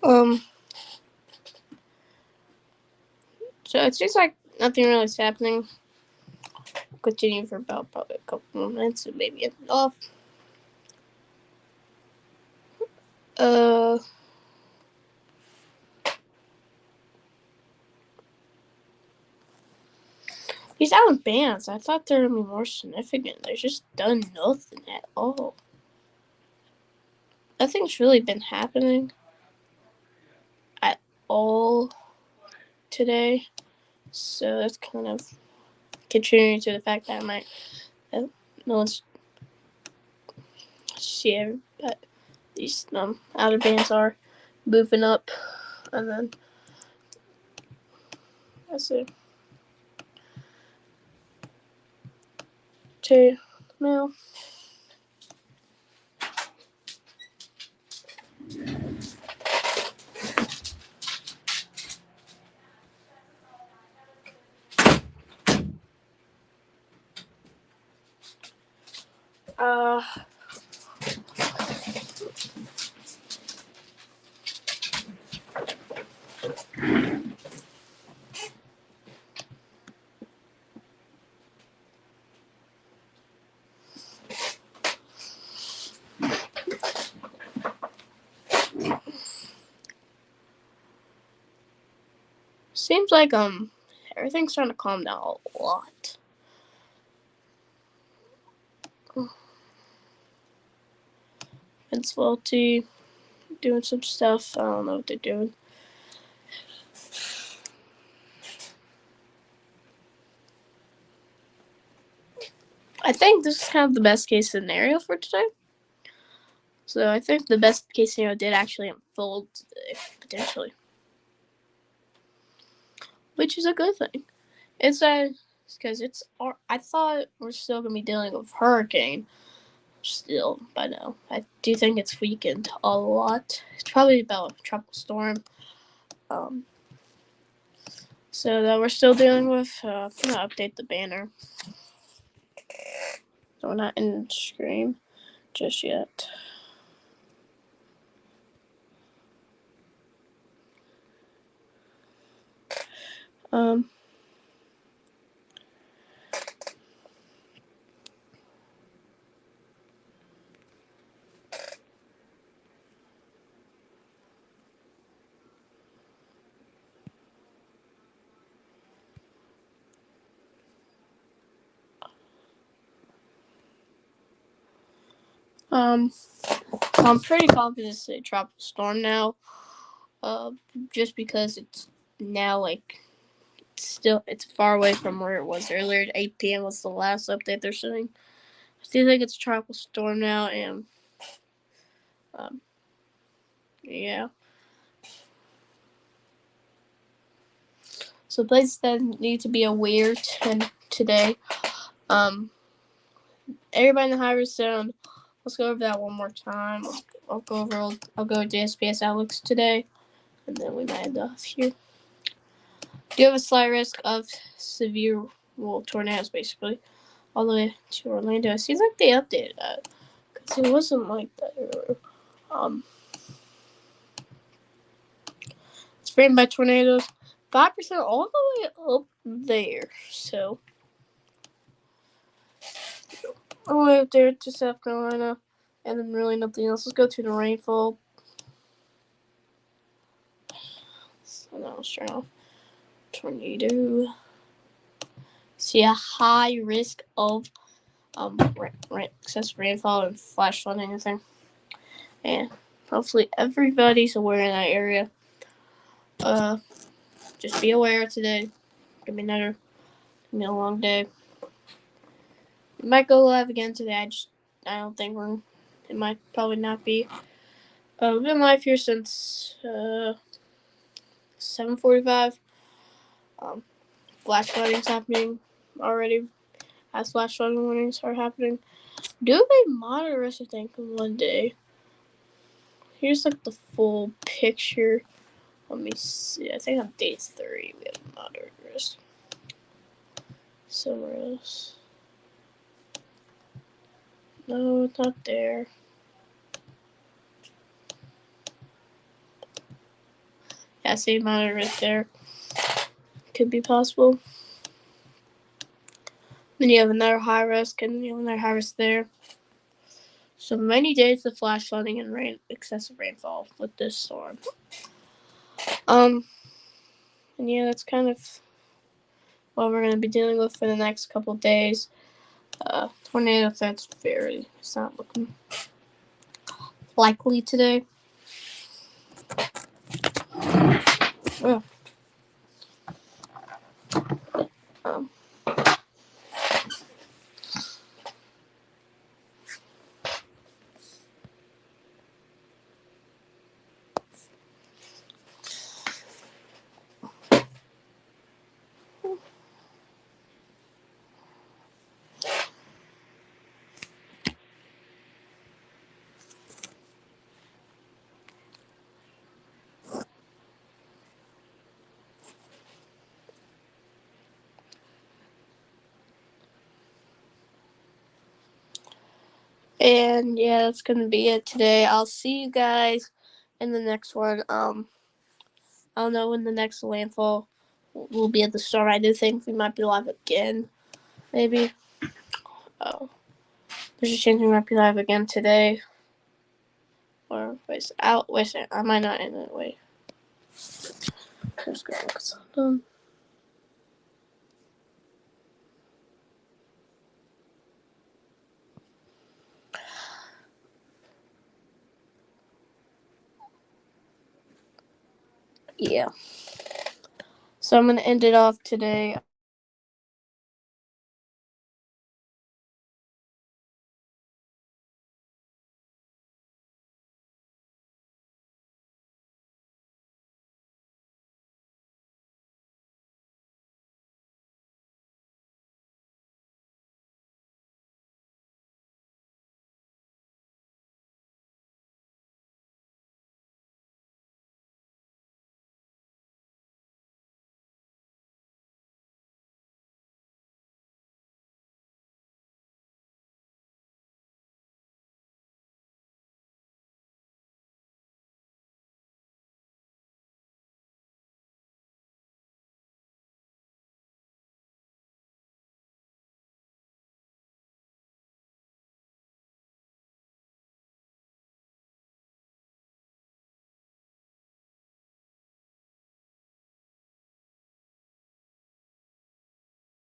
um, so it seems like nothing really is happening. Continue for about probably a couple more minutes and maybe end it off. These out bands, I thought they were gonna be more significant. They've just done nothing at all. Nothing's really been happening at all today. So that's kind of contributing to the fact that no one's sharing, but these outer bands are moving up, and then that's it. Now. Seems like everything's starting to calm down a lot. municipality doing some stuff. I don't know what they're doing. I think this is kind of the best case scenario for today. So I think the best case scenario did actually unfold today, potentially. Which is a good thing. It's because I thought we're still going to be dealing with hurricane still by now. I do think it's weakened a lot. It's probably about a tropical storm. So that we're still dealing with. I'm going to update the banner. So we're not in Scream just yet. Um, I'm pretty confident it's a tropical storm now. Just because it's now it's far away from where it was earlier. 8 p.m. was the last update they're saying. I still think it's a tropical storm now, and yeah. So places that need to be aware today. Everybody in the high risk zone. Let's go over that one more time. I'll go to SPS Alex today, and then we might end off here. Do you have a slight risk of severe tornadoes, basically, all the way to Orlando? It seems like they updated that because it wasn't like that earlier. It's framed by tornadoes, 5% all the way up there. So all the way up there to South Carolina, and then really nothing else. Let's go to the rainfall. So now let's turn off tornado. See a high risk of excessive rainfall and flash flooding and everything. And hopefully everybody's aware in that area. Just be aware today. Give me a long day. We might go live again today. I don't think it might probably not be. We've been live here since 7:45. Flash flooding's happening already. As flash flooding warnings are happening. Do they monitor us, I think, one day? Here's like the full picture. Let me see. I think on day 3 we have monitors. Somewhere else. No, it's not there. Yeah, see monitor right there. Could be possible. Then you have another high risk, and you have another high risk there. So many days of flash flooding and excessive rainfall with this storm. And yeah, that's kind of what we're going to be dealing with for the next couple of days. Tornado threats it's not looking likely today. Oh. And yeah, that's gonna be it today. I'll see you guys in the next one. I don't know when the next landfall will be at the start. I do think we might be live again, maybe. Oh, there's a chance we might be live again today. Or wait, I might not end it. Wait. Let's go. Yeah. So I'm gonna end it off today.